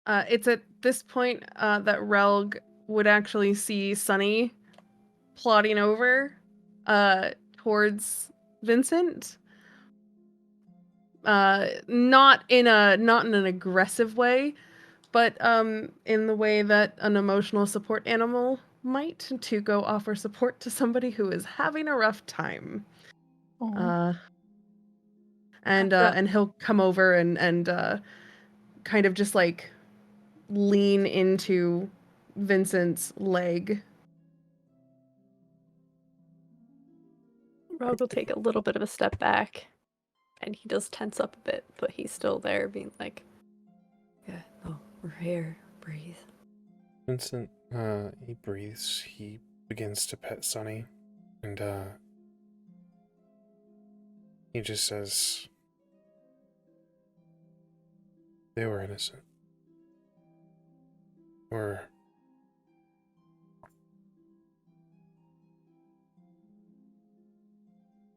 E: It's at this point that Relg would actually see Sunny plodding over towards Vincent. Not in an aggressive way, but in the way that an emotional support animal might, to go offer support to somebody who is having a rough time. And he'll come over and kind of just like lean into Vincent's leg.
F: Rogue will take a little bit of a step back, and he does tense up a bit, but he's still there, being like, "Yeah, no, we're here. Breathe."
A: Vincent, he breathes. He begins to pet Sunny, and he just says, "They were innocent.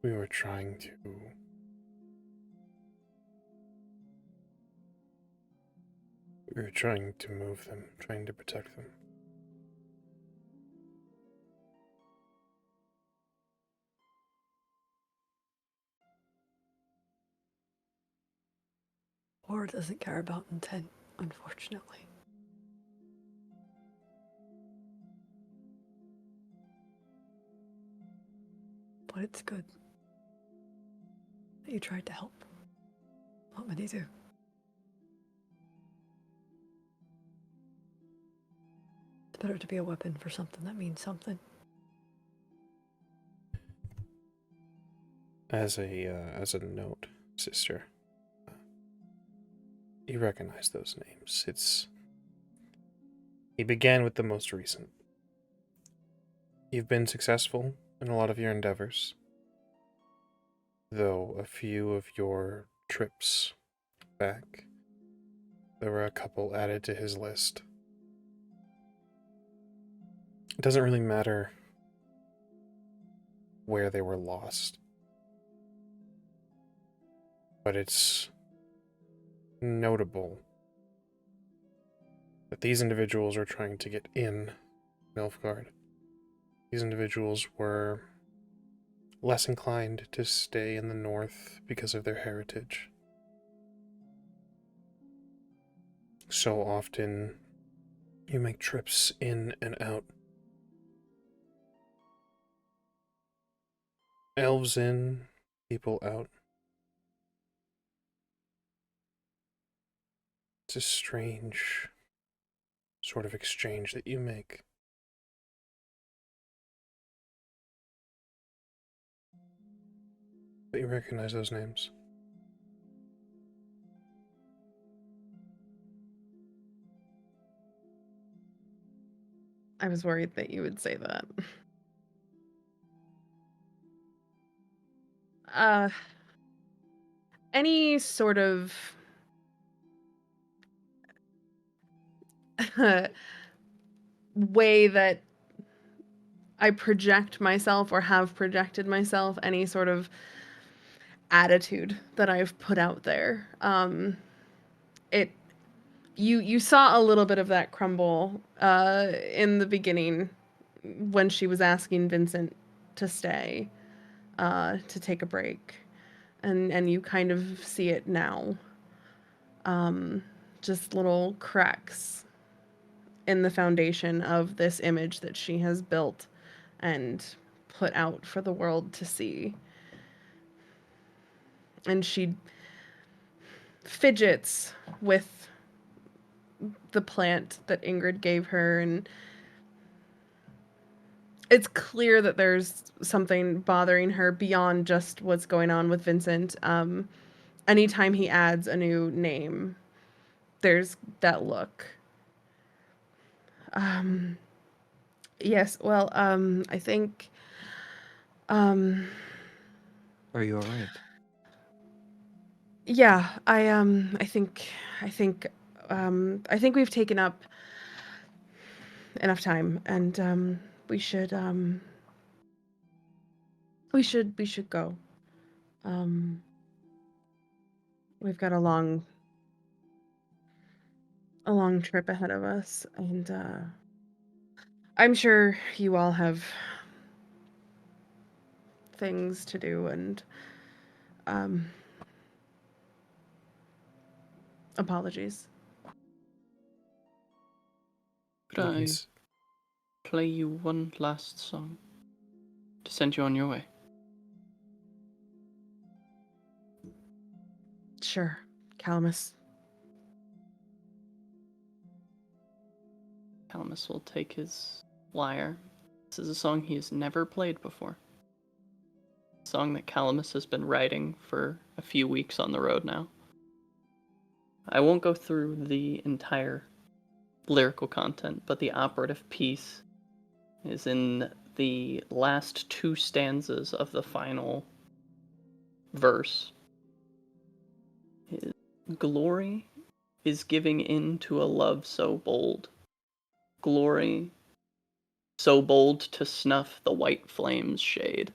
A: We were trying to move them, trying to protect them."
F: War doesn't care about intent, unfortunately. But it's good that you tried to help. Not many do. It's better to be a weapon for something that means something.
A: As a note, sister, you recognize those names. He began with the most recent. You've been successful in a lot of your endeavors, though a few of your trips back, there were a couple added to his list. It doesn't really matter where they were lost, but it's notable that these individuals are trying to get in Nilfgaard. These individuals were less inclined to stay in the north because of their heritage. So often, you make trips in and out. Elves in, people out. It's a strange sort of exchange that you make. But you recognize those names.
E: I was worried that you would say that. Uh, any sort of way that I project myself or have projected myself, any sort of attitude that I've put out there. It you saw a little bit of that crumble in the beginning when she was asking Vincent to stay, to take a break, and you kind of see it now. Just little cracks in the foundation of this image that she has built and put out for the world to see. And she fidgets with the plant that Ingrid gave her, and it's clear that there's something bothering her beyond just what's going on with Vincent. Anytime he adds a new name, there's that look. Yes, well, I think,
D: Are you all right?
E: yeah, I think, I think, I think we've taken up enough time, and we should go. We've got a long trip ahead of us, and I'm sure you all have things to do, and apologies.
B: Could I
A: Yes.
B: play you one last song to send you on your way?
E: Sure, Calamus.
B: Calamus will take his lyre. This is a song he has never played before. A song that Calamus has been writing for a few weeks on the road now. I won't go through the entire lyrical content, but the operative piece is in the last two stanzas of the final verse. His glory is giving in to a love so bold. Glory so bold to snuff the white flame's shade.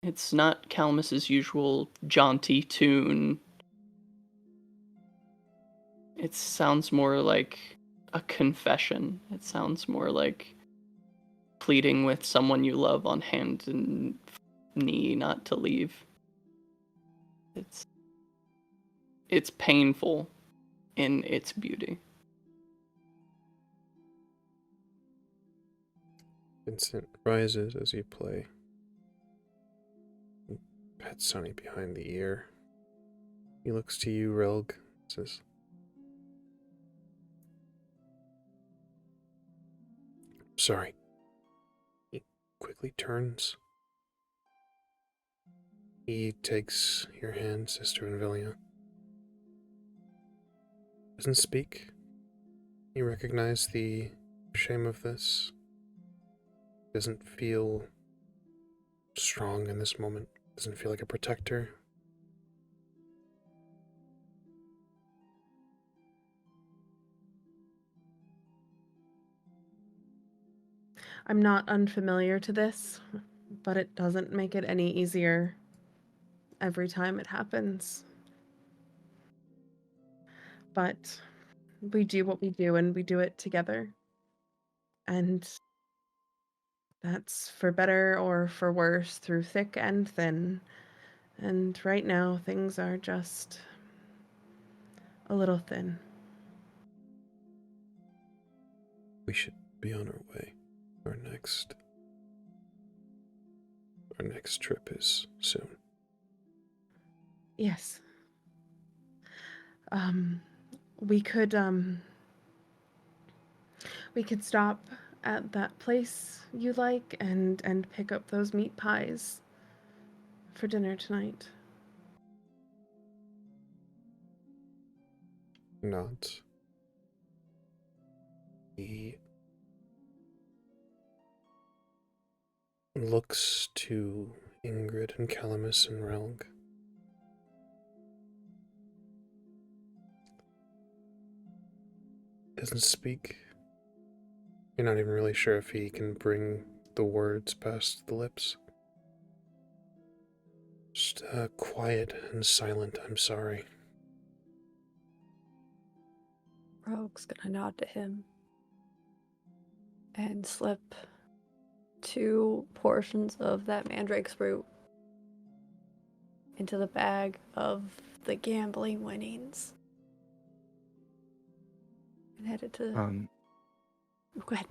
B: It's not Calamus's usual jaunty tune. It sounds more like a confession. It sounds more like pleading with someone you love on hand and knee not to leave. It's painful in its beauty.
A: Vincent rises as you play. Pats Sonny behind the ear. He looks to you, Relg, says, "Sorry." He quickly turns. He takes your hand, Sister Envelia. Doesn't speak. You recognize the shame of this. Doesn't feel strong in this moment. Doesn't feel like a protector.
E: I'm not unfamiliar to this, but it doesn't make it any easier every time it happens. But we do what we do, and we do it together. And that's for better or for worse, through thick and thin. And right now, things are just a little thin.
A: We should be on our way. Our next trip is soon.
E: Yes. We could stop at that place you like and pick up those meat pies for dinner tonight.
A: Not. The looks to Ingrid and Calamus and Relg. Doesn't speak. You're not even really sure if he can bring the words past the lips. Just quiet and silent, I'm sorry.
F: Rogue's gonna nod to him and slip 2 portions of that mandrake's root into the bag of the gambling winnings. And headed to... Go ahead.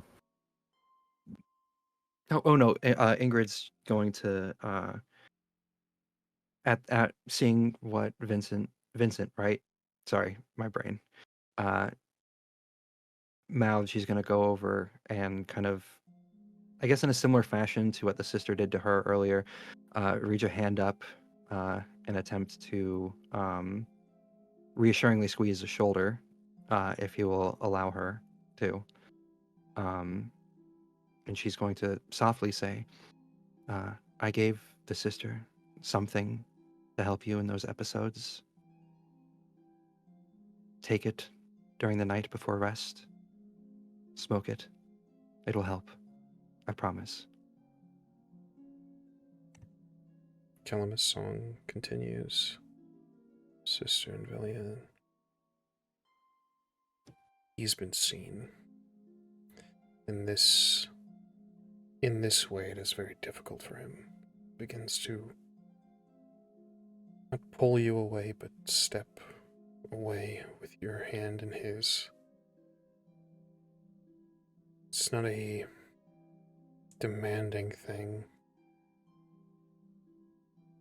D: Oh no, Ingrid's going to at seeing what Vincent, right? Sorry, my brain. Mouthed, she's gonna go over and kind of, I guess in a similar fashion to what the sister did to her earlier, reach a hand up and attempt to reassuringly squeeze the shoulder, if he will allow her to. And she's going to softly say, I gave the sister something to help you in those episodes. Take it during the night before rest. Smoke it. It'll help. I promise.
A: Calamus' song continues. Sister and Velia. He's been seen. In this way, it is very difficult for him. Begins to not pull you away, but step away with your hand in his. It's not a demanding thing.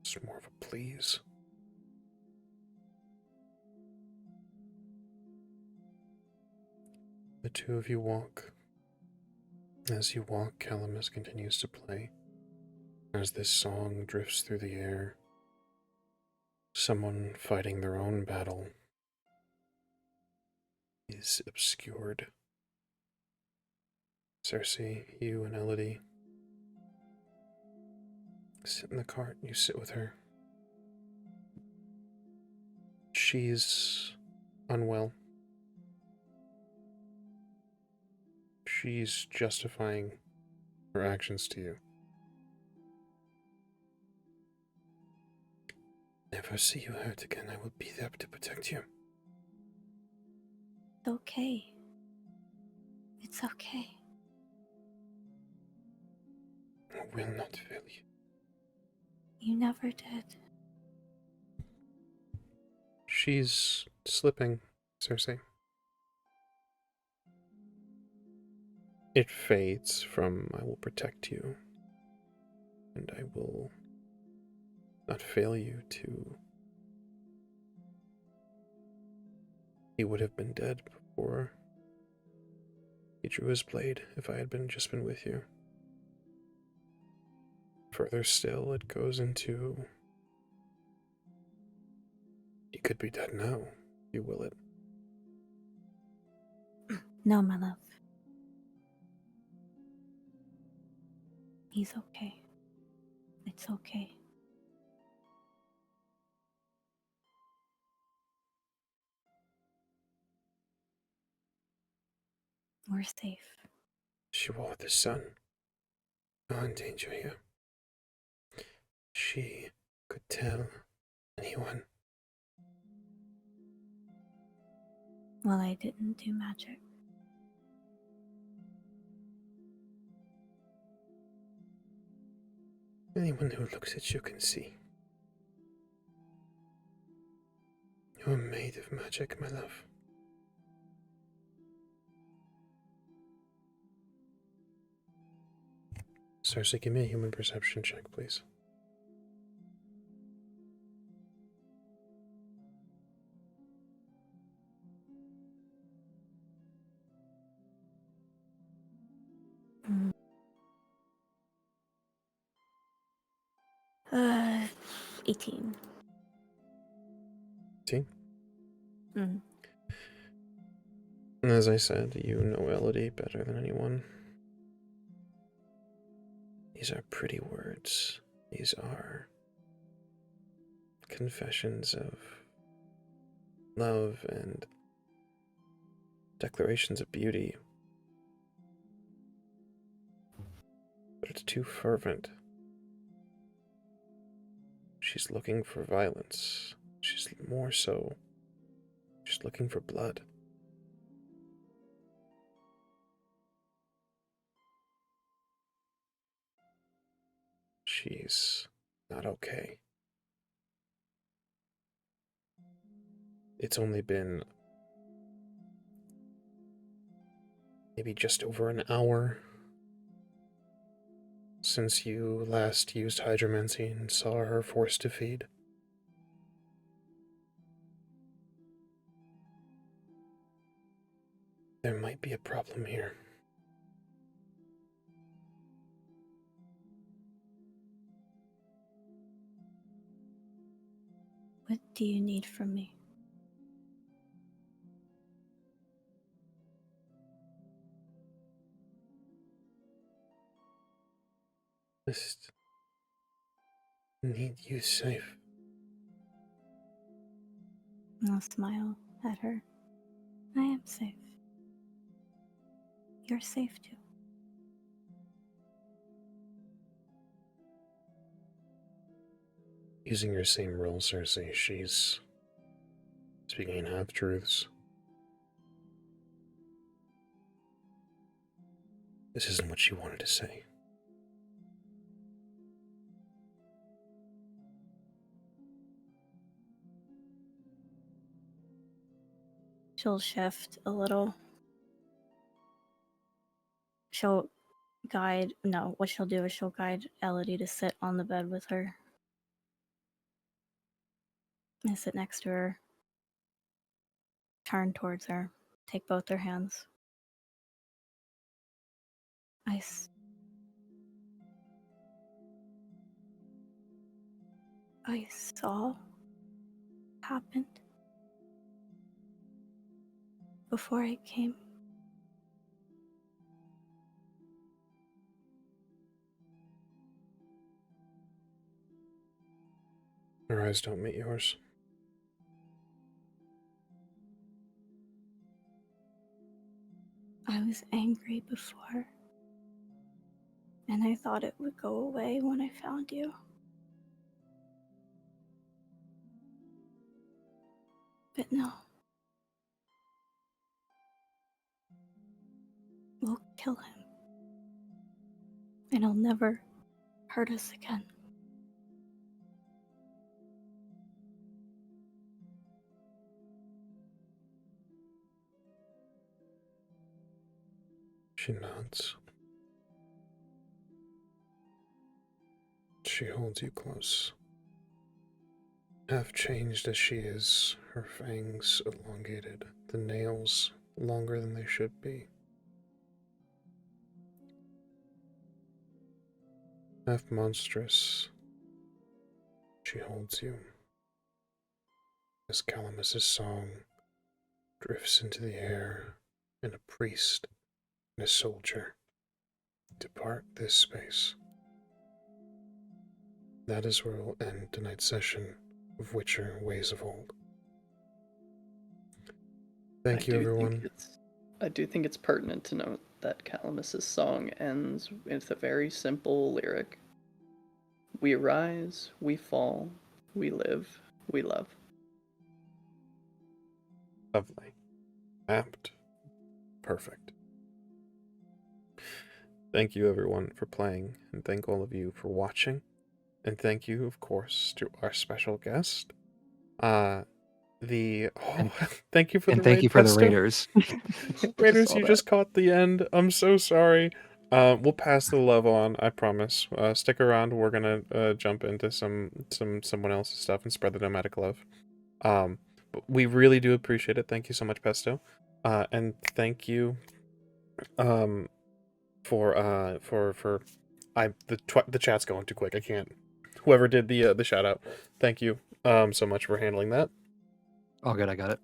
A: It's more of a please. The two of you walk. As you walk, Calamus continues to play. As this song drifts through the air, someone fighting their own battle is obscured. Cersei, you and Elodie sit in the cart. You sit with her. She's unwell. She's justifying her actions to you. Never see you hurt again. I will be there to protect you.
C: It's okay. It's okay.
A: I will not fail you.
C: You never did.
A: She's slipping, Cersei. It fades from I will protect you, and I will not fail you, to he would have been dead before he drew his blade if I had just been with you. Further still, it goes into he could be dead now. You will it.
C: No, my love. He's okay. It's okay. We're safe.
A: She wore the sun. No in danger here. She could tell anyone.
C: Well, I didn't do magic.
A: Anyone who looks at you can see. You're made of magic, my love. Cersei, give me a human perception check, please.
C: Mm. 18.
A: 18?
C: Mm.
A: As I said, you know Elodie better than anyone. These are pretty words. These are confessions of love and declarations of beauty. But it's too fervent. She's looking for violence. She's more so just looking for blood. She's not okay. It's only been maybe just over an hour since you last used hydromancy and saw her forced to feed. There might be a problem here.
C: What do you need from me?
A: Just need you safe.
C: I'll smile at her. I am safe. You're safe too.
A: Using your same role, Cersei, she's speaking half-truths. This isn't what she wanted to say.
C: She'll shift a little. She'll guide, no, what she'll do is she'll guide Elodie to sit on the bed with her. And sit next to her. Turn towards her. Take both her hands. I saw happened before I came.
A: Her eyes don't meet yours.
C: I was angry before, and I thought it would go away when I found you. But no. We'll kill him. And he'll never hurt us again.
A: She nods. She holds you close. Half changed as she is, her fangs elongated, the nails longer than they should be. Half monstrous, she holds you. As Calamus's song drifts into the air, and a priest and a soldier depart this space. That is where we'll end tonight's session of Witcher Ways of Old. Thank you, everyone.
B: I do think it's pertinent to note that Calamus's song ends with a very simple lyric. We rise, we fall, we live, we love.
A: Lovely. Apt. Perfect. Thank you, everyone, for playing, and thank all of you for watching. And thank you, of course, to our special guest. Thank you for the
D: thank you for the
A: Pesto.
D: Raiders.
A: Raiders, you just caught the end. I'm so sorry. We'll pass the love on, I promise. Stick around. We're gonna jump into someone else's stuff and spread the nomadic love. But we really do appreciate it. Thank you so much, Pesto. And thank you for the chat's going too quick. I can't. Whoever did the shout out, thank you so much for handling that.
D: All good, I got it.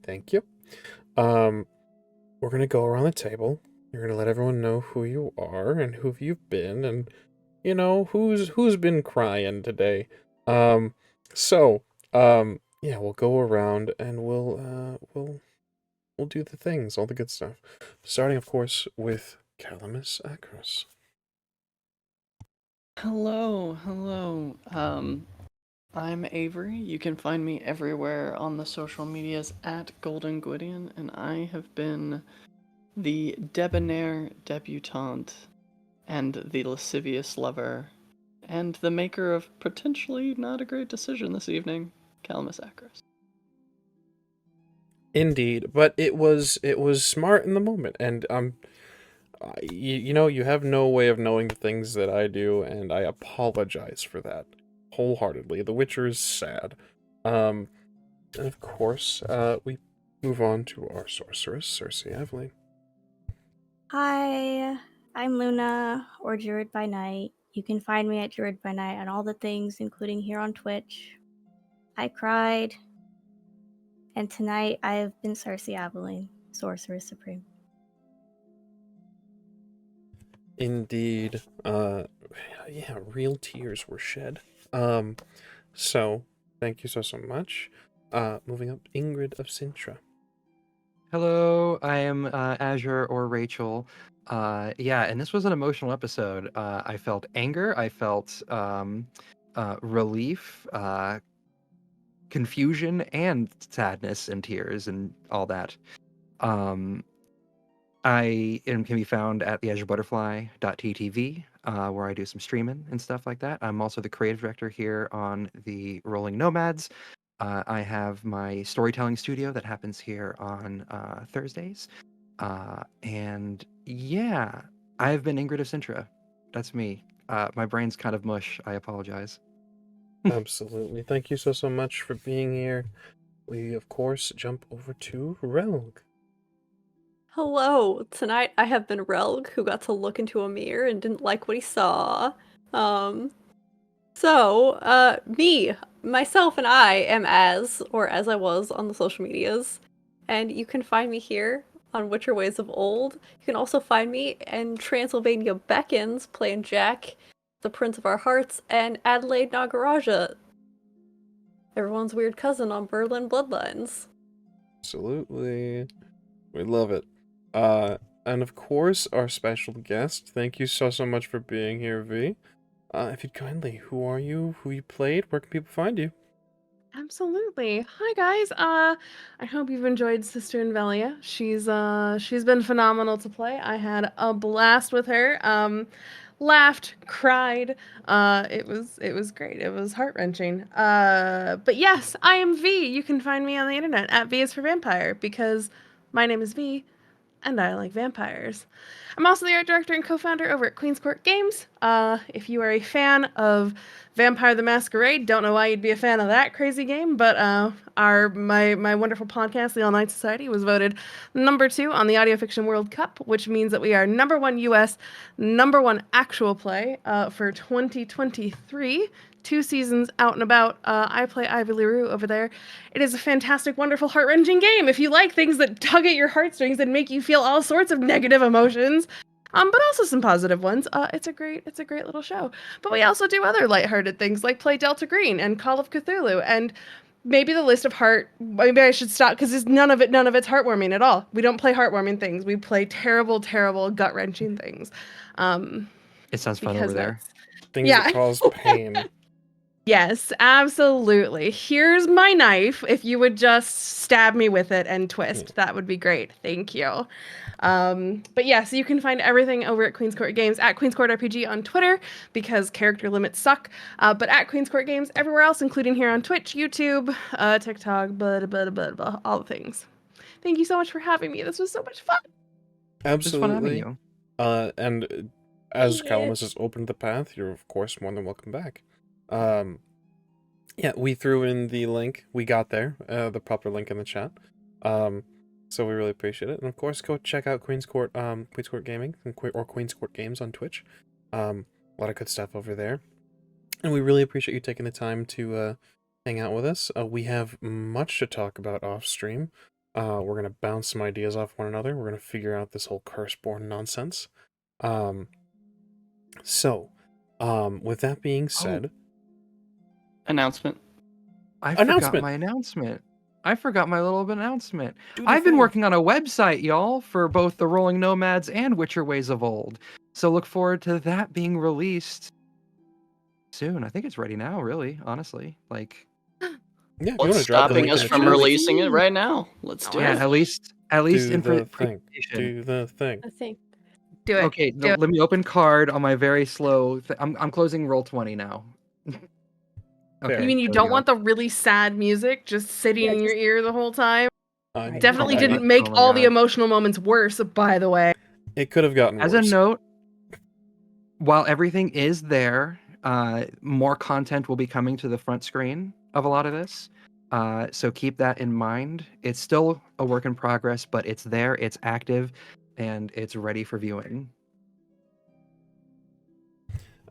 A: Thank you. We're gonna go around the table. You're gonna let everyone know who you are and who you've been, and who's been crying today? So, yeah, we'll go around and we'll do the things, all the good stuff. Starting, of course, with Calamus Akros.
B: Hello, hello. I'm Avery. You can find me everywhere on the social medias at Golden Gwydion, and I have been the debonair debutante and the lascivious lover and the maker of potentially not a great decision this evening, Calamus Akros.
A: Indeed, but it was smart in the moment, and you have no way of knowing the things that I do, and I apologize for that wholeheartedly. The Witcher is sad. And of course, we move on to our sorceress, Cersei Evelyn.
C: Hi, I'm Luna, or Druid by Night. You can find me at Druid by Night on all the things, including here on Twitch. I cried, and tonight I have been Cersei Aveline, Sorceress Supreme.
A: Indeed. Yeah, real tears were shed. So thank you so much. Moving up, Ingrid of Sintra.
D: Hello, I am Azure or Rachel. Yeah, and this was an emotional episode. I felt anger, I felt relief, confusion, and sadness and tears and all that. Can be found at the AzureButterfly.ttv, where I do some streaming and stuff like that. I'm also the creative director here on the Rolling Nomads. I have my storytelling studio that happens here on Thursdays. And yeah, I've been Ingrid of Sintra. That's me. My brain's kind of mush. I apologize.
A: Absolutely. Thank you so much for being here. We, of course, jump over to Relg.
F: Hello. Tonight I have been Relg, who got to look into a mirror and didn't like what he saw. Me, myself, and I am as I was on the social medias. And you can find me here on Witcher Ways of Old. You can also find me in Transylvania Beckons, playing Jack, the Prince of Our Hearts, and Adelaide Nagaraja, everyone's weird cousin on Berlin Bloodlines.
A: Absolutely. We love it. And of course, our special guest. Thank you so much for being here, V. If you'd kindly, who are you? Who you played? Where can people find you?
E: Absolutely. Hi guys. I hope you've enjoyed Sister Invelia. She's been phenomenal to play. I had a blast with her. Laughed, cried. It was great. It was heart-wrenching. But yes, I am V. You can find me on the internet at V is for Vampire because my name is V and I like vampires. I'm also the art director and co-founder over at Queen's Court Games. If you are a fan of Vampire the Masquerade, don't know why you'd be a fan of that crazy game, but my wonderful podcast, The All Night Society, was voted #2 on the Audio Fiction World Cup, which means that we are #1 US, #1 actual play for 2023. 2 seasons out and about. I play Ivy LaRue over there. It is a fantastic, wonderful, heart-wrenching game. If you like things that tug at your heartstrings and make you feel all sorts of negative emotions, but also some positive ones, it's a great little show. But we also do other lighthearted things like play Delta Green and Call of Cthulhu and maybe the list of maybe I should stop because none of it's heartwarming at all. We don't play heartwarming things. We play terrible, gut-wrenching things.
D: It sounds fun over there.
A: Things
E: Yeah.
A: that cause pain.
E: Yes, absolutely. Here's my knife. If you would just stab me with it and twist, that would be great. Thank you. But yeah, so you can find everything over at Queen's Court Games at Queen's Court RPG on Twitter because character limits suck. But at Queen's Court Games everywhere else, including here on Twitch, YouTube, TikTok, all the things. Thank you so much for having me. This was so much fun.
A: Absolutely.
D: Just fun having you.
A: And as Calamus has opened the path, you're of course more than welcome back. Yeah, we threw in the link. We got there, the proper link in the chat. So we really appreciate it. And of course, go check out Queen's Court Gaming or Queen's Court Games on Twitch. A lot of good stuff over there. And we really appreciate you taking the time to hang out with us. We have much to talk about off stream. We're gonna bounce some ideas off one another. We're gonna figure out this whole Curseborn nonsense. So, With that being said,
B: Announcement.
D: I forgot
A: Announcement!
D: my announcement. I forgot my little announcement.
A: Do the
D: I've been
A: thing.
D: working on a website, y'all, for both the Rolling Nomads and Witcher Ways of Old. So look forward to that being released soon. I think it's ready now, really, honestly. Like,
A: Yeah, if you
B: What's
A: want to drop the
B: stopping
A: link in
B: us
A: the
B: from
A: chat,
B: releasing it right now? Let's do
D: yeah,
B: it.
D: at least
A: do
D: in
A: the thing.
D: presentation.
A: Do the thing.
F: I think.
E: Do it.
D: Okay,
E: Do it.
D: let me open card on my very slow. I'm closing roll 20 now.
A: Fair.
E: You mean you
D: there we
E: don't
D: go.
E: want the really sad music just sitting
F: Yeah,
E: in your
F: just-
E: ear the whole time?
A: I'm
E: Definitely
A: trying.
E: didn't make
D: Oh my
E: all the
D: God.
E: emotional moments worse, by the way.
A: It could have gotten
D: As
A: worse.
D: a note, while everything is there, more content will be coming to the front screen of a lot of this. So keep that in mind. It's still a work in progress, but it's there, it's active, and it's ready for viewing.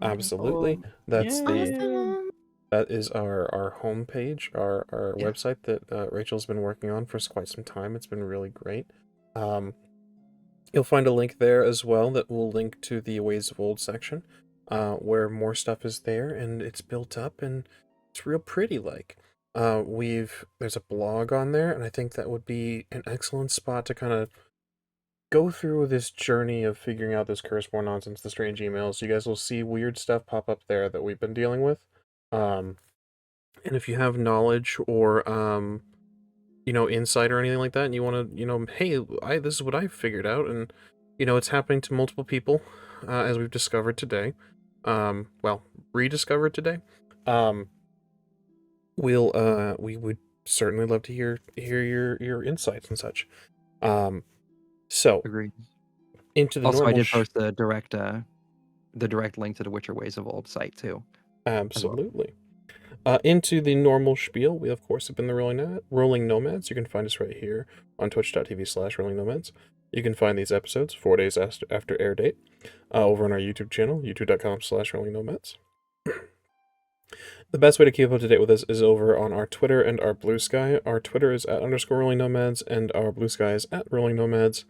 A: Absolutely.
B: Oh,
A: That's the
E: Awesome.
A: that is our homepage, our
D: Yeah.
A: website that Rachel's been working on for quite some time. It's been really great. You'll find a link there as well that will link to the Ways of Old section, where more stuff is there and it's built up and it's real pretty. Like, there's a blog on there, and I think that would be an excellent spot to kind of go through this journey of figuring out this Curseborn nonsense, the strange emails. You guys will see weird stuff pop up there that we've been dealing with. And if you have knowledge or insight or anything like that, and you want to, hey, this is what I figured out, and it's happening to multiple people, as we've discovered today. Well, rediscovered today. We would certainly love to hear your insights and such. So
D: Agreed.
A: into the
D: Also, I
A: normal
D: did post the direct link to the Witcher Ways of Old site too.
A: Absolutely. Into the normal spiel, we of course have been the Rolling Nomads. You can find us right here on twitch.tv/Rolling Nomads. You can find these episodes 4 days after air date over on our YouTube channel, youtube.com/Rolling Nomads. The best way to keep up to date with us is over on our Twitter and our Blue Sky. Our Twitter is @_Rolling Nomads, and our Blue Sky is @Rolling Nomads.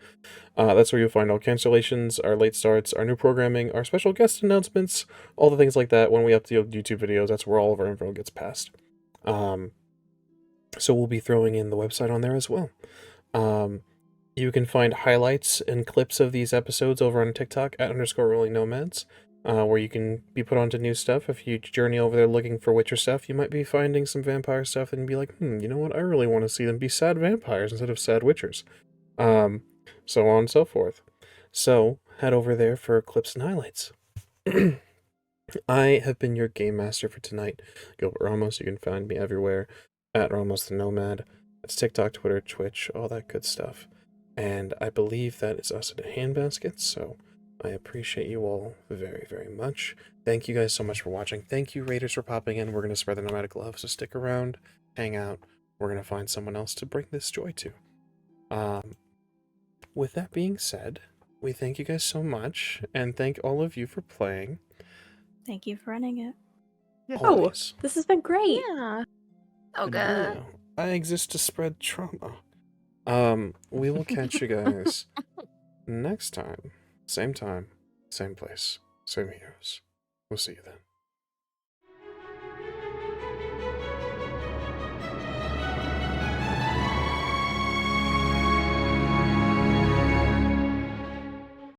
A: That's where you'll find all cancellations, our late starts, our new programming, our special guest announcements, all the things like that. When we upload YouTube videos, that's where all of our info gets passed. So we'll be throwing in the website on there as well. You can find highlights and clips of these episodes over on TikTok @_Rolling Nomads. Where you can be put onto new stuff. If you journey over there looking for Witcher stuff, you might be finding some vampire stuff and be like, you know what, I really want to see them be sad vampires instead of sad witchers. So on and so forth. So, head over there for clips and highlights. I have been your game master for tonight, Gilbert Ramos. You can find me everywhere @Ramos the Nomad. It's TikTok, Twitter, Twitch, all that good stuff. And I believe that is us at a handbasket, so I appreciate you all very, very much. Thank you guys so much for watching. Thank you, Raiders, for popping in. We're going to spread the nomadic love, so stick around, hang out. We're going to find someone else to bring this joy to. With that being said, we thank you guys so much, and thank all of you for playing.
C: Thank you for running it.
A: Always.
F: This has been great.
E: Yeah.
C: Oh,
A: And
C: good.
A: I exist to spread trauma. We will catch you guys next time. Same time, same place, same heroes. We'll see you then.